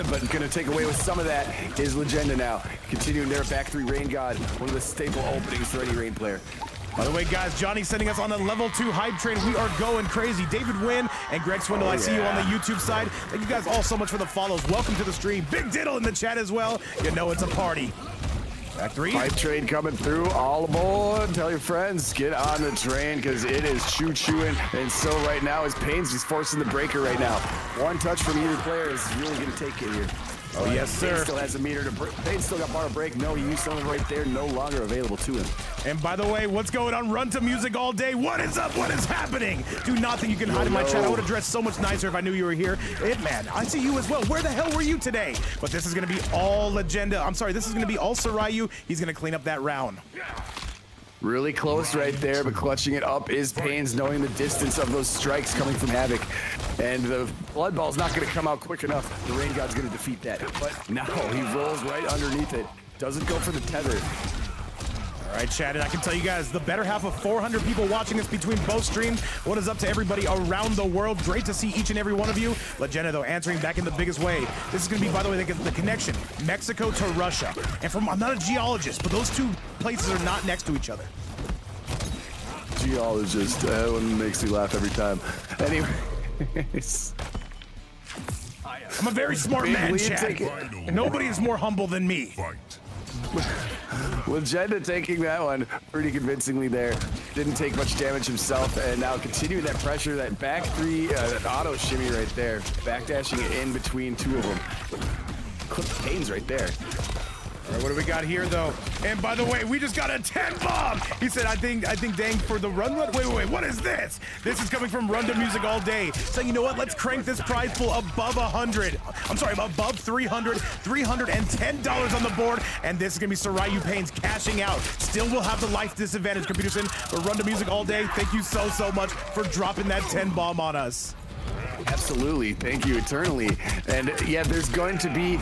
but gonna take away with some of that is Legenda now. Continuing their back 3 Rain God, one of the staple openings for any Rain player. By the way, guys, Johnny's sending us on a level 2 hype train. We are going crazy. David Wynn and Greg Swindle, I see you on the YouTube side. Thank you guys all so much for the follows. Welcome to the stream. Big Diddle in the chat as well. You know it's a party. Back 3. Hype train coming through, all aboard. Tell your friends, get on the train, because it is choo-chooing. And so right now is Pains, he's forcing the breaker right now. One touch from either player is really gonna take it here. Oh, yes, sir. Pain still has a meter to break. Pain still got bar to break. No, he used something right there, no longer available to him. And by the way, what's going on? Run to music all day. What is up? What is happening? Do not think you can hide in my chat. I would have dressed so much nicer if I knew you were here. Hitman, I see you as well. Where the hell were you today? But this is going to be all Legenda. I'm sorry, this is going to be all Saiu. He's going to clean up that round. Really close right there, but clutching it up is Pains, knowing the distance of those strikes coming from Havoc. And the Blood Ball's not going to come out quick enough. The Rain God's going to defeat that. But no, he rolls right underneath it. Doesn't go for the tether. All right, chat, and I can tell you guys, the better half of 400 people watching us between both streams. What is up to everybody around the world? Great to see each and every one of you. Legenda, though, answering back in the biggest way. This is going to be, by the way, the connection, Mexico to Russia. And I'm not a geologist, but those two places are not next to each other. Geologist, that one makes me laugh every time. Anyways. I'm a very smart man, chat. And nobody is more humble than me. Legenda taking that one pretty convincingly there. Didn't take much damage himself, and now continuing that pressure, that back 3 auto shimmy right there. Backdashing it in between 2 of them. Clip Pains right there. All right, what do we got here, though? And by the way, we just got a 10-bomb. He said, I think dang for the run. Wait, what is this? This is coming from Run to Music all day. So you know what? Let's crank this prize pool above 100. I'm sorry, above 300. $310 on the board. And this is going to be Saiu Pains cashing out. Still will have the life disadvantage, Computerson. But Run to Music all day, thank you so much for dropping that 10-bomb on us. Absolutely, thank you eternally. And yeah, there's going to be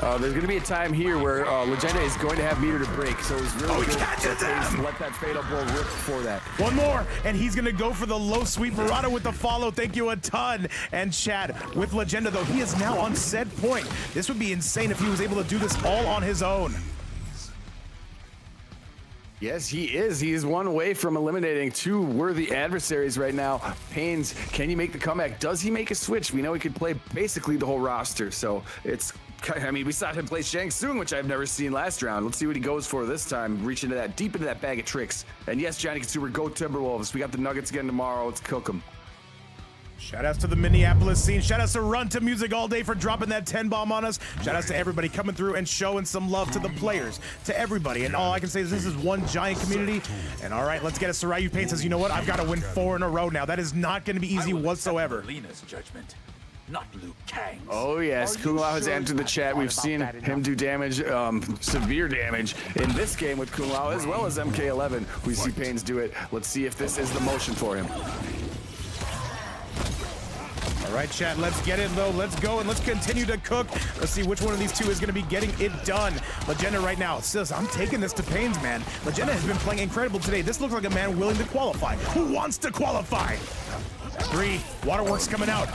a time here where Legenda is going to have meter to break, so it's really good to let that fatal blow rip for that. One more, and he's gonna go for the low sweep. Murata with the follow, thank you a ton. And Chad with Legenda, though, he is now on set point. This would be insane if he was able to do this all on his own. Yes, he is. He is one away from eliminating 2 worthy adversaries right now. Pains, can you make the comeback? Does he make a switch? We know he could play basically the whole roster, so it's... I mean, we saw him play Shang Tsung, which I've never seen last round. Let's see what he goes for this time. Reach into that, deep into that bag of tricks. And yes, Johnny Consumer, go Timberwolves. We got the Nuggets again tomorrow. Let's cook them. Shout outs to the Minneapolis scene. Shout outs to Run to Music all day for dropping that 10-bomb on us. Shout outs to everybody coming through and showing some love to the players, to everybody. And all I can say is this is one giant community. And all right, let's get it. Saiu Pain says, you know what? I've got to win 4 in a row now. That is not going to be easy whatsoever. Lena's judgment. not Liu Kang's. Oh yes, Are you Kung Lao has sure entered the I've chat. thought We've about seen that him enough? do damage, severe damage in this game with Kung Lao, as well as MK11. We see Pains do it. Let's see if this is the motion for him. All right, chat, let's get it, though. Let's go, and let's continue to cook. Let's see which one of these two is going to be getting it done. Legenda right now says, I'm taking this to Pains, man. Legenda has been playing incredible today. This looks like a man willing to qualify. Who wants to qualify? 3, Waterworks coming out.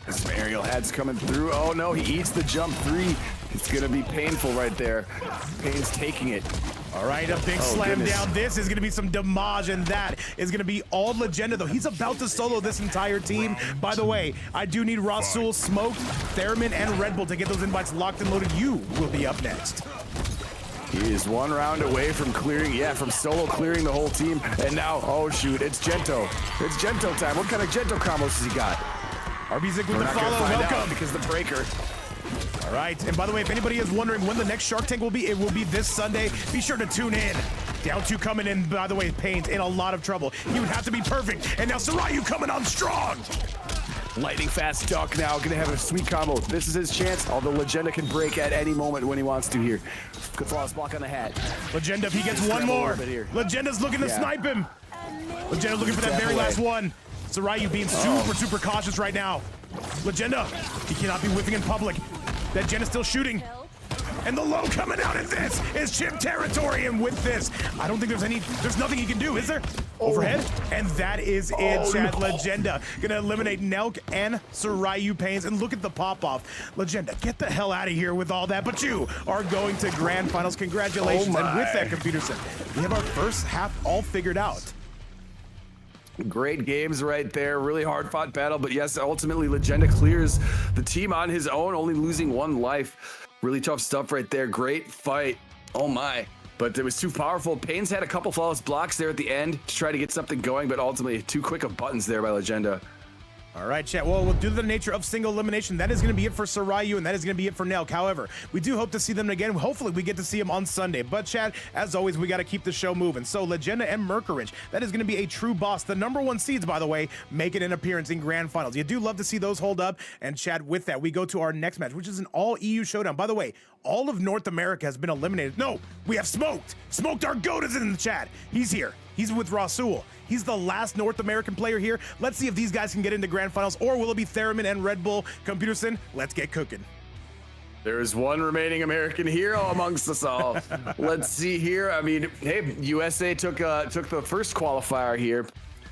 Some aerial heads coming through. Oh no, he eats the jump 3. It's going to be painful right there. Pains taking it. All right, a big slam goodness. down. This is going to be some damage, and that is going to be all Legenda, though. He's about to solo this entire team. By the way, I do need Rasul, Smoke, Theramin, and Red Bull to get those invites locked and loaded. You will be up next. He is 1 round away from clearing, from solo clearing the whole team. And now, oh shoot, it's Gento. It's Gento time. What kind of Gento combos has he got? RBZick with We're the not gonna follow. find out Welcome. because the breaker. All right, and by the way, if anybody is wondering when the next Shark Tank will be, it will be this Sunday. Be sure to tune in. Down 2 coming in, by the way, Pains in a lot of trouble. He would have to be perfect. And now Saiu coming on strong. Lightning fast duck now, gonna have a sweet combo. This is his chance, although Legenda can break at any moment when he wants to here. Good flawless block on the hat. Legenda, if he gets Just one grab a more. little bit here. Legenda's looking to snipe him. Legenda looking for that Tap very away. last one. Saiu being super cautious right now. Legenda, he cannot be whiffing in public. That Jen is still shooting. And the low coming out of this is chip territory. And with this, I don't think there's nothing he can do, is there? Overhead? And that is it, chat. no. Legenda gonna eliminate Nelk and Saiu Pains. And look at the pop-off. Legenda, get the hell out of here with all that. But you are going to grand finals. Congratulations. Oh and with my. that, Computer Sim, we have our first half all figured out. Great games right there, really hard fought battle, but yes, ultimately Legenda clears the team on his own, only losing 1 life. Really tough stuff right there, great fight, oh my. But it was too powerful. Pains had a couple flawless blocks there at the end to try to get something going, but ultimately too quick of buttons there by Legenda. All right, chat. Well, due to the nature of single elimination, that is going to be it for Saiu, and that is going to be it for Nelk. However, we do hope to see them again. Hopefully, we get to see them on Sunday. But, chat, as always, we got to keep the show moving. So, Legenda and Mercurage, that is going to be a true boss. The #1 seeds, by the way, making an appearance in grand finals. You do love to see those hold up. And, chat, with that, we go to our next match, which is an all-EU showdown. By the way, all of North America has been eliminated. No, we have Smoked. Smoked, our GOAT, is in the chat. He's here. He's with Rasul. He's the last North American player here. Let's see if these guys can get into grand finals, or will it be Theramin and Red Bull? Computer Sim, let's get cooking. There's one remaining American hero amongst us all. Let's see here. I mean, hey, USA took the first qualifier here.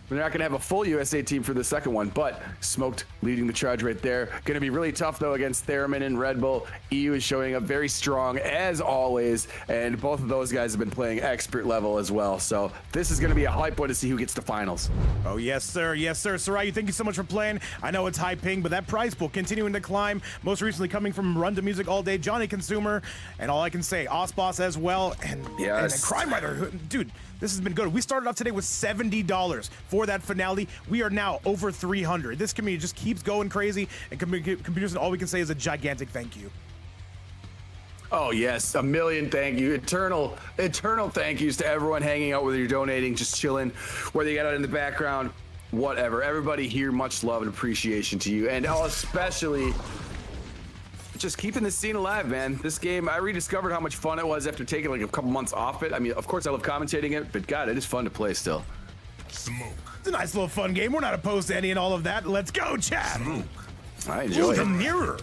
We're not going to have a full USA team for the second one, but Smoked leading the charge right there. Going to be really tough, though, against Theramin and Red Bull. EU is showing up very strong, as always, and both of those guys have been playing expert level as well. So this is going to be a hype one to see who gets to finals. Oh, yes, sir. Yes, sir. Saiu, thank you so much for playing. I know it's high ping, but that prize pool continuing to climb. Most recently coming from Run to Music All Day, Johnny Consumer, and all I can say, Osboss as well, and Crime Rider. Dude, this has been good. We started off today with $70 for that finale. We are now over 300. This community just keeps going crazy, and computers, all we can say is a gigantic thank you. Oh yes, a million thank you, eternal thank yous to everyone hanging out, whether you're donating, just chilling, whether you got it in the background, whatever. Everybody here, much love and appreciation to you, and especially just keeping the scene alive, man. This game, I rediscovered how much fun it was after taking like a couple months off it. I mean, of course I love commentating it, but God, it is fun to play still. Smoke. It's a nice little fun game. We're not opposed to any and all of that. Let's go, chat. I Ooh, enjoy the it. mirror.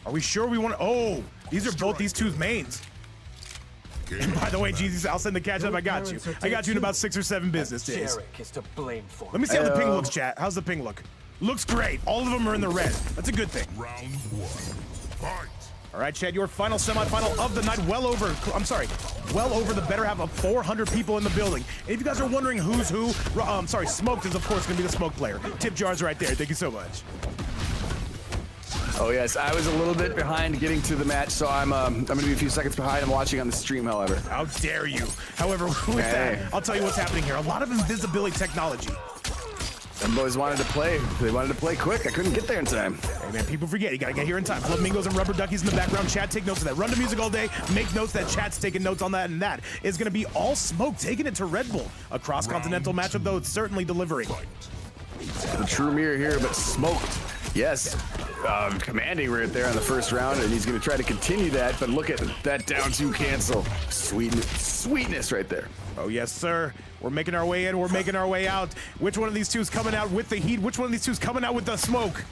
Are we sure we want to? Oh, these are both these two's mains. And by the way, Jesus, I'll send the catch up. I got you. I got you in about 6 or 7 business days. Jarek is to blame for. Let me see how the ping looks, chat. How's the ping look? Looks great. All of them are in the red. That's a good thing. Round 1. Fight. All right, Chad, your final semifinal of the night, well over the better half of 400 people in the building. And if you guys are wondering who's who, Smoked is, of course, going to be the Smoke player. Tip jar's right there. Thank you so much. Oh yes, I was a little bit behind getting to the match, so I'm going to be a few seconds behind. I'm watching on the stream, however. How dare you? However, with that, I'll tell you what's happening here. A lot of invisibility technology. Them boys wanted to play. They wanted to play quick. I couldn't get there in time. Hey man, people forget. You gotta get here in time. Flamingos and rubber duckies in the background. Chat, take notes of that. Run to music all day. Make notes that chat's taking notes on that, and that is gonna be all Smoke taking it to Red Bull. A cross-continental matchup, though, it's certainly delivering. The true mirror here, but smoked. Yes, commanding right there on the first round, and he's going to try to continue that, but look at that down two cancel. Sweetness right there. Oh, yes, sir. We're making our way in. We're making our way out. Which one of these two is coming out with the heat? Which one of these two is coming out with the smoke?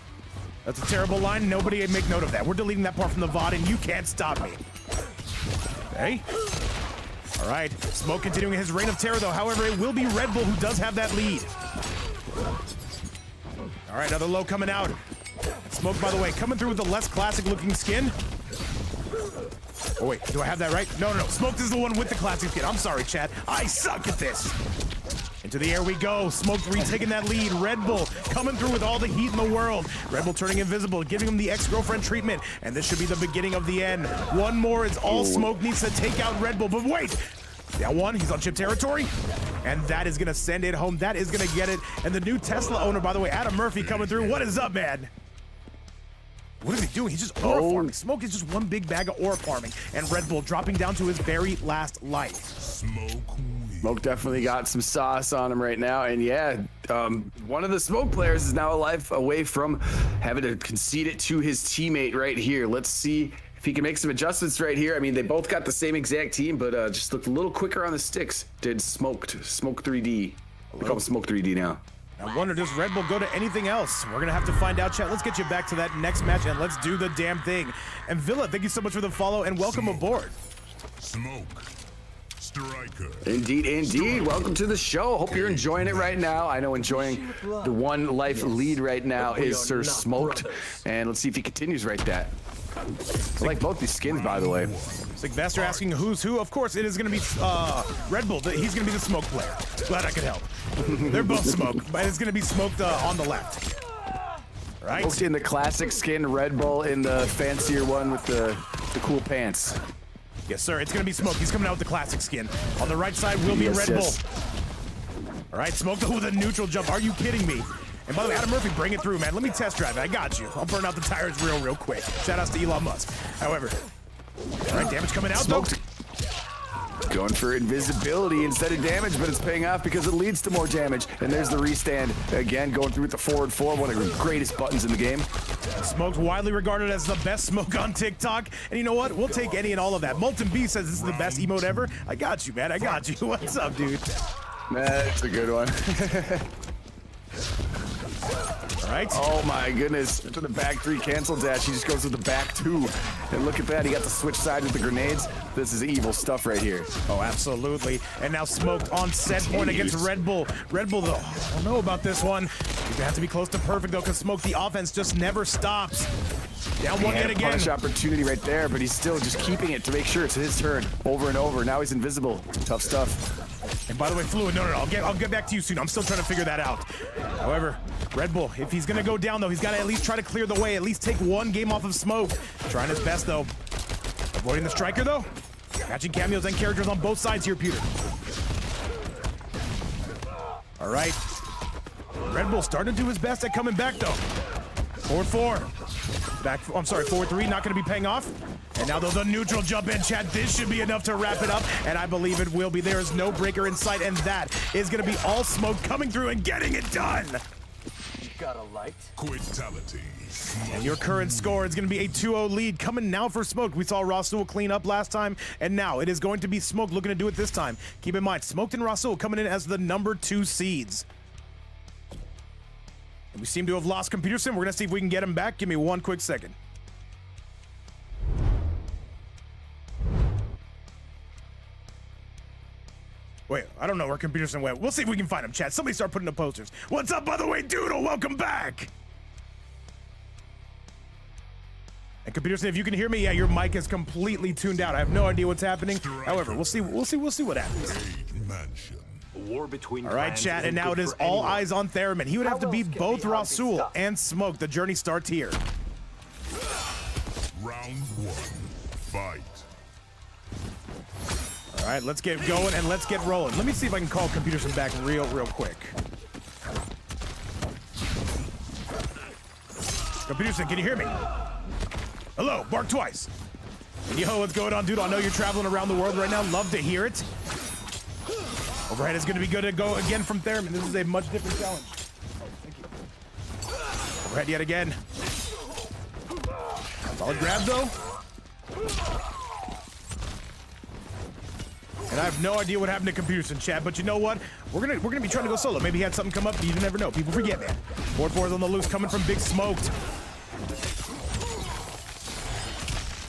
That's a terrible line. Nobody make note of that. We're deleting that part from the VOD, and you can't stop me. Okay. All right. Smoke continuing his reign of terror, though. However, it will be Red Bull who does have that lead. All right, another low coming out. Smoke, by the way, coming through with the less classic-looking skin. Oh, wait. Do I have that right? No. Smoke is the one with the classic skin. I'm sorry, chat. I suck at this. Into the air we go. Smoke retaking that lead. Red Bull coming through with all the heat in the world. Red Bull turning invisible, giving him the ex-girlfriend treatment. And this should be the beginning of the end. One more is all Smoke needs to take out Red Bull. But wait! Down one, he's on chip territory. And that is going to send it home. That is going to get it. And the new Tesla owner, by the way, Adam Murphy coming through. What is up, man? What is he doing? He's just aura farming. Smoke is just one big bag of aura farming. And Red Bull dropping down to his very last life. Smoke definitely got some sauce on him right now. And yeah, one of the Smoke players is now a life away from having to concede it to his teammate right here. Let's see if he can make some adjustments right here. I mean, they both got the same exact team, but just looked a little quicker on the sticks. Did Smoke 3D. We call him Smoke 3D now. I wonder, does Red Bull go to anything else? We're going to have to find out, chat. Let's get you back to that next match, and let's do the damn thing. And Villa, thank you so much for the follow, and welcome aboard. Smoke. Striker. Indeed. Welcome to the show. Hope you're enjoying it right now. I know enjoying the one life lead right now is Sir Smoked. And let's see if he continues right that. I like both these skins, by the way. Sylvester asking who's who. Of course, it is going to be Red Bull. He's going to be the Smoke player. Glad I could help. They're both Smoke, but it's going to be Smoked on the left. Right? Smoked in the classic skin, Red Bull in the fancier one with the cool pants. Yes, sir. It's going to be Smoke. He's coming out with the classic skin. On the right side will be Red Bull. All right, Smoke with a neutral jump. Are you kidding me? And by the way, Adam Murphy, bring it through, man. Let me test drive it. I got you. I'll burn out the tires real quick. Shout outs to Elon Musk. However, all right, damage coming out. Smoked. Going for invisibility instead of damage, but it's paying off because it leads to more damage. And there's the restand. Again, going through with the forward 4, one of the greatest buttons in the game. Smoked, widely regarded as the best smoke on TikTok. And you know what? We'll take any and all of that. Molten B says this is the best emote ever. I got you, man. I got you. What's up, dude? That's a good one. All right. Oh my goodness. To the back 3 cancel dash. He just goes with the back 2. And look at that. He got the switch side with the grenades. This is evil stuff right here. Oh, absolutely. And now Smoked on set point against Red Bull. Red Bull, though, I don't know about this one. You have to be close to perfect, though, because Smoked, the offense just never stops. Down one yet again. Punish opportunity right there, but he's still just keeping it to make sure it's his turn over and over. Now he's invisible. Tough stuff. And by the way, Fluid, no, I'll get back to you soon. I'm still trying to figure that out. However, Red Bull, if he's gonna go down though, he's gotta at least try to clear the way, at least take one game off of Smoke. Trying his best though. Avoiding the striker though. Catching cameos and characters on both sides here, Pewter. All right. Red Bull starting to do his best at coming back though. Forward 4. Back, I'm sorry, forward 3, not gonna be paying off. And now the neutral jump in, chat. This should be enough to wrap it up, and I believe it will be. There is no breaker in sight, and that is gonna be all Smoke coming through and getting it done. Got a light? Quitality. And your current score is gonna be a 2-0 lead coming now for Smoke. We saw Rasul clean up last time, and now it is going to be Smoke looking to do it this time. Keep in mind, Smoked and Rasul coming in as the number 2 seeds. And we seem to have lost Computer Sim. We're gonna see if we can get him back. Give me one quick second. Wait, I don't know where Computer Sim went. We'll see if we can find him, chat. Somebody start putting up posters. What's up, by the way, Doodle? Welcome back. And Computer Sim, if you can hear me, yeah, your mic is completely tuned out. I have no idea what's happening. However, we'll see what happens. Mansion. War between all right, chat, and now it is all eyes on Theramin. He would have to beat both Rasul and Smoke. The journey starts here. Round 1. Fight. All right, let's get going and let's get rolling. Let me see if I can call Computer Sim back real quick. Computer Sim, can you hear me? Hello, bark twice. Yo, what's going on, dude? I know you're traveling around the world right now. Love to hear it. Overhead is going to be good to go again from Theramin. This is a much different challenge. Thank you. Overhead yet again. Solid grab though. And I have no idea what happened to computers in chat, but you know what? We're gonna be trying to go solo. Maybe he had something come up. You never know. People forget, man. 4-4 is on the loose, coming from Big Smoked.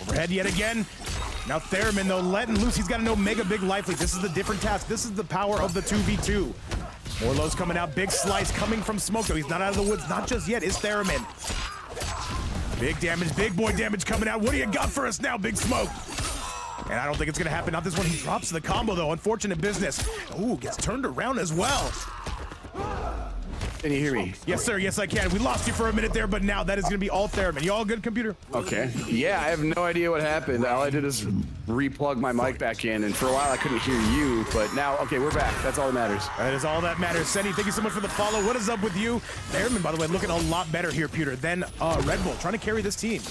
Overhead yet again. Now Theramin though letting loose. He's got an Omega Big Life Lead. This is the different task. This is the power of the 2v2. More lows coming out. Big slice coming from Smoke though. He's not out of the woods. Not just yet. Is Theramin. Big damage. Big boy damage coming out. What do you got for us now, Big Smoke? And I don't think it's gonna happen. Not this one. He drops the combo though. Unfortunate business. Ooh, gets turned around as well. Can you hear me? Yes, sir. Yes, I can. We lost you for a minute there, but now that is gonna be all Theramin. You all good, computer? Okay. Yeah, I have no idea what happened. All I did is replug my mic back in, and for a while I couldn't hear you, but now, okay, we're back. That's all that matters. That is all that matters. Senny, thank you so much for the follow. What is up with you? Theramin, by the way, looking a lot better here, Pewter, than Red Bull, trying to carry this team.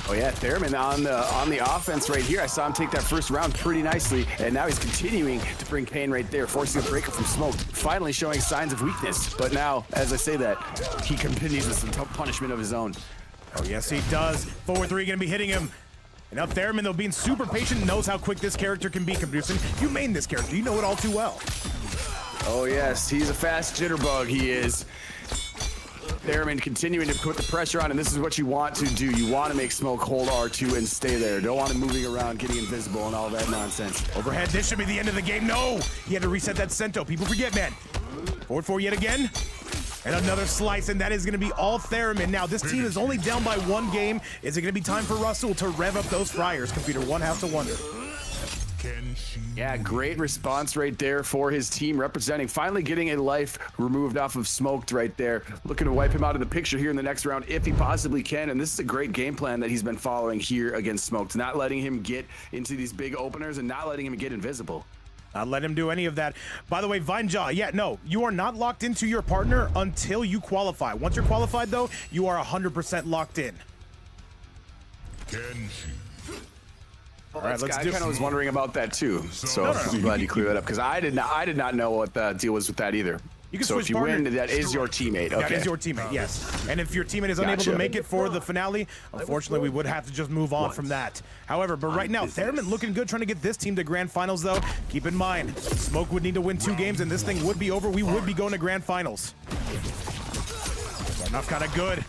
Oh yeah, Theramin on the offense right here. I saw him take that first round pretty nicely, and now he's continuing to bring pain right there, forcing a breaker from Smoke, finally showing signs of weakness. But now, as I say that, he continues with some tough punishment of his own. Oh yes, he does. 4-3 gonna be hitting him. And now Theramin, though, being super patient, knows how quick this character can be, Computer. You main this character, you know it all too well. Oh yes, he's a fast jitterbug, he is. Theramin continuing to put the pressure on, and this is what you want to do. You want to make Smoke hold R2 and stay there. Don't want him moving around, getting invisible, and all that nonsense. Overhead, this should be the end of the game. No! He had to reset that Sento. People forget, man. 4-4 yet again. And another slice, and that is going to be all Theramin. Now, this team is only down by 1 game. Is it going to be time for Rasul to rev up those fryers? Computer, one has to wonder. Yeah, great response right there for his team representing, finally getting a life removed off of Smoked right there. Looking to wipe him out of the picture here in the next round if he possibly can, and this is a great game plan that he's been following here against Smoked, not letting him get into these big openers and not letting him get invisible. Not let him do any of that. By the way, Vinejaw, yeah, no, you are not locked into your partner until you qualify. Once you're qualified, though, you are 100% locked in. All right, let's do. I kind of was wondering about that too, so I'm glad you cleared that up because I did not know what the deal was with that either. You can so switch if you partner. win, that is your teammate. Okay. That is your teammate, yes. And if your teammate is unable to make it for the finale, unfortunately, we would have to just move on from that. However, but right now, Theramin looking good, trying to get this team to grand finals, though. Keep in mind, Smoke would need to win 2 games, and this thing would be over. We would be going to grand finals. Enough kind of good.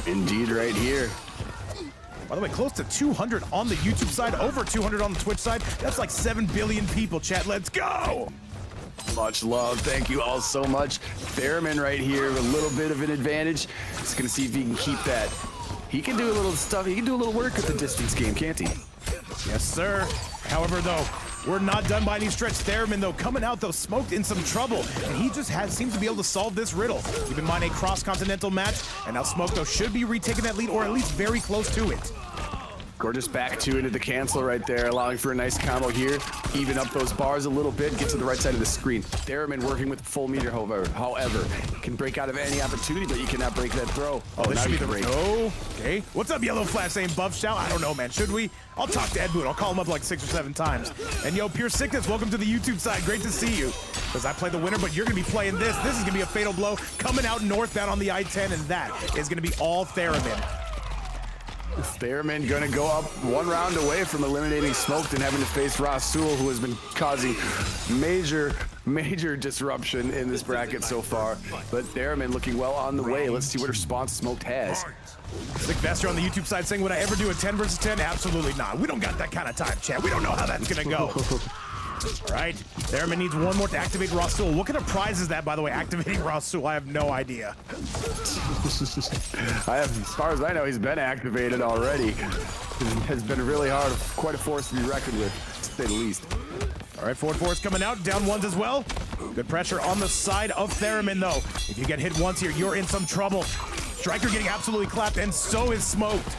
Indeed, right here. By the way, close to 200 on the YouTube side, over 200 on the Twitch side. That's like 7 billion people, chat. Let's go! Much love. Thank you all so much. Theramin right here, a little bit of an advantage. Just gonna see if he can keep that. He can do a little stuff. He can do a little work with the distance game, can't he? Yes, sir. However, though, we're not done by any stretch. Theramin, though, coming out, though, Smoked in some trouble. And he just seems to be able to solve this riddle. Keep in mind, a cross-continental match. And now Smoke, though, should be retaking that lead, or at least very close to it. Gorgeous back 2 into the cancel right there, allowing for a nice combo here. Even up those bars a little bit, get to the right side of the screen. Theramin working with full meter, however, can break out of any opportunity, but you cannot break that throw. Oh, this should be the break. Oh, okay. What's up, Yellow Flash saying buff shout? I don't know, man. Should we? I'll talk to Ed Boot. I'll call him up like 6 or 7 times. And yo, Pure Sickness, welcome to the YouTube side. Great to see you. Because I play the winner, but you're going to be playing this. This is going to be a fatal blow coming out northbound on the I-10, and that is going to be all Theramin. Theramin gonna go up 1 round away from eliminating Smoked and having to face Rasul, who has been causing major disruption in this bracket so far. But Theramin looking well on the way. Let's see what response Smoked has. Slick Vester on the YouTube side saying, would I ever do a 10 versus 10? Absolutely not. We don't got that kind of time, chat. We don't know how that's gonna go. All right, Theramin needs 1 more to activate Rasul. What kind of prize is that, by the way, activating Rasul? I have no idea. As far as I know, he's been activated already. It has been really hard, quite a force to be reckoned with, to say the least. All right, 4-4 is coming out, down 1s as well. Good pressure on the side of Theramin, though. If you get hit once here, you're in some trouble. Striker getting absolutely clapped, and so is Smoked.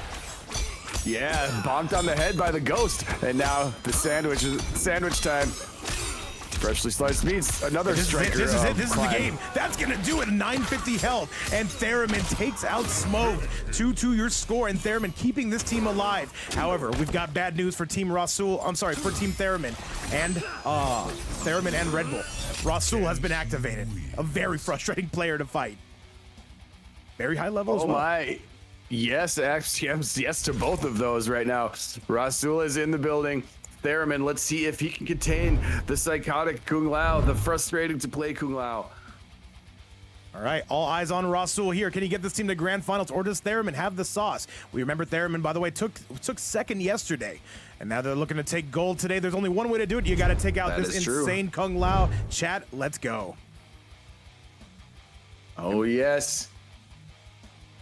Yeah, bonked on the head by the ghost. And now the sandwich time. Freshly sliced meats, another striker. This is it. This is the game. That's going to do it. 950 health. And Theramin takes out Smoke. 2-2 your score, and Theramin keeping this team alive. However, we've got bad news for Team Rasul. I'm sorry, for Team Theramin. And Theramin and Red Bull. Rasul has been activated. A very frustrating player to fight. very high level as Oh well. my. Yes, yes to both of those right now. Rasul is in the building. Theramin, let's see if he can contain the psychotic Kung Lao, the frustrating to play Kung Lao. All right, all eyes on Rasul here. Can he get this team to grand finals, or does Theramin have the sauce? We remember Theramin, by the way, took second yesterday, and now they're looking to take gold today. There's only one way to do it. You got to take out this insane Kung Lao. Chat, let's go. Oh, yes.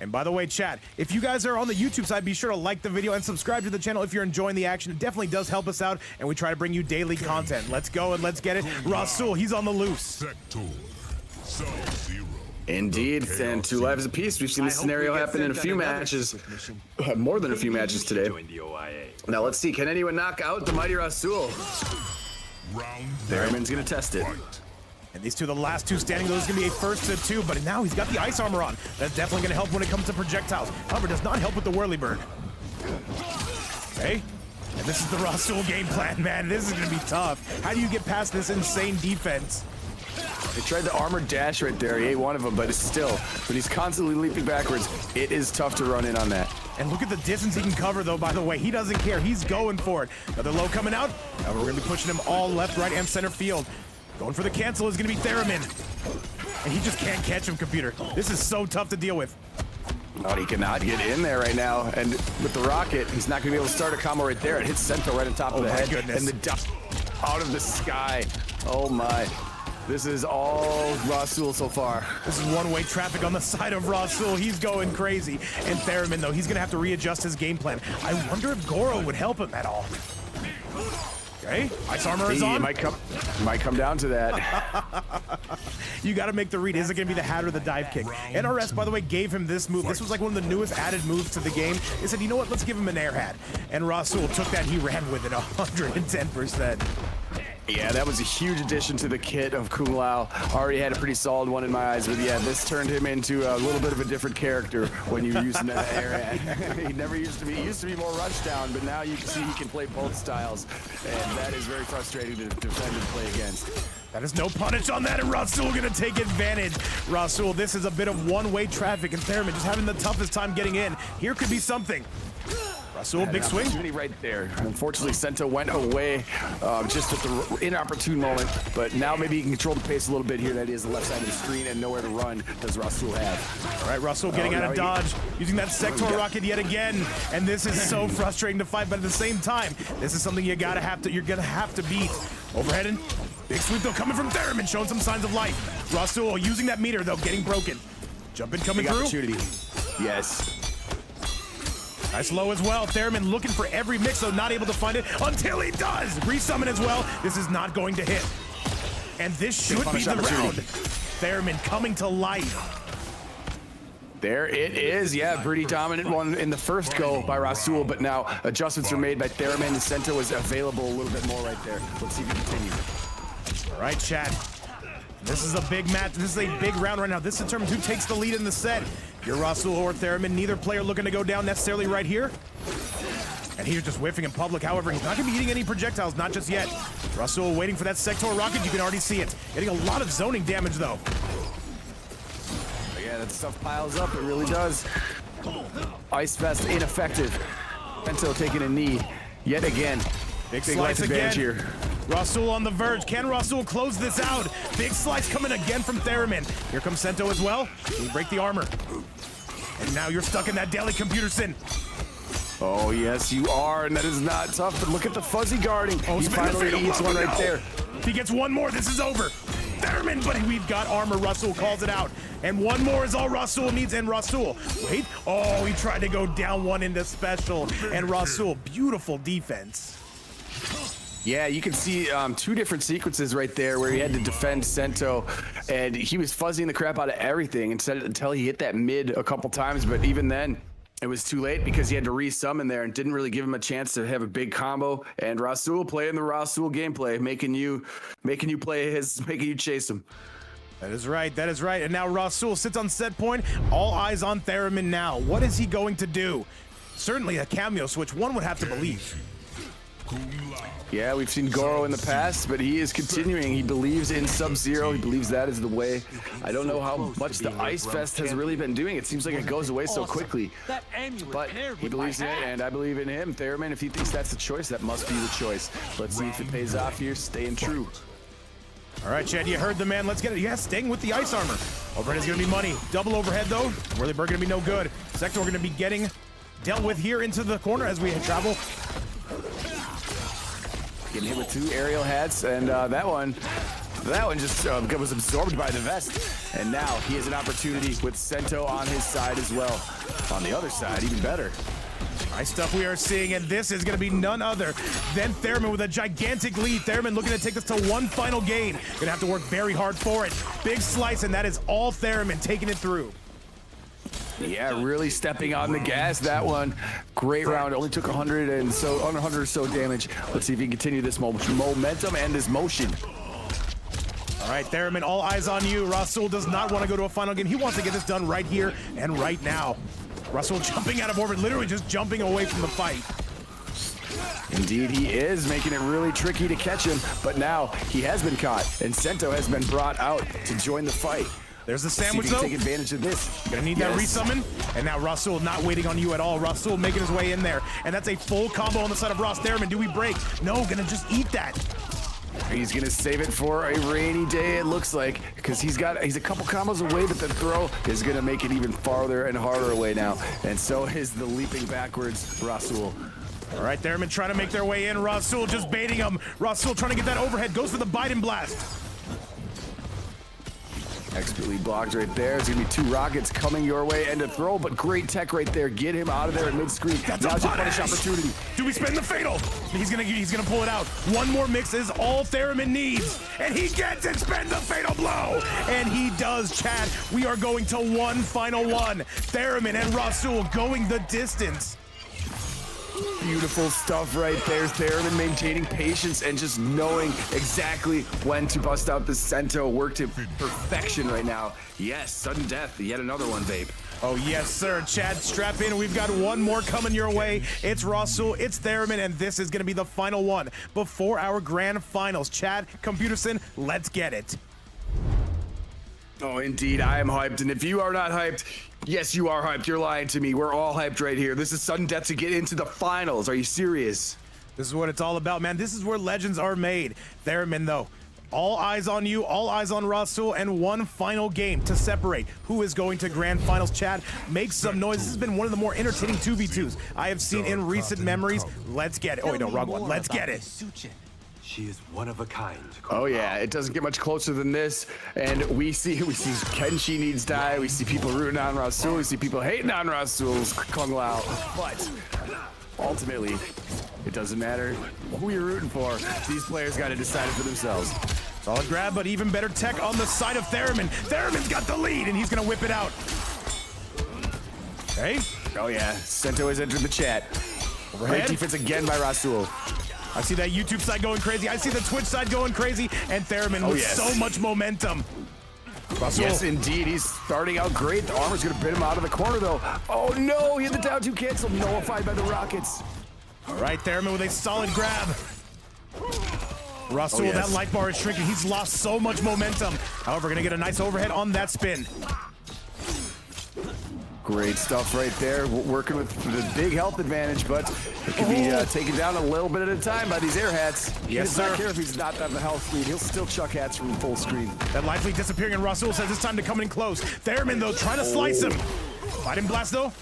And by the way, chat, if you guys are on the YouTube side, be sure to like the video and subscribe to the channel if you're enjoying the action. It definitely does help us out, and we try to bring you daily content. Let's go and let's get it. Rasul, he's on the loose. Sector. Sub-Zero. Indeed, and 2 lives apiece. We've seen this scenario happen in a few matches, more than a few matches today. Now let's see, can anyone knock out the mighty Rasul? Round Theramin's gonna test it. And these two, the last two standing, those are going to be a first to 2, but now he's got the ice armor on. That's definitely going to help when it comes to projectiles. However, does not help with the whirly bird. Okay. And this is the Rasul game plan, man. This is going to be tough. How do you get past this insane defense? They tried the armored dash right there. He ate one of them, but it's still, when he's constantly leaping backwards, it is tough to run in on that. And look at the distance he can cover, though, by the way. He doesn't care. He's going for it. Another low coming out. We're going to be pushing him all left, right, and center field. Going for the cancel is going to be Theramin. And he just can't catch him, computer. This is so tough to deal with. Oh, he cannot get in there right now. And with the rocket, he's not going to be able to start a combo right there. It hits Sento right on top of the head. Goodness. And the dust out of the sky. Oh, my. This is all Rasul so far. This is one-way traffic on the side of Rasul. He's going crazy. And Theramin, though, he's going to have to readjust his game plan. I wonder if Goro would help him at all. Okay, ice armor is on. Might come down to that. You got to make the read. Is it going to be the hat or the dive kick? NRS, by the way, gave him this move. This was like one of the newest added moves to the game. They said, you know what, let's give him an air hat. And Rasul took that. He ran with it 110%. Yeah, that was a huge addition to the kit of Kung Lao. Already had a pretty solid one in my eyes, but yeah, this turned him into a little bit of a different character when you're using that air hat. He never used to be. He used to be more rushdown, but now you can see he can play both styles, and that is very frustrating to defend and play against. That is no punish on that, and Rasul going to take advantage. Rasul, this is a bit of one-way traffic, and Theramin just having the toughest time getting in. Here could be something. Rasul, big swing. Opportunity right there. Unfortunately, Sento went away just at the inopportune moment, but now maybe he can control the pace a little bit here. That is the left side of the screen, and nowhere to run does Rasul have. All right, Rasul getting out of dodge, using that sector rocket yet again, and this is so frustrating to fight, but at the same time, this is something you're gonna have to beat. Overhead and big sweep though coming from Theramin, showing some signs of life. Rasul using that meter though, getting broken. Jumping coming through. Opportunity. Yes. Nice low as well. Theramin looking for every mix, though not able to find it until he does. Resummon as well. This is not going to hit. And this should be the round. Theramin coming to life. There it is. Yeah, pretty dominant one in the first go by Rasul, but now adjustments are made by Theramin, and Sento is available a little bit more right there. Let's see if he continues. All right, chat. This is a big match. This is a big round right now. This determines who takes the lead in the set. You're Rasul or Theramin. Neither player looking to go down necessarily right here. And he's just whiffing in public. However, he's not going to be eating any projectiles, not just yet. Rasul waiting for that sector rocket. You can already see it. Getting a lot of zoning damage, though. Yeah, that stuff piles up. It really does. Ice Vest ineffective. Sento taking a knee yet again. Big life slice advantage again. here. Rasul on the verge. Can Rasul close this out? Big slice coming again from Theramin. Here comes Sento as well. Can he break the armor? And now you're stuck in that daily computer sin. Oh, yes, you are, and that is not tough, but look at the fuzzy guarding. Oh, he finally eats one right there. If he gets one more, this is over. Theramin, but we've got armor. Rasul calls it out. And one more is all Rasul needs, and Rasul, wait. Oh, he tried to go down one into special, and Rasul, beautiful defense. Yeah, you can see 2 different sequences right there where he had to defend Sento, and he was fuzzying the crap out of everything until he hit that mid a couple times, but even then, it was too late because he had to resummon there and didn't really give him a chance to have a big combo. And Rasul playing the Rasul gameplay, making you chase him. That is right, that is right. And now Rasul sits on set point. All eyes on Theramin now. What is he going to do? Certainly a cameo switch, one would have to believe. Yeah, we've seen Goro in the past, but he is continuing. He believes in Sub-Zero. He believes that is the way. I don't know how much the Ice Fest has really been doing. It seems like it goes away so quickly. But he believes in it, and I believe in him. Theramin, if he thinks that's the choice, that must be the choice. Let's see if it pays off here, staying true. All right, Chad, you heard the man. Let's get it. Yeah, staying with the ice armor. Overhead is going to be money. Double overhead, though. Whirly Bird going to be no good. Sector going to be getting dealt with here into the corner as we travel. Getting hit with 2 aerial hats, and that one just was absorbed by the vest. And now he has an opportunity with Sento on his side as well. On the other side, even better. Nice stuff we are seeing, and this is going to be none other than Theramin with a gigantic lead. Theramin looking to take this to one final game. Going to have to work very hard for it. Big slice, and that is all Theramin taking it through. Yeah, really stepping on the gas, that one. Great round, only took 100 or so damage. Let's see if he can continue this momentum and this motion. All right, Theramin, all eyes on you. Rasul does not want to go to a final game. He wants to get this done right here and right now. Rasul jumping out of orbit, literally just jumping away from the fight. Indeed, he is making it really tricky to catch him, but now he has been caught, and Sento has been brought out to join the fight. There's the sandwich, though. though. Take advantage of this. Gonna need that resummon. And now Rasul not waiting on you at all. Rasul making his way in there. And that's a full combo on the side of Ross. Theramin, do we break? No, gonna just eat that. He's gonna save it for a rainy day, it looks like, because he's a couple combos away, but the throw is gonna make it even farther and harder away now. And so is the leaping backwards Rasul. All right, Theramin trying to make their way in. Rasul just baiting him. Rasul trying to get that overhead. Goes for the Biden blast. Expertly blocked right there. There's gonna be 2 rockets coming your way and a throw, but great tech right there. Get him out of there at mid-screen. Now's your punish opportunity. Do we spin the fatal? He's gonna pull it out. One more mix is all Theramin needs, and he gets it. Spin the fatal blow, and he does. Chad, we are going to one final one. Theramin and Rasul going the distance. Beautiful stuff right there. Theramin maintaining patience and just knowing exactly when to bust out the Sento. Worked to perfection right now. Yes, sudden death. Yet another one, Vape. Oh, yes, sir. Chad, strap in. We've got one more coming your way. It's Rasul, it's Theramin, and this is going to be the final one before our grand finals. Chad, Computerson, let's get it. Oh, indeed. I am hyped. And if you are not hyped, yes, you are hyped. You're lying to me. We're all hyped right here. This is sudden death to get into the finals. Are you serious? This is what it's all about, man. This is where legends are made. Theramin, though, all eyes on you, all eyes on Rasul, and one final game to separate who is going to grand finals. Chad, make some noise. This has been one of the more entertaining 2v2s I have seen in recent memories. Let's get it. Oh, wait, no, wrong one. Let's get it. She is one of a kind. Oh yeah, it doesn't get much closer than this. And we see Kenshi needs die. We see people rooting on Rasul. We see people hating on Rasul's Kung Lao. But ultimately, it doesn't matter who you're rooting for. These players got to decide it for themselves. Solid grab, but even better tech on the side of Theramin. Theramin's got the lead, and he's gonna whip it out. Okay. Oh yeah, Sento has entered the chat. Overhead. Great defense again by Rasul. I see that YouTube side going crazy. I see the Twitch side going crazy. And Theramin with so much momentum. Rasul. Yes, indeed. He's starting out great. The armor's going to bit him out of the corner, though. Oh, no. He had the down 2 cancel. Nullified by the rockets. All right, Theramin with a solid grab. Rasul, that life bar is shrinking. He's lost so much momentum. However, going to get a nice overhead on that spin. Great stuff right there. Working with the big health advantage, but it can be taken down a little bit at a time by these air hats. Yes, sir. He does not care if he's not on the health lead. He'll still chuck hats from full screen. That life lead disappearing, and Rasul says it's time to come in close. Theramin, though, trying to slice him. Biden blast, though.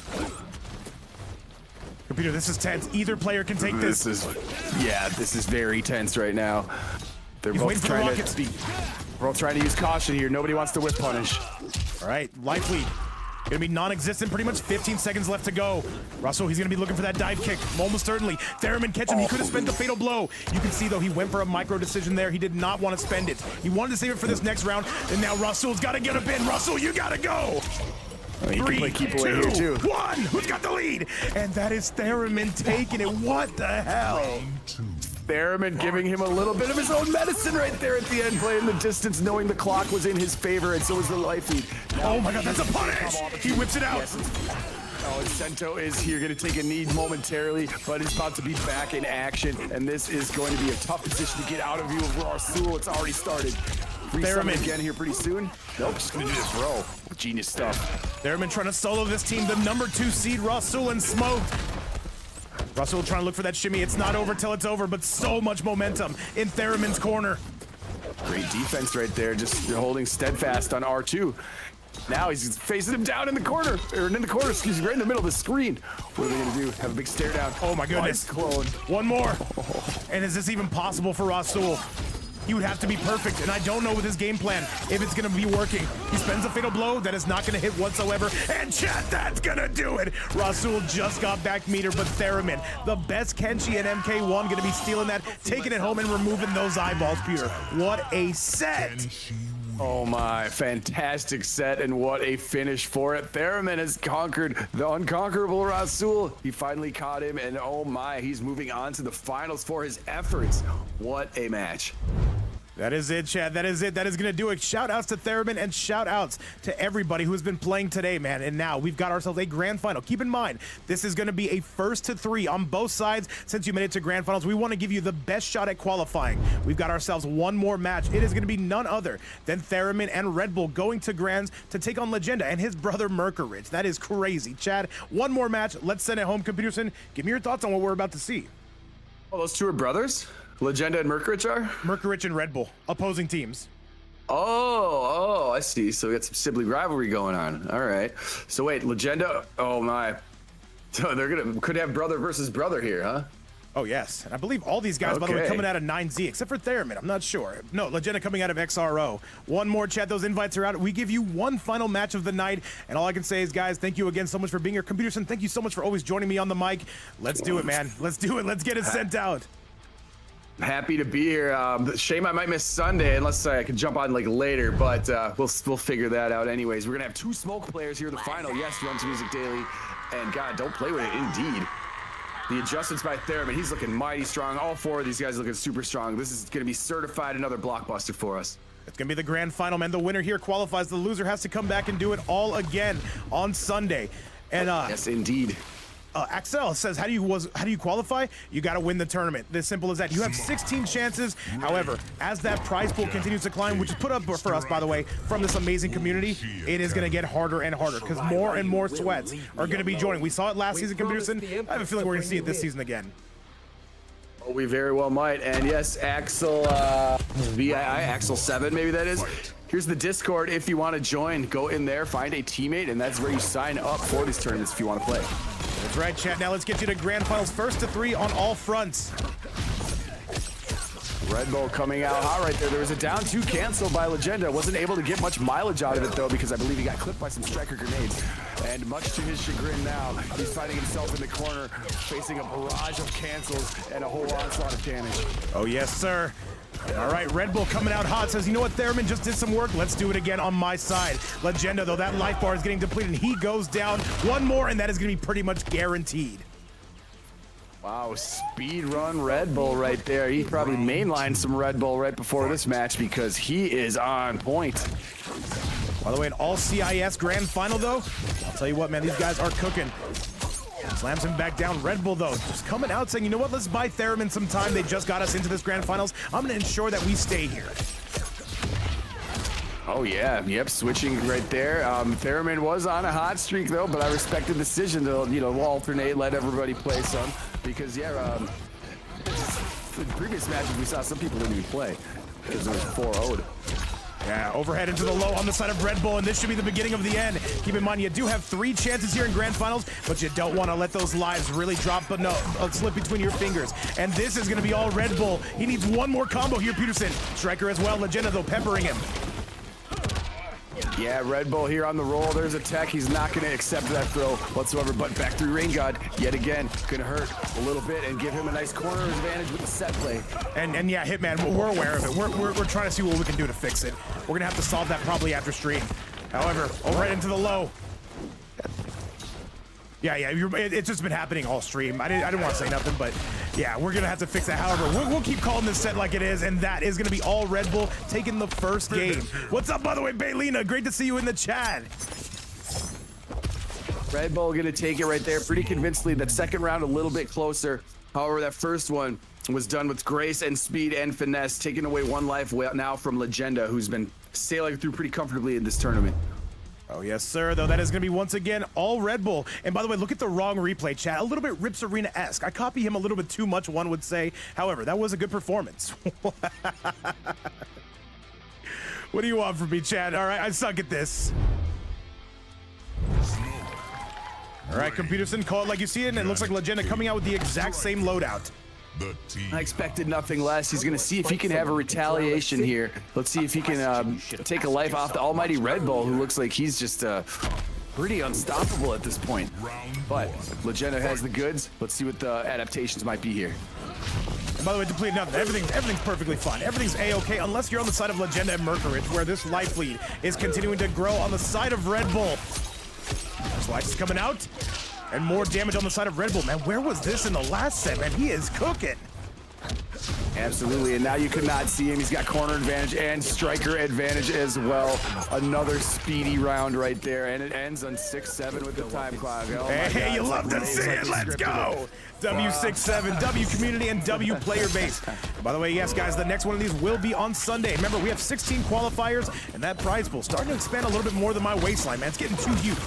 Computer, this is tense. Either player can take this. This is very tense right now. They're both trying to we're all trying to use caution here. Nobody wants to whip punish. All right, life lead. Gonna be non-existent, pretty much 15 seconds left to go. Rasul, he's gonna be looking for that dive kick, almost certainly. Theramin catch him, he could have spent the fatal blow. You can see though, he went for a micro decision there. He did not want to spend it. He wanted to save it for this next round, and now Rasul's gotta get a pin. Rasul, you gotta go. He can play keep away here too. 1, who's got the lead? And that is Theramin taking it. What the hell? Theramin giving him a little bit of his own medicine right there at the end, playing the distance, knowing the clock was in his favor, and so was the life lead. Oh my god, that's a punish! He whips it out. Oh, and Sento is here, going to take a knee momentarily, but is about to be back in action, and this is going to be a tough position to get out of view of Rasul. It's already started. Theramin again here pretty soon. Nope, just going to do this throw. Genius stuff. Theramin trying to solo this team, the #2 seed, Rasul and Smoked. Rasul trying to look for that shimmy. It's not over till it's over, but so much momentum in Theramin's corner. Great defense right there, just holding steadfast on R2. Now he's facing him down in the corner, excuse me, right in the middle of the screen. What are they gonna do? Have a big stare down. Oh my goodness. Nice clone. One more. And is this even possible for Rasul? He would have to be perfect, and I don't know with his game plan if it's gonna be working. He spends a fatal blow that is not gonna hit whatsoever, and chat, that's gonna do it. Rasul just got back meter, but Theramin, the best Kenshi and MK1, gonna be stealing that, taking it home and removing those eyeballs, Peter. What a set. Oh my, fantastic set, and what a finish for it. Theramin has conquered the unconquerable Rasul. He finally caught him, and oh my, he's moving on to the finals for his efforts. What a match. That is it, Chad. That is it. That is going to do it. Shout outs to Theramin and shout outs to everybody who has been playing today, man. And now we've got ourselves a grand final. Keep in mind, this is going to be a 1st to 3 on both sides. Since you made it to grand finals, we want to give you the best shot at qualifying. We've got ourselves one more match. It is going to be none other than Theramin and Red Bull going to grands to take on Legenda and his brother Mercurage. That is crazy. Chad, one more match. Let's send it home, Computerson. Give me your thoughts on what we're about to see. Oh, those two are brothers? Legenda and Merkurich are? Merkurich and Red Bull, opposing teams. Oh, I see. So we got some sibling rivalry going on. All right. So wait, Legenda. Oh my. So they're could have brother versus brother here, huh? Oh yes, and I believe all these guys, by the way, coming out of 9Z, except for Theramin. I'm not sure. No, Legenda coming out of XRO. One more, chat. Those invites are out. We give you one final match of the night, and all I can say is, guys, thank you again so much for being here. Computerson, thank you so much for always joining me on the mic. Let's do it, man. Let's do it. Let's get it sent out. Happy to be here. Shame I might miss Sunday unless I can jump on like later, but we'll figure that out anyways. We're gonna have 2 smoke players here in the final. Yes, Runs Music Daily, and God, don't play with it. Indeed. The adjustments by Theramin, he's looking mighty strong. All 4 of these guys looking super strong. This is gonna be certified another blockbuster for us. It's gonna be the grand final, man. The winner here qualifies. The loser has to come back and do it all again on Sunday. And yes, indeed. Axel says, how do you qualify? You got to win the tournament. As simple as that. You have 16 chances. However, as that prize pool continues to climb, which is put up for us, by the way, from this amazing community, it is going to get harder and harder because more and more sweats are going to be joining. We saw it last season, Computerson. I have a feeling we're going to see it this season again. Oh, we very well might. And yes, Axel, VII, Axel 7, maybe that is. Here's the Discord. If you want to join, go in there, find a teammate, and that's where you sign up for these tournaments if you want to play. That's right, chat. Now let's get you to grand finals 1st to 3 on all fronts. Red Bull coming out hot right there. There was a down 2 cancel by Legenda. Wasn't able to get much mileage out of it though because I believe he got clipped by some striker grenades. And much to his chagrin now, he's finding himself in the corner, facing a barrage of cancels and a whole onslaught of damage. Oh yes, sir. All right, Red Bull coming out hot, says, you know what, Theramin just did some work. Let's do it again on my side. Legenda, though, that life bar is getting depleted, and he goes down. One more, and that is going to be pretty much guaranteed. Wow, speed run Red Bull right there. He probably mainlined some Red Bull right before this match because he is on point. By the way, an all CIS grand final, though, I'll tell you what, man, these guys are cooking. Slams him back down. Red Bull, though, just coming out saying, you know what, let's buy Theramin some time. They just got us into this grand finals. I'm going to ensure that we stay here. Oh, yeah. Yep, switching right there. Theramin was on a hot streak, though, but I respect the decision to, you know, alternate, let everybody play some. Because, yeah, in previous matches, we saw some people didn't even play because it was 4-0'd. Yeah, overhead into the low on the side of Red Bull, and this should be the beginning of the end. Keep in mind, you do have 3 chances here in grand finals, but you don't want to let those lives really drop, but no, slip between your fingers. And this is going to be all Red Bull. He needs one more combo here, Peterson. Striker as well, Legenda, though, peppering him. Yeah, Red Bull here on the roll. There's a tech. He's not going to accept that throw whatsoever, but back through Rain God, yet again, going to hurt a little bit and give him a nice corner advantage with the set play. And yeah, Hitman, we're aware of it. We're trying to see what we can do to fix it. We're going to have to solve that probably after stream. However, right into the low. Yeah, it's just been happening all stream. I didn't want to say nothing, but yeah, we're going to have to fix that. However, we'll keep calling this set like it is, and that is going to be all Red Bull taking the first game. What's up, by the way, Baylina? Great to see you in the chat. Red Bull gonna take it right there pretty convincingly. That second round a little bit closer. However, that first one was done with grace and speed and finesse, taking away one life now from Legenda, who's been sailing through pretty comfortably in this tournament. Oh, yes, sir, though. That is going to be, once again, all Red Bull. And by the way, look at the wrong replay, chat. A little bit Rips Arena-esque. I copy him a little bit too much, one would say. However, that was a good performance. What do you want from me, chat? All right, I suck at this. All right, Computerson, call it like you see it, and it looks like Legenda coming out with the exact same loadout. I expected nothing less. He's going to see if he can have a retaliation here. Let's see if he can take a life off the almighty Red Bull, who looks like he's just pretty unstoppable at this point. But Legenda has the goods. Let's see what the adaptations might be here. And by the way, Depleted, nothing. Everything's perfectly fine. Everything's A-okay, unless you're on the side of Legenda and Mercurage, where this life lead is continuing to grow on the side of Red Bull. Slice is coming out. And more damage on the side of Red Bull. Man, where was this in the last set, man? He is cooking. Absolutely, and now you could not see him. He's got corner advantage and striker advantage as well. Another speedy round right there, and it ends on 6-7 with the time clock. Oh hey, you love to see it. Let's go. W67, W community, and W player base. And by the way, yes, guys, the next one of these will be on Sunday. Remember, we have 16 qualifiers, and that prize pool starting to expand a little bit more than my waistline, man. It's getting too huge.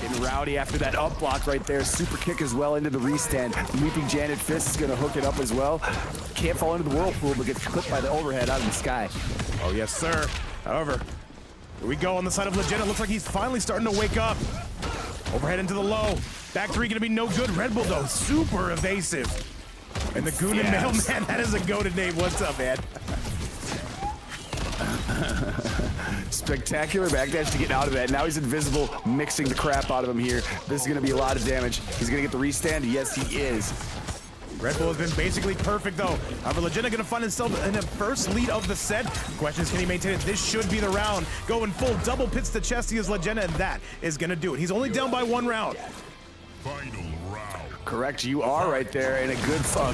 Getting rowdy after that up block right there. Super kick as well into the restand. Leaping Janet Fist is going to hook it up as well. Can't fall into the whirlpool, but gets clipped by the overhead out of the sky. Oh, yes, sir. However, here we go on the side of Legenda. Looks like he's finally starting to wake up. Overhead into the low. Back three going to be no good. Red Bull, though, super evasive. And the Goon and Mailman, that is a goated name. What's up, man? Spectacular backdash to get out of that. Now he's invisible, mixing the crap out of him here. This is going to be a lot of damage. He's going to get the restand. Yes, he is. Red Bull has been basically perfect, though. However, Legenda going to find himself in the first lead of the set. The question is, can he maintain it? This should be the round. Going full double pits to chest. He is Legenda, and that is going to do it. He's only down by one round. Final round. Correct, you are right there, and a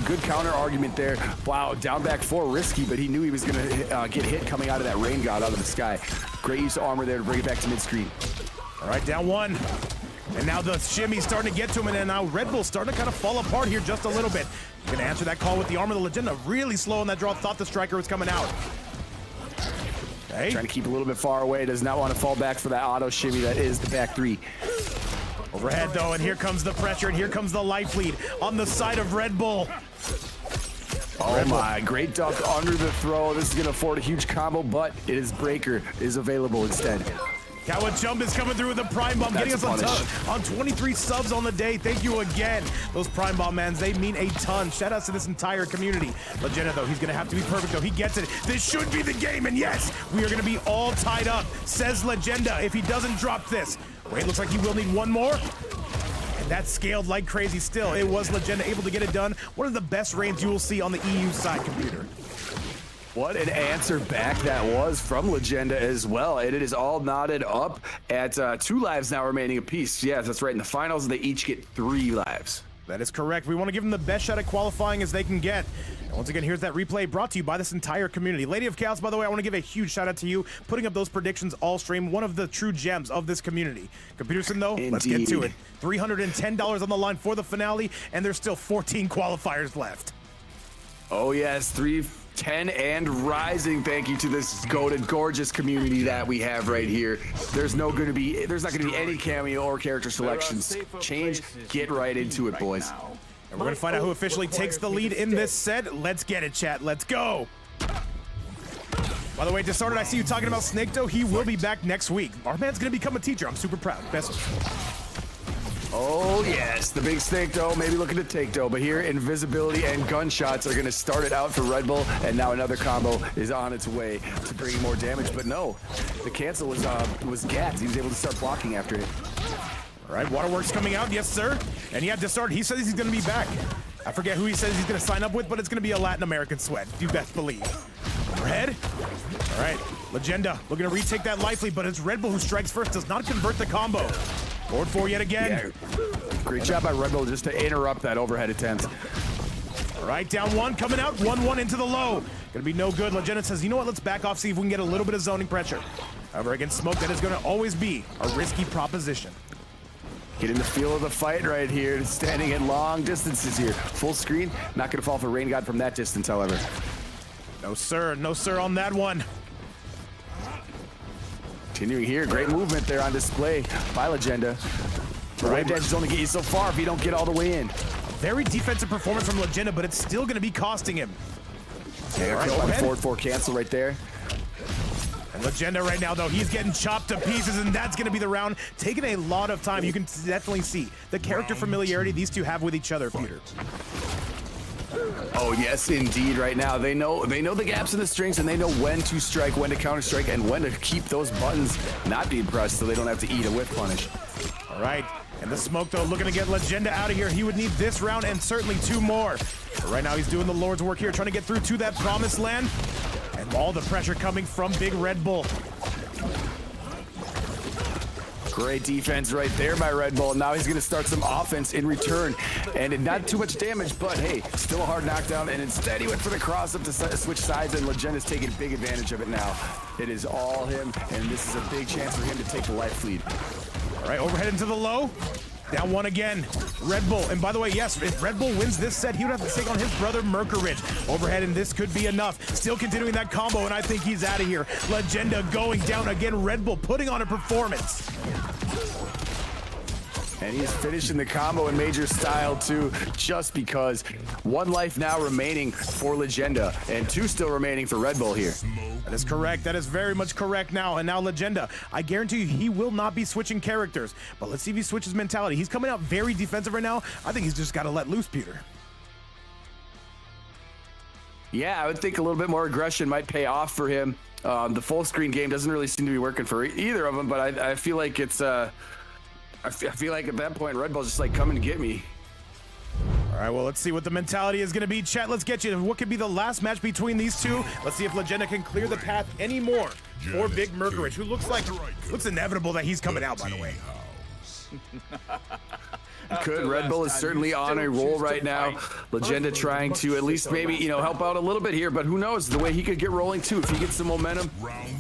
good counter argument there. Wow, down back four, risky, but he knew he was going to get hit coming out of that rain god out of the sky. Great use of armor there to bring it back to mid-screen. All right, down one. And now the shimmy's starting to get to him, and then now Red Bull's starting to kind of fall apart here just a little bit. Going to answer that call with the armor. The Legenda really slow on that draw. Thought the striker was coming out. Okay. Trying to keep a little bit far away. Does not want to fall back for that auto shimmy that is the back three. Overhead, though, and here comes the pressure, and here comes the life lead on the side of Red Bull. Oh my, great duck under the throw. This is going to afford a huge combo, but it is breaker is available instead. Kawachump is coming through with the Prime Bomb, getting us on 23 subs on the day. Thank you again. Those Prime Bomb mans, they mean a ton. Shout outs to this entire community. Legenda, though, he's going to have to be perfect, though. He gets it. This should be the game, and yes, we are going to be all tied up, says Legenda, if he doesn't drop this. Wait, looks like he will need one more. And that scaled like crazy still. It was Legenda able to get it done. One of the best reigns you will see on the EU side, computer. What an answer back that was from Legenda as well. And it is all knotted up at 2 lives now remaining apiece. Yes, that's right. In the finals, they each get 3 lives. That is correct. We want to give them the best shot at qualifying as they can get. And once again, here's that replay brought to you by this entire community. Lady of Chaos, by the way, I want to give a huge shout out to you, putting up those predictions all stream, one of the true gems of this community. Computerson, though, Indeed. Let's get to it. $310 on the line for the finale, and there's still 14 qualifiers left. Oh yes, 310 and rising. Thank you to this goated, gorgeous community that we have right here. There's not going to be any cameo or character selections. Change, get right into it, boys. And we're going to find out who officially takes the lead in this set. Let's get it, chat. Let's go. By the way, Disarted, I see you talking about Snake Doe. He will be back next week. Our man's going to become a teacher. I'm super proud. Best. Oh yes, the big snake though, maybe looking to take though, but here invisibility and gunshots are going to start it out for Red Bull, and now another combo is on its way to bring more damage, but no, the cancel was gapped. He was able to start blocking after it. All right, Waterworks coming out, yes sir, and yeah, Disarted, he says he's going to be back. I forget who he says he's going to sign up with, but it's going to be a Latin American sweat, you best believe. Overhead. All right, Legenda looking to retake that life lead, but it's Red Bull who strikes first, does not convert the combo. Forward 4 yet again. Yeah. Great job by Red Bull just to interrupt that overhead attempt. All right, down one, coming out, 1-1 into the low. Gonna be no good. Legenda says, you know what, let's back off, see if we can get a little bit of zoning pressure. However, against Smoke, that is gonna always be a risky proposition. Getting the feel of the fight right here. Standing at long distances here. Full screen. Not going to fall for Rain God from that distance, however. No, sir. No, sir on that one. Continuing here. Great movement there on display by Legenda. The wave dash is only get you so far if you don't get all the way in. Very defensive performance from Legenda, but it's still going to be costing him. Yeah, All right, by the overhead. forward 4 cancel right there. And Legenda right now, though, he's getting chopped to pieces, and that's going to be the round. Taking a lot of time. You can definitely see the character familiarity these two have with each other, Peter. Oh yes, indeed. Right now, they know the gaps in the strings, and they know when to strike, when to counter strike, and when to keep those buttons not being pressed, so they don't have to eat a whiff punish. All right, and the smoke though, looking to get Legenda out of here. He would need this round and certainly 2 more. But right now, he's doing the Lord's work here, trying to get through to that promised land, and all the pressure coming from Big Red Bull. Great defense right there by Red Bull. Now he's going to start some offense in return. And not too much damage, but hey, still a hard knockdown. And instead he went for the cross up to switch sides, and Legenda's taking big advantage of it now. It is all him, and this is a big chance for him to take the life lead. All right, overhead into the low. Down 1 again. Red Bull. And by the way, yes, if Red Bull wins this set, he would have to take on his brother Mercurage. Overhead, and this could be enough. Still continuing that combo, and I think he's out of here. Legenda going down again. Red Bull putting on a performance. And he's finishing the combo in major style too, just because 1 life now remaining for Legenda, and 2 still remaining for Red Bull here. That is correct. That is very much correct now. And now Legenda, I guarantee you he will not be switching characters. But let's see if he switches mentality. He's coming out very defensive right now. I think he's just got to let loose, Peter. Yeah, I would think a little bit more aggression might pay off for him. The full screen game doesn't really seem to be working for either of them, but I feel like it's I feel like at that point Red Bull's just like, come and get me. All right, well, let's see what the mentality is going to be. Chat, let's get you what could be the last match between these two. Let's see if Legenda can clear the path anymore for Big Mercurage, who looks inevitable that he's coming out, by the way. Could. Red Bull is certainly on a roll right now. Legenda trying to at least maybe, help out a little bit here, but who knows, the way he could get rolling too. If he gets some momentum,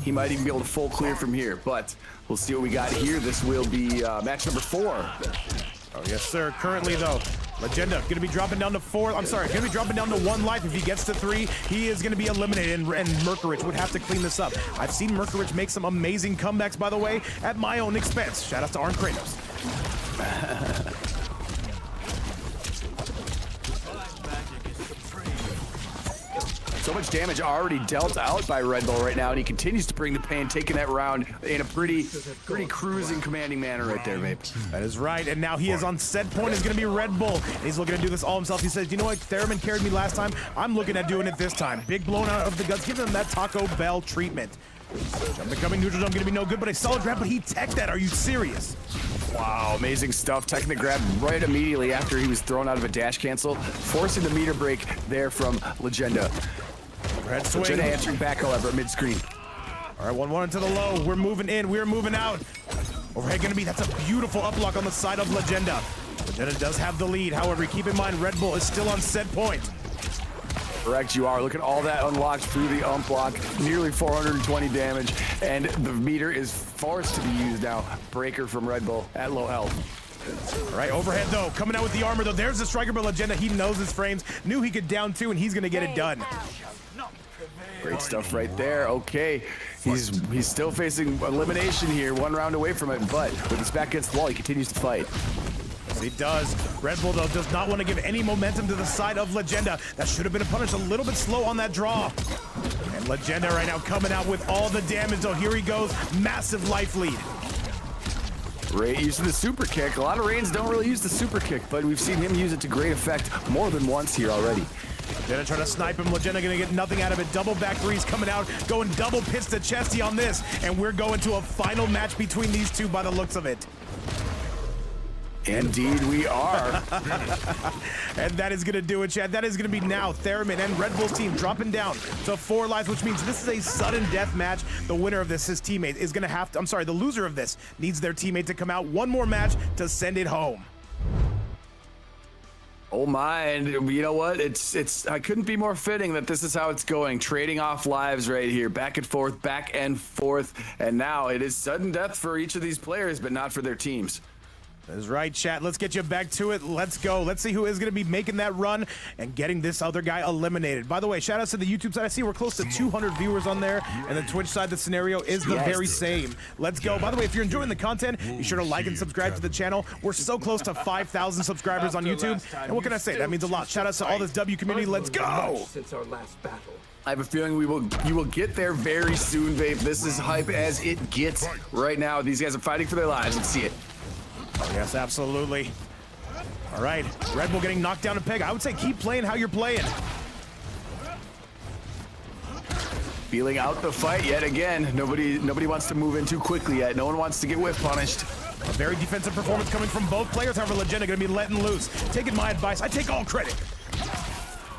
he might even be able to full clear from here, but we'll see what we got here. This will be match number 4. Oh, yes, sir. Currently, though, Legenda going to be dropping down to 4. I'm sorry, going to be dropping down to 1 life. If he gets to 3, he is going to be eliminated, and Mercurage would have to clean this up. I've seen Mercurage make some amazing comebacks, by the way, at my own expense. Shout out to Arn Kratos. So much damage already dealt out by Red Bull right now, and he continues to bring the pain, taking that round in a pretty cruising, commanding manner right there, Vape. That is right, and now he is on set point. Is going to be Red Bull. And he's looking to do this all himself. He says, you know what, Theramin carried me last time. I'm looking at doing it this time. Big blown out of the guts, giving him that Taco Bell treatment. Jump becoming neutral jump, going to be no good, but a solid grab, but he teched that. Are you serious? Wow, amazing stuff. Taking the grab right immediately after he was thrown out of a dash cancel, forcing the meter break there from Legenda. Red swing. Legenda answering back, however, mid-screen. All right, 1-1 into the low. We're moving in. We're moving out. Overhead going to be, that's a beautiful up block on the side of Legenda. Legenda does have the lead. However, keep in mind, Red Bull is still on set point. Correct, you are. Look at all that unlocked through the ump block. Nearly 420 damage, and the meter is forced to be used now. Breaker from Red Bull at low health. All right, overhead, though. Coming out with the armor, though. There's the striker, but Legenda, he knows his frames. Knew he could down 2, and he's going to get it done. Great stuff right there. Okay, he's still facing elimination here, 1 round away from it, but with his back against the wall, he continues to fight. Yes, he does. Red Bull, though, does not want to give any momentum to the side of Legenda. That should have been a punish, a little bit slow on that draw. And Legenda right now coming out with all the damage, though. Here he goes, massive life lead. Ray using the super kick. A lot of Reigns don't really use the super kick, but we've seen him use it to great effect more than once here already. Legenda trying to snipe him. Legenda gonna get nothing out of it. Double back threes coming out, going double pits to chesty on this, and we're going to a final match between these two by the looks of it. Indeed we are. And that is gonna do it, Chad. That is gonna be now Theramin and Red Bull's team dropping down to 4 lives, which means this is a sudden death match. The winner of this, his teammate, is gonna have to, I'm sorry, the loser of this needs their teammate to come out 1 more match to send it home. Oh my, and you know what? It's I couldn't be more fitting that this is how it's going. Trading off lives right here, back and forth, and now it is sudden death for each of these players, but not for their teams. That's right, chat. Let's get you back to it. Let's go. Let's see who is going to be making that run and getting this other guy eliminated. By the way, shout outs to the YouTube side. I see we're close to 200 viewers on there, and the Twitch side, the scenario is the very same. Let's go. By the way, if you're enjoying the content, be sure to like and subscribe to the channel. We're so close to 5,000 subscribers on YouTube, and what can I say? That means a lot. Shout outs to all this W community. Let's go. Since our last battle. I have a feeling you will get there very soon, Vape. This is hype as it gets right now. These guys are fighting for their lives. Let's see it. Oh, yes, absolutely. All right, Red Bull getting knocked down a peg. I would say keep playing how you're playing. Feeling out the fight yet again. Nobody wants to move in too quickly yet. No one wants to get whiff punished. A very defensive performance coming from both players. However, Legenda going to be letting loose. Taking my advice, I take all credit.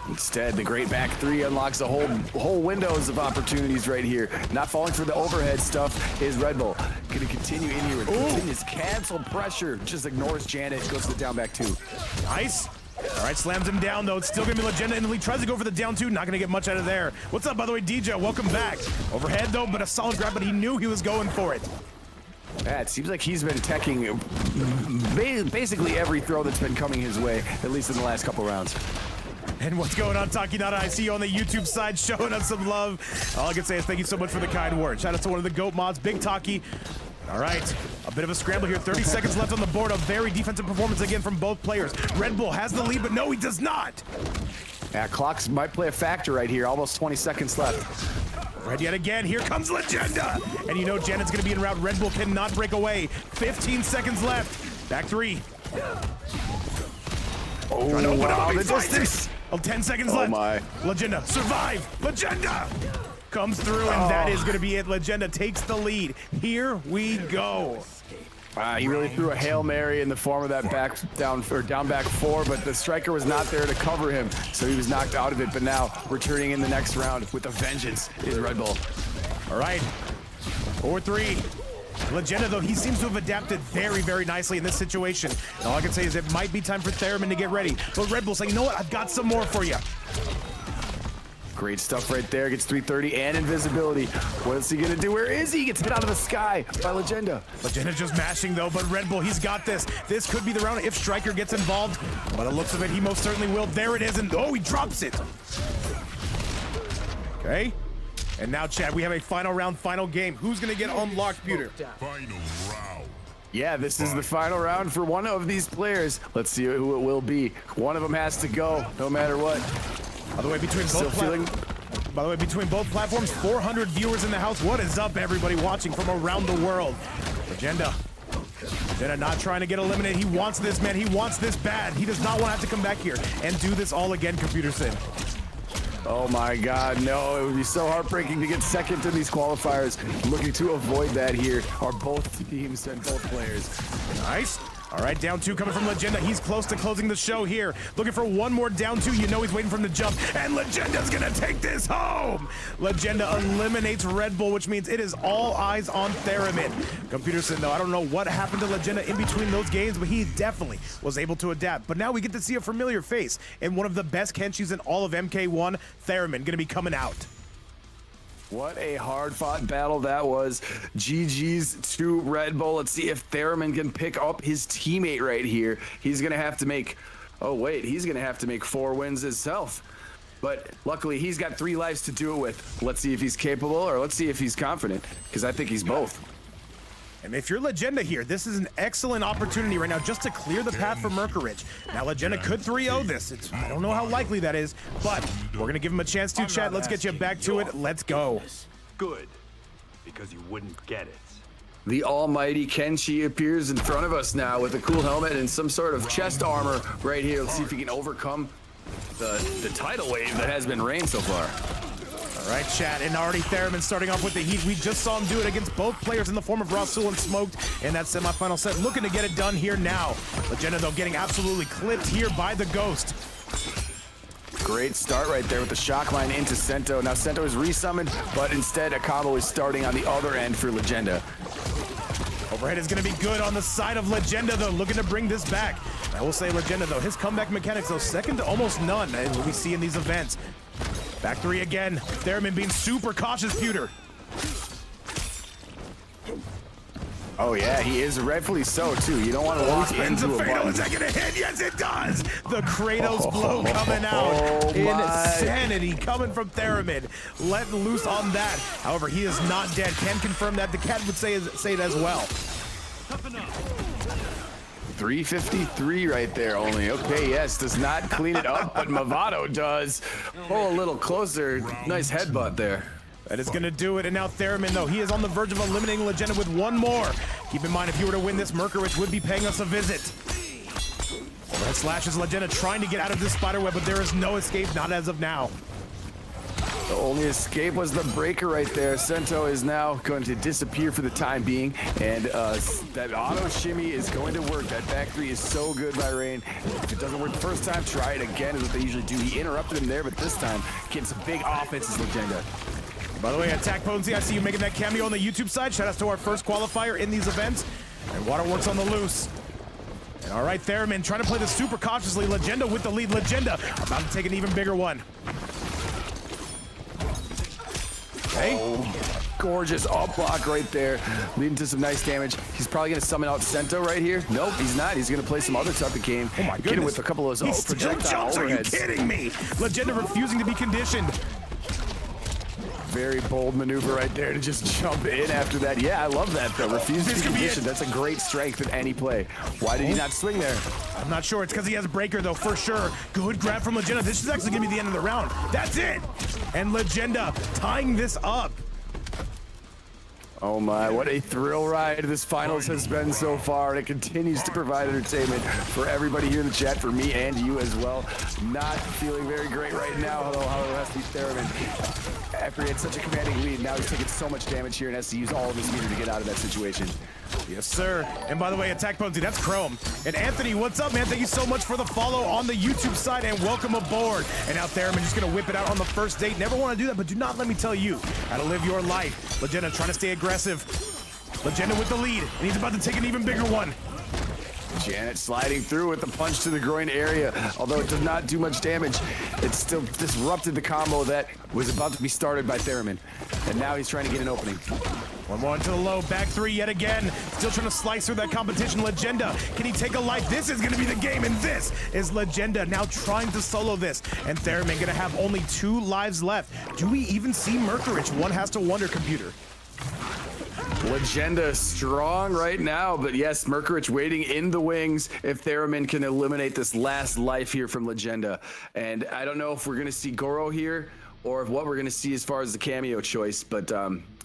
Instead, the great back three unlocks a whole windows of opportunities right here. Not falling for the overhead stuff is Red Bull. Gonna continue in here with continuous cancel pressure. Just ignores Janet, goes to the down back two. Nice. All right, slams him down though. It's still gonna be Legenda, and he tries to go for the down two. Not gonna get much out of there. What's up, by the way, DJ? Welcome back. Overhead though, but a solid grab, but he knew he was going for it. Yeah, it seems like he's been teching basically every throw that's been coming his way, at least in the last couple rounds. And what's going on, Takinata? I see you on the YouTube side showing us some love. All I can say is thank you so much for the kind words. Shout out to one of the GOAT mods, Big Taki. All right, a bit of a scramble here. 30 seconds left on the board. A very defensive performance again from both players. Red Bull has the lead, but no, he does not. Yeah, clocks might play a factor right here. Almost 20 seconds left. Red yet again. Here comes Legenda. And you know Janet's going to be en route. Red Bull cannot break away. 15 seconds left. Back three. Oh, Trying to open wow, up the a distance. Oh, 10 seconds Oh left. my. Legenda, survive. Legenda comes through, and that is going to be it. Legenda takes the lead. Here we go. He really threw a Hail Mary in the form of that down back four, but the striker was not there to cover him, so he was knocked out of it. But now returning in the next round with a vengeance is Red Bull. All right, 4-3. Legenda, though, he seems to have adapted very, very nicely in this situation. And all I can say is it might be time for Theramin to get ready. But Red Bull saying, you know what, I've got some more for you. Great stuff right there. Gets 330 and invisibility. What is he gonna do? Where is he? He gets hit out of the sky by Legenda. Legenda just mashing though, but Red Bull, he's got this. This could be the round if Striker gets involved. By the looks of it, he most certainly will. There it is, and oh, he drops it. Okay. And now, Chad, we have a final round, final game. Who's gonna get unlocked, Pewter? Final round. Yeah, this is the final round for one of these players. Let's see who it will be. One of them has to go, no matter what. By the way, between both platforms, 400 viewers in the house. What is up, everybody watching from around the world? Legenda not trying to get eliminated. He wants this, man. He wants this bad. He does not want to have to come back here and do this all again, Computer Sim. Oh my God, no, it would be so heartbreaking to get second in these qualifiers. Looking to avoid that here are both teams and both players. Nice. All right, down two coming from Legenda. He's close to closing the show here. Looking for one more down two. You know he's waiting for him to jump. And Legenda's gonna take this home. Legenda eliminates Red Bull, which means it is all eyes on Theramin. Computer Sim, though, I don't know what happened to Legenda in between those games, but he definitely was able to adapt. But now we get to see a familiar face in one of the best Kenshis in all of MK1. Theramin gonna be coming out. What a hard-fought battle that was. GG's to Red Bull. Let's see if Theramin can pick up his teammate right here. He's gonna have to make, he's gonna have to make 4 wins himself. But luckily, he's got 3 lives to do it with. Let's see if he's capable, or let's see if he's confident, because I think he's both. And if you're Legenda here, this is an excellent opportunity right now just to clear the path for Mercurage. Now, Legenda could 3-0 this. I don't know how likely that is, but we're going to give him a chance to, chat. Let's get you back to it. Let's go. Good, because you wouldn't get it. The almighty Kenshi appears in front of us now with a cool helmet and some sort of chest armor right here. Let's see if he can overcome the tidal wave that has been rain so far. All right, chat, and already Theramin starting off with the heat. We just saw him do it against both players in the form of Rasul and Smoked in that semifinal set. Looking to get it done here now. Legenda, though, getting absolutely clipped here by the Ghost. Great start right there with the shock line into Sento. Now Sento is resummoned, but instead a combo is starting on the other end for Legenda. Overhead is going to be good on the side of Legenda, though, looking to bring this back. I will say Legenda, though, his comeback mechanics, though, second to almost none, as we see in these events. Back three again. Theramin being super cautious, Pewter. Oh yeah, he is rightfully so too. You don't want to walk into a fatal. button. Is that gonna hit? Yes, it does. The Kratos blow coming out. Oh, my. Insanity coming from Theramin. Let loose on that. However, he is not dead. Can confirm that. The cat would say it as well. 353 right there only. Okay, yes, does not clean it up, but Movado does. Pull a little closer. Nice headbutt there. That is going to do it. And now Theramin, though, he is on the verge of eliminating Legenda with one more. Keep in mind, if you were to win this, Mercurage would be paying us a visit. Red slashes Legenda trying to get out of this spiderweb, but there is no escape, not as of now. The only escape was the breaker right there. Sento is now going to disappear for the time being, and that auto shimmy is going to work. That back three is so good by Rain. If it doesn't work the first time, try it again, is what they usually do. He interrupted him there, but this time, getting some big offenses, Legenda. By the way, Attack Potency, I see you making that cameo on the YouTube side. Shout out to our first qualifier in these events. And Waterworks on the loose. And all right, Theramin trying to play this super cautiously. Legenda with the lead. Legenda about to take an even bigger one. Okay. Oh, gorgeous up block right there, leading to some nice damage. He's probably going to summon out Sento right here. Nope, he's not. He's going to play some other type of game. Oh my goodness. Get him with a couple of those projectile overheads. Are you kidding me? Legenda refusing to be conditioned. Very bold maneuver right there to just jump in after that. Yeah, I love that though. Refusing to be conditioned. That's a great strength in any play. Why did he not swing there? I'm not sure. It's because he has a breaker though, for sure. Good grab from Legenda. This is actually going to be the end of the round. That's it. And Legenda tying this up. Oh my, what a thrill ride this finals has been so far, and it continues to provide entertainment for everybody here in the chat, for me and you as well. Not feeling very great right now, although it has to be Theramin. After he had such a commanding lead, now he's taking so much damage here and has to use all of his meter to get out of that situation. Yes, sir. And by the way, Attack Potency, that's Chrome. And Anthony, what's up, man? Thank you so much for the follow on the YouTube side, and welcome aboard. And now Theramin just going to whip it out on the first date. Never want to do that, but do not let me tell you how to live your life. Legenda trying to stay aggressive. Legenda with the lead, and he's about to take an even bigger one. Janet sliding through with the punch to the groin area. Although it does not do much damage, it still disrupted the combo that was about to be started by Theramin. And now he's trying to get an opening. One more into the low, back three yet again. Still trying to slice through that competition. Legenda, can he take a life? This is gonna be the game, and this is Legenda now trying to solo this. And Theramin gonna have only 2 lives left. Do we even see Merkurich? One has to wonder, computer. Legenda strong right now, but yes, Mercurage waiting in the wings if Theramin can eliminate this last life here from Legenda. And I don't know if we're gonna see Goro here or if what we're gonna see as far as the cameo choice, but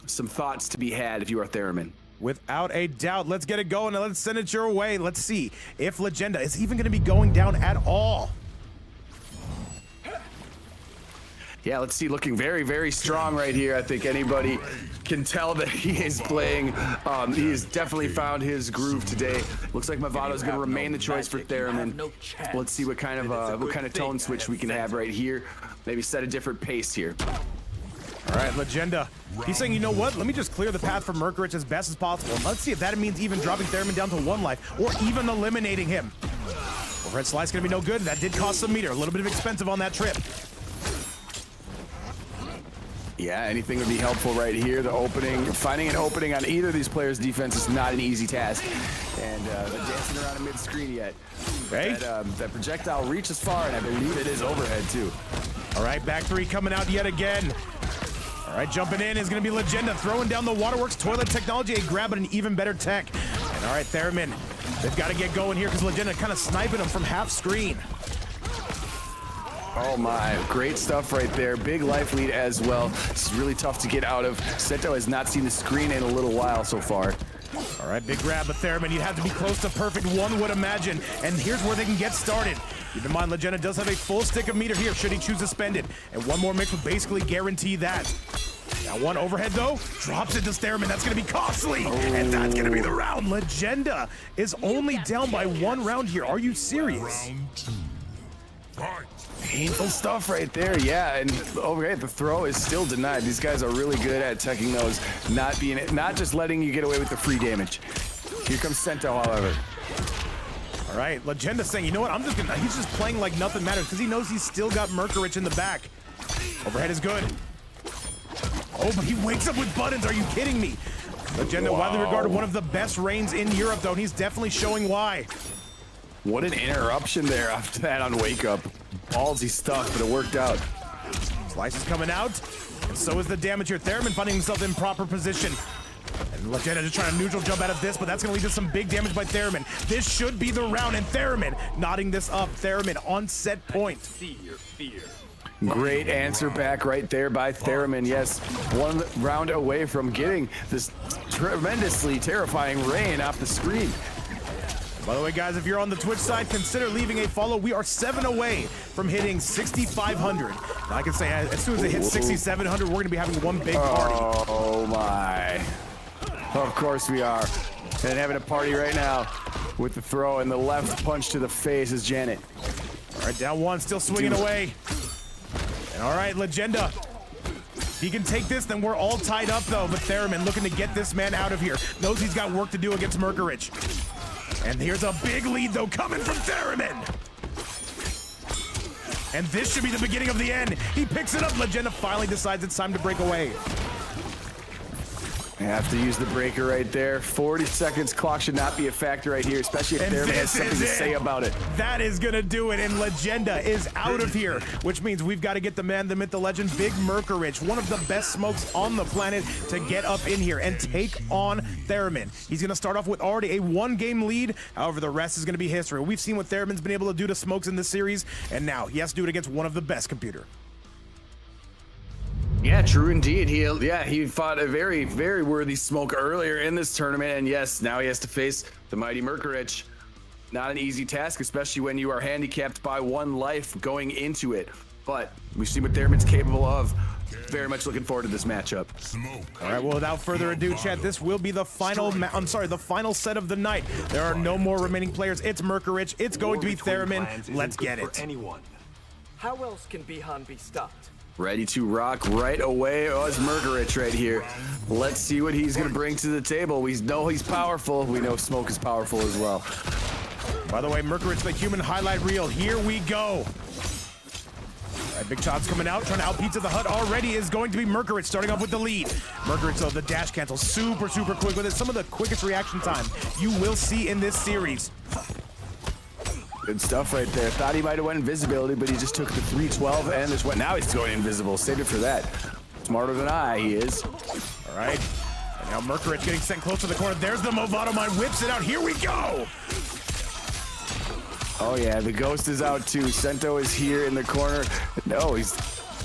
some thoughts to be had if you are Theramin. Without a doubt, let's get it going and let's send it your way. Let's see if Legenda is even gonna be going down at all. Yeah, let's see, looking very, very strong right here. I think anybody can tell that he is playing. He has definitely found his groove today. Looks like Movado is going to remain the choice for Theramin. Let's see what kind of tone switch we can have right here. Maybe set a different pace here. All right, Legenda. He's saying, you know what? Let me just clear the path for Mercurage as best as possible. Let's see if that means even dropping Theramin down to 1 life or even eliminating him. Overhead slice going to be no good. That did cost some meter. A little bit of expensive on that trip. Yeah, anything would be helpful right here. The opening, finding an opening on either of these players' defense is not an easy task. And they're dancing around a mid-screen yet. Okay. That projectile reaches far, and I believe it is overhead too. All right, back three coming out yet again. All right, jumping in is going to be Legenda, throwing down the Waterworks toilet technology, a grab at an even better tech. And all right, Theramin, they've got to get going here because Legenda kind of sniping them from half screen. Oh my, great stuff right there. Big life lead as well. This is really tough to get out of. Sento has not seen the screen in a little while so far. All right, big grab, but Theramin, you have to be close to perfect, one would imagine. And here's where they can get started. Keep in mind, Legenda does have a full stick of meter here, should he choose to spend it. And one more mix would basically guarantee that. Now one overhead, though, drops it to Theramin. That's going to be costly, and that's going to be the round. Legenda is only down by 1 round here. Are you serious? Round 2. Fight. Painful stuff right there, yeah, and overhead, the throw is still denied. These guys are really good at teching those, not just letting you get away with the free damage. Here comes Sento, however. All right, Legenda saying, you know what, he's just playing like nothing matters because he knows he's still got Merkurich in the back. Overhead is good. Oh, but he wakes up with buttons, are you kidding me? Legenda, widely regarded one of the best reigns in Europe, though, and he's definitely showing why. What an interruption there after that on Wake Up. Ballsy stuff, but it worked out. Slice is coming out, and so is the damage here. Theramin finding himself in proper position. And Legenda just trying to neutral jump out of this, but that's going to lead to some big damage by Theramin. This should be the round, and Theramin knotting this up. Theramin on set point. See your fear. Great answer back right there by Theramin. Yes, one round away from getting this tremendously terrifying rain off the screen. By the way, guys, if you're on the Twitch side, consider leaving a follow. We are 7 away from hitting 6,500. Now, I can say as soon as it hits 6,700, we're going to be having one big party. Oh my. Of course we are. And having a party right now with the throw and the left punch to the face is Janet. All right, down one, still swinging away. And all right, Legenda. If he can take this, then we're all tied up, though. But Theramin looking to get this man out of here. Knows he's got work to do against Mercurage. And here's a big lead, though, coming from Theramin. And this should be the beginning of the end. He picks it up. Legenda finally decides it's time to break away. I have to use the breaker right there. 40 seconds clock should not be a factor right here, especially if Theramin has something to say about it. That is going to do it, and Legenda is out of here, which means we've got to get the man, the myth, the legend, Big Merkurich, one of the best smokes on the planet, to get up in here and take on Theramin. He's going to start off with already a 1-game lead. However, the rest is going to be history. We've seen what Theramin's been able to do to smokes in this series, and now he has to do it against one of the best computer. Yeah, true indeed. He fought a very, very worthy smoke earlier in this tournament, and yes, now he has to face the mighty Mercurage. Not an easy task, especially when you are handicapped by 1 life going into it. But we've seen what Theramin's capable of. Very much looking forward to this matchup. All right, well, without further ado, chat, this will be the final the final set of the night. There are no more remaining players. It's Mercurage. It's going to be Theramin. Let's get it. How else can Bihan be stopped? Ready to rock right away is Merkurich right here. Let's see what he's going to bring to the table. We know he's powerful. We know Smoke is powerful as well. By the way, Merkurich, the human highlight reel. Here we go. All right, Big Chop's coming out, trying to out pizza the hut already is going to be Merkurich, starting off with the lead. Merkurich, though, the dash cancel, super quick with it. Some of the quickest reaction time you will see in this series. Good stuff right there. Thought he might have went invisibility, but he just took the 312 and this went. Now he's going invisible. Save it for that. Smarter than I, he is. All right. And now Merkurich getting sent close to the corner. There's the Movado Mine. Whips it out. Here we go. Oh, yeah. The Ghost is out, too. Sento is here in the corner. No, he's...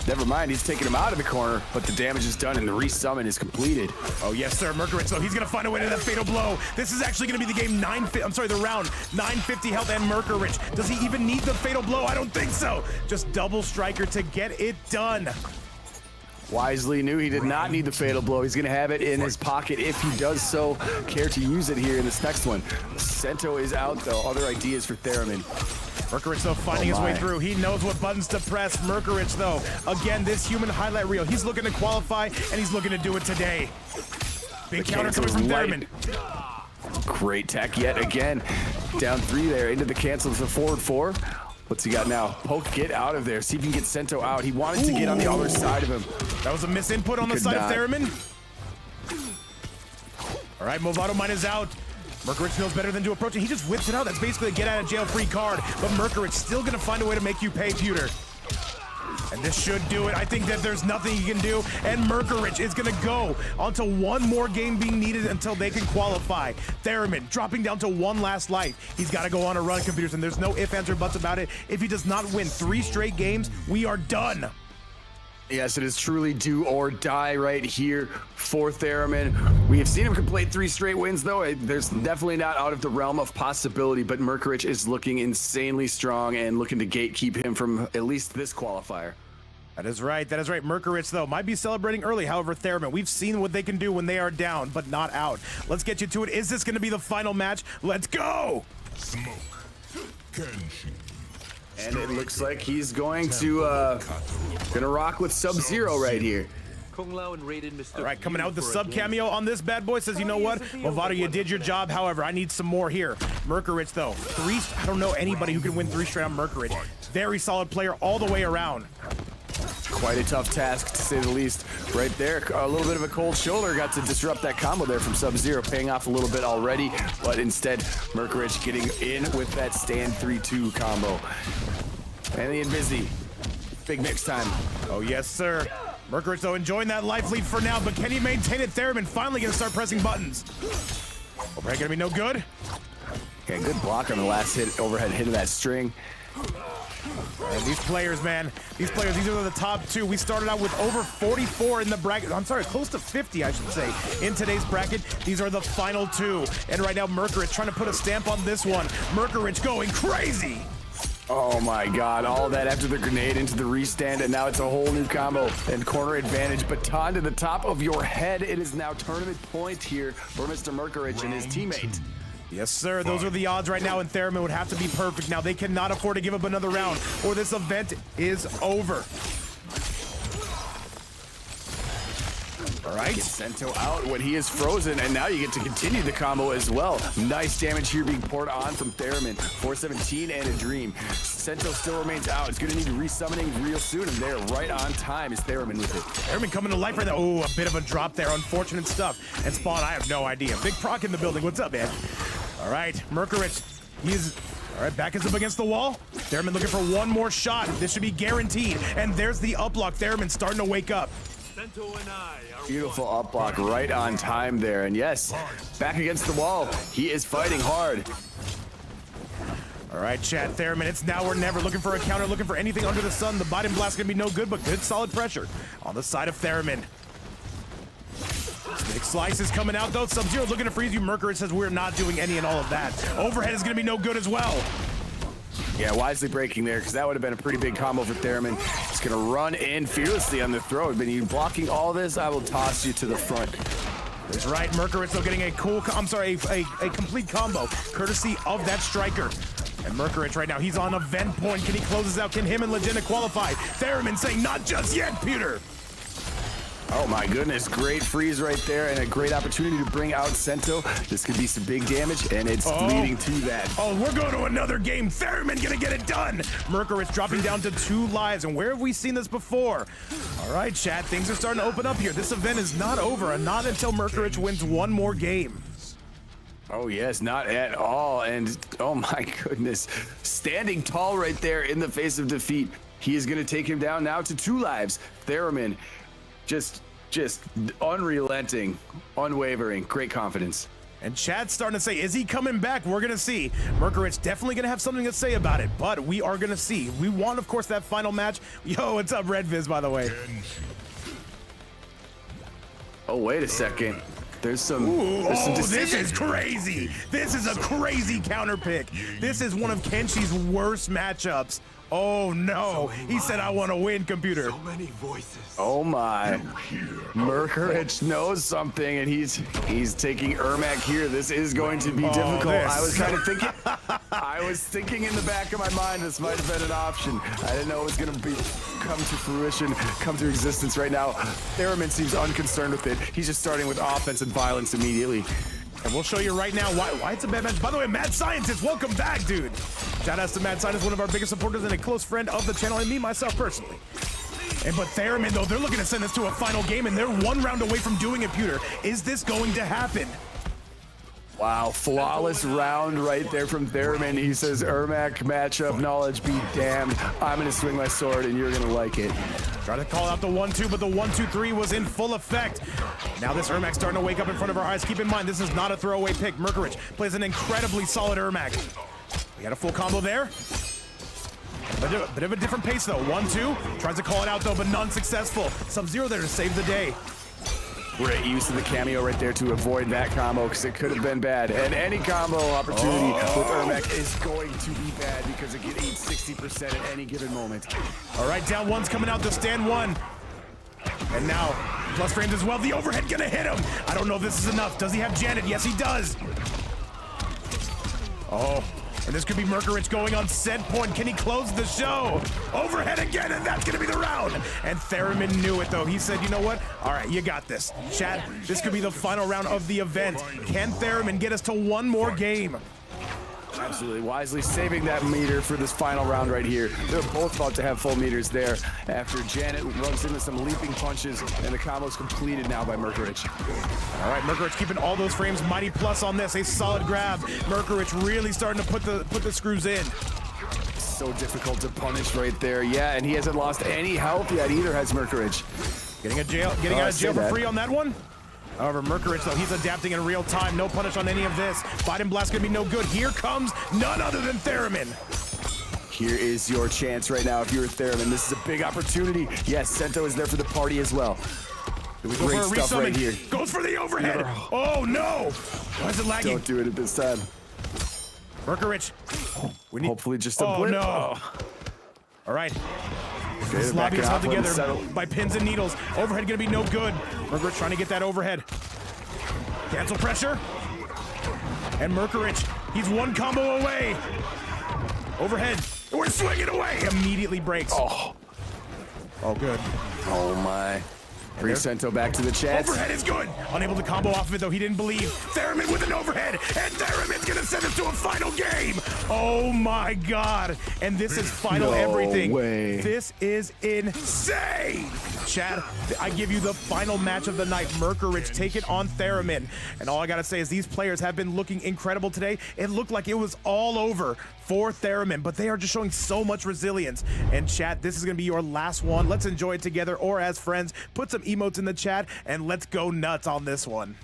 Never mind, he's taking him out of the corner, but the damage is done and the resummon is completed. Oh, yes, sir. Merkurich, so he's going to find a way to that fatal blow. This is actually going to be the game the round 950 health and Merkurich. Does he even need the fatal blow? I don't think so. Just double striker to get it done. Wisely knew he did not need the fatal blow. He's going to have it in his pocket if he does so care to use it here in this next one. Sento is out, though. Other ideas for Theramin. Merkurich, though, finding his way through. He knows what buttons to press. Merkurich, though, again, this human highlight reel. He's looking to qualify, and he's looking to do it today. Big counter coming from Theramin. Great tech yet again. Down 3 there into the cancel. It's a forward 4. What's he got now? Poke, get out of there. See if he can get Sento out. He wanted to get on the other side of him. That was a misinput on the side of Theramin. All right, Movado Mine is out. Merkurich knows better than to approach it. He just whips it out. That's basically a get-out-of-jail-free card. But Merkurich still going to find a way to make you pay, Pewter. And this should do it. I think that there's nothing he can do. And Merkurich is going to go onto 1 more game being needed until they can qualify. Theramin dropping down to 1 last life. He's got to go on a run, computers, and there's no ifs, ands, or buts about it. If he does not win 3 straight games, we are done. Yes, it is truly do or die right here for Theramin. We have seen him complete 3 straight wins, though. There's definitely not out of the realm of possibility, but Merkurich is looking insanely strong and looking to gatekeep him from at least this qualifier. That is right. That is right. Merkurich, though, might be celebrating early. However, Theramin, we've seen what they can do when they are down, but not out. Let's get you to it. Is this going to be the final match? Let's go! Smoke. Kenshi. And it looks like he's going to rock with Sub-Zero right here. Kung Lao and Raiden Mr. All right, coming out with the sub cameo on this bad boy. Says, you know what? Movado, you did your job. However, I need some more here. Merkurich, though. I don't know anybody who can win 3 straight on Merkurich. Very solid player all the way around. Quite a tough task, to say the least. Right there, a little bit of a cold shoulder got to disrupt that combo there from Sub-Zero, paying off a little bit already, but instead, Merkurich getting in with that stand 3-2 combo. And the Invisy. Big mix time. Oh, yes, sir. Merkurich, though, enjoying that life lead for now, but can he maintain it? Theramin finally gonna start pressing buttons. Overhead gonna be no good. Okay, good block on the last hit, overhead hit of that string. And these players, man, these are the top two. We started out with over 44 in the bracket. I'm sorry, close to 50, I should say, in today's bracket. These are the final two. And right now, Merkurich trying to put a stamp on this one. Merkurich going crazy. Oh my God, all that after the grenade into the restand, and now it's a whole new combo and corner advantage. Baton to the top of your head. It is now tournament point here for Mr. Merkurich and his teammate. Yes, sir. Those are the odds right now, and Theramin would have to be perfect. Now, they cannot afford to give up another round, or this event is over. All right. Get Sento out when he is frozen, and now you get to continue the combo as well. Nice damage here being poured on from Theramin. 417 and a dream. Sento still remains out. It's going to need resummoning real soon, and they're right on time is Theramin with it. Theramin coming to life right now. Oh, a bit of a drop there. Unfortunate stuff. And Spawn, I have no idea. Big Proc in the building. What's up, man? All right, Merkurich. He's... All right, back is up against the wall. Theramin looking for one more shot. This should be guaranteed. And there's the up block. Theramin starting to wake up. Beautiful up block right on time there. And yes, back against the wall. He is fighting hard. All right, chat, Theramin, it's now or never. Looking for a counter, looking for anything under the sun. The bottom blast gonna be no good, but good solid pressure on the side of Theramin. Big slice is coming out though. Sub-Zero looking to freeze you. Merkurich says we're not doing any and all of that. Overhead is gonna be no good as well. Yeah, wisely breaking there, because that would have been a pretty big combo for Theramin. He's gonna run in fearlessly on the throw. But you blocking all this, I will toss you to the front. That's right, Merkurich still getting a cool, a complete combo, courtesy of that striker. And Merkurich right now, he's on event point. Can he close this out? Can him and Legenda qualify? Theramin saying, not just yet, Peter. Oh my goodness, great freeze right there and a great opportunity to bring out Sento. This could be some big damage, and it's leading to that. Oh, we're going to another game. Theramin gonna get it done. Merkurich dropping down to 2 lives, and where have we seen this before? All right, chat, things are starting to open up here. This event is not over, and not until Merkurich wins one more game. Oh yes, not at all, and oh my goodness. Standing tall right there in the face of defeat. He is gonna take him down now to 2 lives. Theramin. Just unrelenting, unwavering, great confidence. And Chad's starting to say, is he coming back? We're going to see. Merkurich definitely going to have something to say about it, but we are going to see. We want, of course, that final match. Yo, what's up, Red Viz, by the way? Oh, wait a second. There's some this is crazy. This is a crazy counter pick. This is one of Kenshi's worst matchups. Oh no, he said I want to win, computer. So many voices. Oh my. Merkurich knows something, and he's taking Ermac here. This is going to be difficult. I was kind of thinking, I was thinking in the back of my mind this might have been an option. I didn't know it was going to come to fruition, come to existence right now. Theramin seems unconcerned with it. He's just starting with offense and violence immediately. And we'll show you right now why it's a bad match. By the way, Mad Scientist, welcome back, dude. Shout out to Mad Scientist, one of our biggest supporters and a close friend of the channel, and me, myself, personally. But Theramin, though, they're looking to send this to a final game, and they're 1 round away from doing it, Peter. Is this going to happen? Wow, flawless round right there from Theramin. He says, Ermac matchup knowledge be damned. I'm going to swing my sword, and you're going to like it. Trying to call out the 1-2, but the 1-2-3 was in full effect. Now this Ermac starting to wake up in front of our eyes. Keep in mind, this is not a throwaway pick. Merkurich plays an incredibly solid Ermac. We got a full combo there. A bit of a different pace, though. 1-2. Tries to call it out, though, but non-successful. Sub-Zero there to save the day. Great use of the cameo right there to avoid that combo, because it could have been bad. And any combo opportunity with Ermac is going to be bad because it can eat 60% at any given moment. All right, down 1's coming out to stand 1. And now, plus frames as well. The overhead gonna hit him. I don't know if this is enough. Does he have Janet? Yes, he does. Oh, and this could be Merkurich going on set point. Can he close the show? Overhead again, and that's gonna be the round. And Theramin knew it, though. He said, you know what? All right, you got this. Chat, this could be the final round of the event. Can Theramin get us to 1 more game? Absolutely wisely saving that meter for this final round right here. They're both about to have full meters there after Janet runs into some leaping punches, and the combo's completed now by Merkurich. All right, Merkurich keeping all those frames. Mighty plus on this. A solid grab. Merkurich really starting to put the screws in. So difficult to punish right there. Yeah, and he hasn't lost any health yet either, has Merkurich. Getting out of jail for free on that one. However, Merkurich, though, he's adapting in real time. No punish on any of this. Biden Blast gonna be no good. Here comes none other than Theramin. Here is your chance right now if you're Theramin. This is a big opportunity. Yes, Sento is there for the party as well. Goes Great for a stuff right here. Goes for the overhead. Oh, no. Why is it lagging? Don't do it at this time. Merkurich. We need... Hopefully just a Oh, blip. no. Oh. All right. Okay, This they're lobby is backing held off, letting it together settle. by pins and needles. Overhead gonna be no good. Merkurich trying to get that overhead. Cancel pressure. And Merkurich, he's one combo away. Overhead. We're swinging away. Immediately breaks. Oh, good. oh my. Bring Sento back to the chat. Overhead is good. Unable to combo off of it, though. He didn't believe. Theramin with an overhead. And Theramin's going to send us to a final game. Oh, my God. And this is final No everything. way. This is insane. Chad, I give you the final match of the night. Merkurich taking on Theramin. And all I got to say is these players have been looking incredible today. It looked like it was all over for Theramin, but they are just showing so much resilience. And chat, this is going to be your last one. Let's enjoy it together or as friends. Put some emotes in the chat and let's go nuts on this one.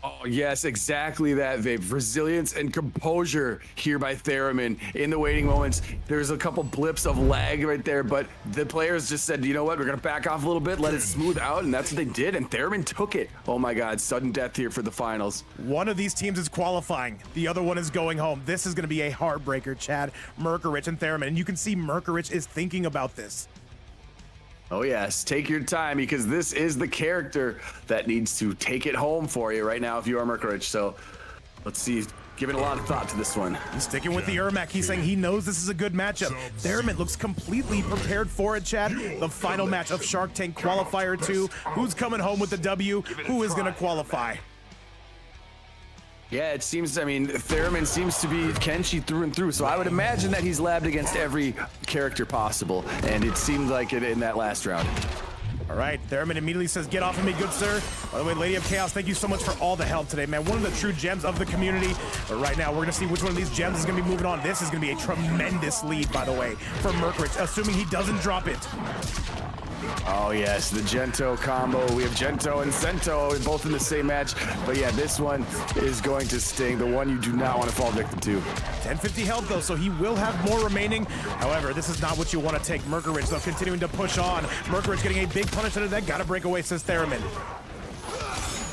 Oh, yes, exactly that, Vape. Resilience and composure here by Theramin in the waiting moments. There's a couple blips of lag right there, but the players just said, you know what, we're going to back off a little bit, let it smooth out, and that's what they did, and Theramin took it. Oh my God, sudden death here for the finals. One of these teams is qualifying. The other one is going home. This is going to be a heartbreaker, Chad. Merkurich and Theramin, and you can see Merkurich is thinking about this. Oh yes, take your time because this is the character that needs to take it home for you right now if you are Mercurage. So let's see, giving a lot of thought to this one. He's sticking with the Ermac. He's saying he knows this is a good matchup. Theramin looks completely prepared for it, Chad. The final match of Shark Tank Qualifier 2. Who's coming home with the W? Who is going to qualify? Yeah, it seems, I mean, Theramin seems to be Kenshi through and through, so I would imagine that he's labbed against every character possible, and it seemed like it in that last round. All right, Theramin immediately says, get off of me, good sir. By the way, Lady of Chaos, thank you so much for all the help today, man. One of the true gems of the community. But right now, we're going to see which one of these gems is going to be moving on. This is going to be a tremendous lead, by the way, for Merkurich, assuming he doesn't drop it. Oh yes, the Gento combo. We have Gento and Sento both in the same match. But yeah, this one is going to sting. The one you do not want to fall victim to. 1050 health though, so he will have more remaining. However, this is not what you want to take. Merkurich though continuing to push on. Merkurich getting a big punish out of that. Gotta break away, says Theramin.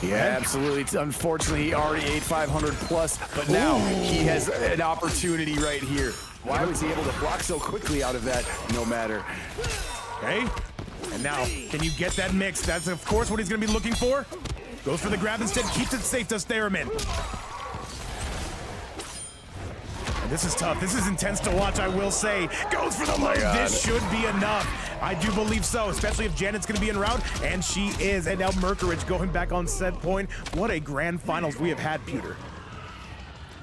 Yeah, absolutely. Unfortunately, he already ate 500 plus, but now he has an opportunity right here. Why was he able to block so quickly out of that? No matter. Okay. And now, can you get that mix? That's, of course, what he's going to be looking for. Goes for the grab instead, keeps it safe, does Theramin. And this is tough. This is intense to watch, I will say. Goes for the load. This should be enough. I do believe so, especially if Janet's going to be en route, and she is. And now Merkurich going back on set point. What a grand finals we have had, Peter.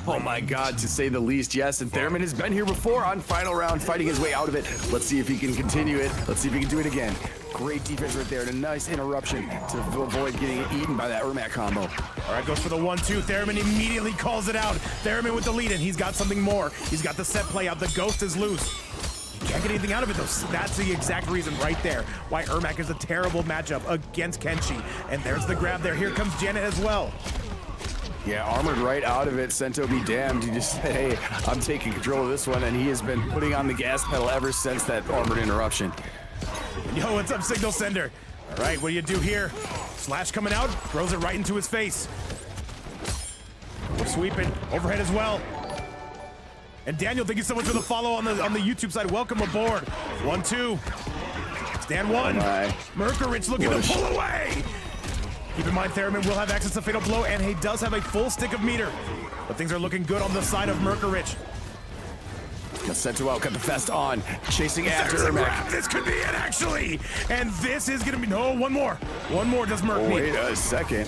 Oh my God, to say the least, yes. And Theramin has been here before on final round, fighting his way out of it. Let's see if he can continue it. Let's see if he can do it again. Great defense right there, and a nice interruption to avoid getting eaten by that Ermac combo. All right, goes for the 1-2. Theramin immediately calls it out. Theramin with the lead, and he's got something more. He's got the set play out. The ghost is loose. He can't get anything out of it, though. That's the exact reason right there why Ermac is a terrible matchup against Kenshi. And there's the grab there. Here comes Janet as well. Yeah, armored right out of it. Sento be damned. He just said, hey, I'm taking control of this one, and he has been putting on the gas pedal ever since that armored interruption. Yo, what's up, Signal Sender? All right, what do you do here? Slash coming out, throws it right into his face. We're sweeping, overhead as well. And Daniel, thank you so much for the follow on the YouTube side. Welcome aboard. 1-2. Stand one. Merkurich looking to pull away. Keep in mind, Theramin will have access to Fatal Blow, and he does have a full stick of meter. But things are looking good on the side of Merkurich. Sento out, got the vest on, chasing after Ermac. This could be it, actually. And this is going to be, no, one more. One more does Merc need. Wait a second.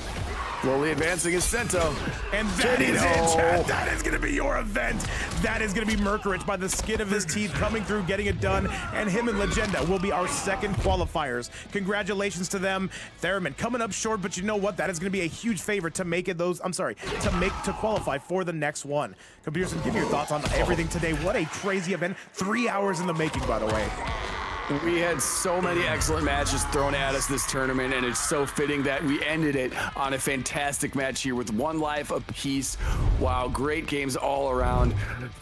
Slowly advancing is Sento. And that is it, chat. That is going to be your event. That is going to be Merkurich by the skin of his teeth coming through, getting it done. And him and Legenda will be our second qualifiers. Congratulations to them. Theramin coming up short, but you know what? That is going to be a huge favor to make it to qualify for the next one. Pearson, give me your thoughts on everything today. What a crazy event. 3 hours in the making, by the way. We had so many excellent matches thrown at us this tournament, and it's so fitting that we ended it on a fantastic match here with 1 life apiece. Wow, great games all around.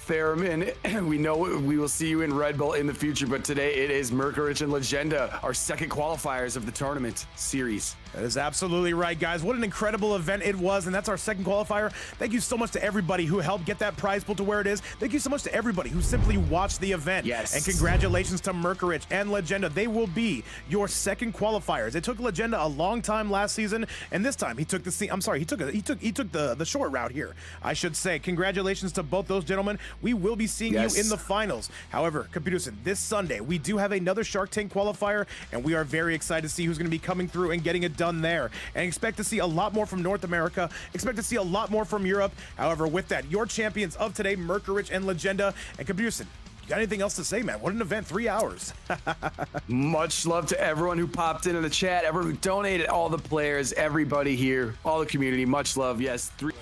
Theramin, we know we will see you in Red Bull in the future, but today it is Merkurich and Legenda, our second qualifiers of the tournament series. That is absolutely right, guys. What an incredible event it was, and that's our second qualifier. Thank you so much to everybody who helped get that prize pool to where it is. Thank you so much to everybody who simply watched the event. Yes. And congratulations to Mercurage and Legenda. They will be your second qualifiers. It took Legenda a long time last season, and this time he took the short route here, I should say. Congratulations to both those gentlemen. We will be seeing you in the finals. However, Pearson, this Sunday we do have another Shark Tank qualifier, and we are very excited to see who's going to be coming through and getting it done there, and expect to see a lot more from North America, expect to see a lot more from Europe. However, with that, your champions of today, Merkurich and Legenda. And Pearson, you got anything else to say, man? What an event, 3 hours. Much love to everyone who popped into the chat, everyone who donated, all the players, everybody here, all the community. Much love. Yes, 3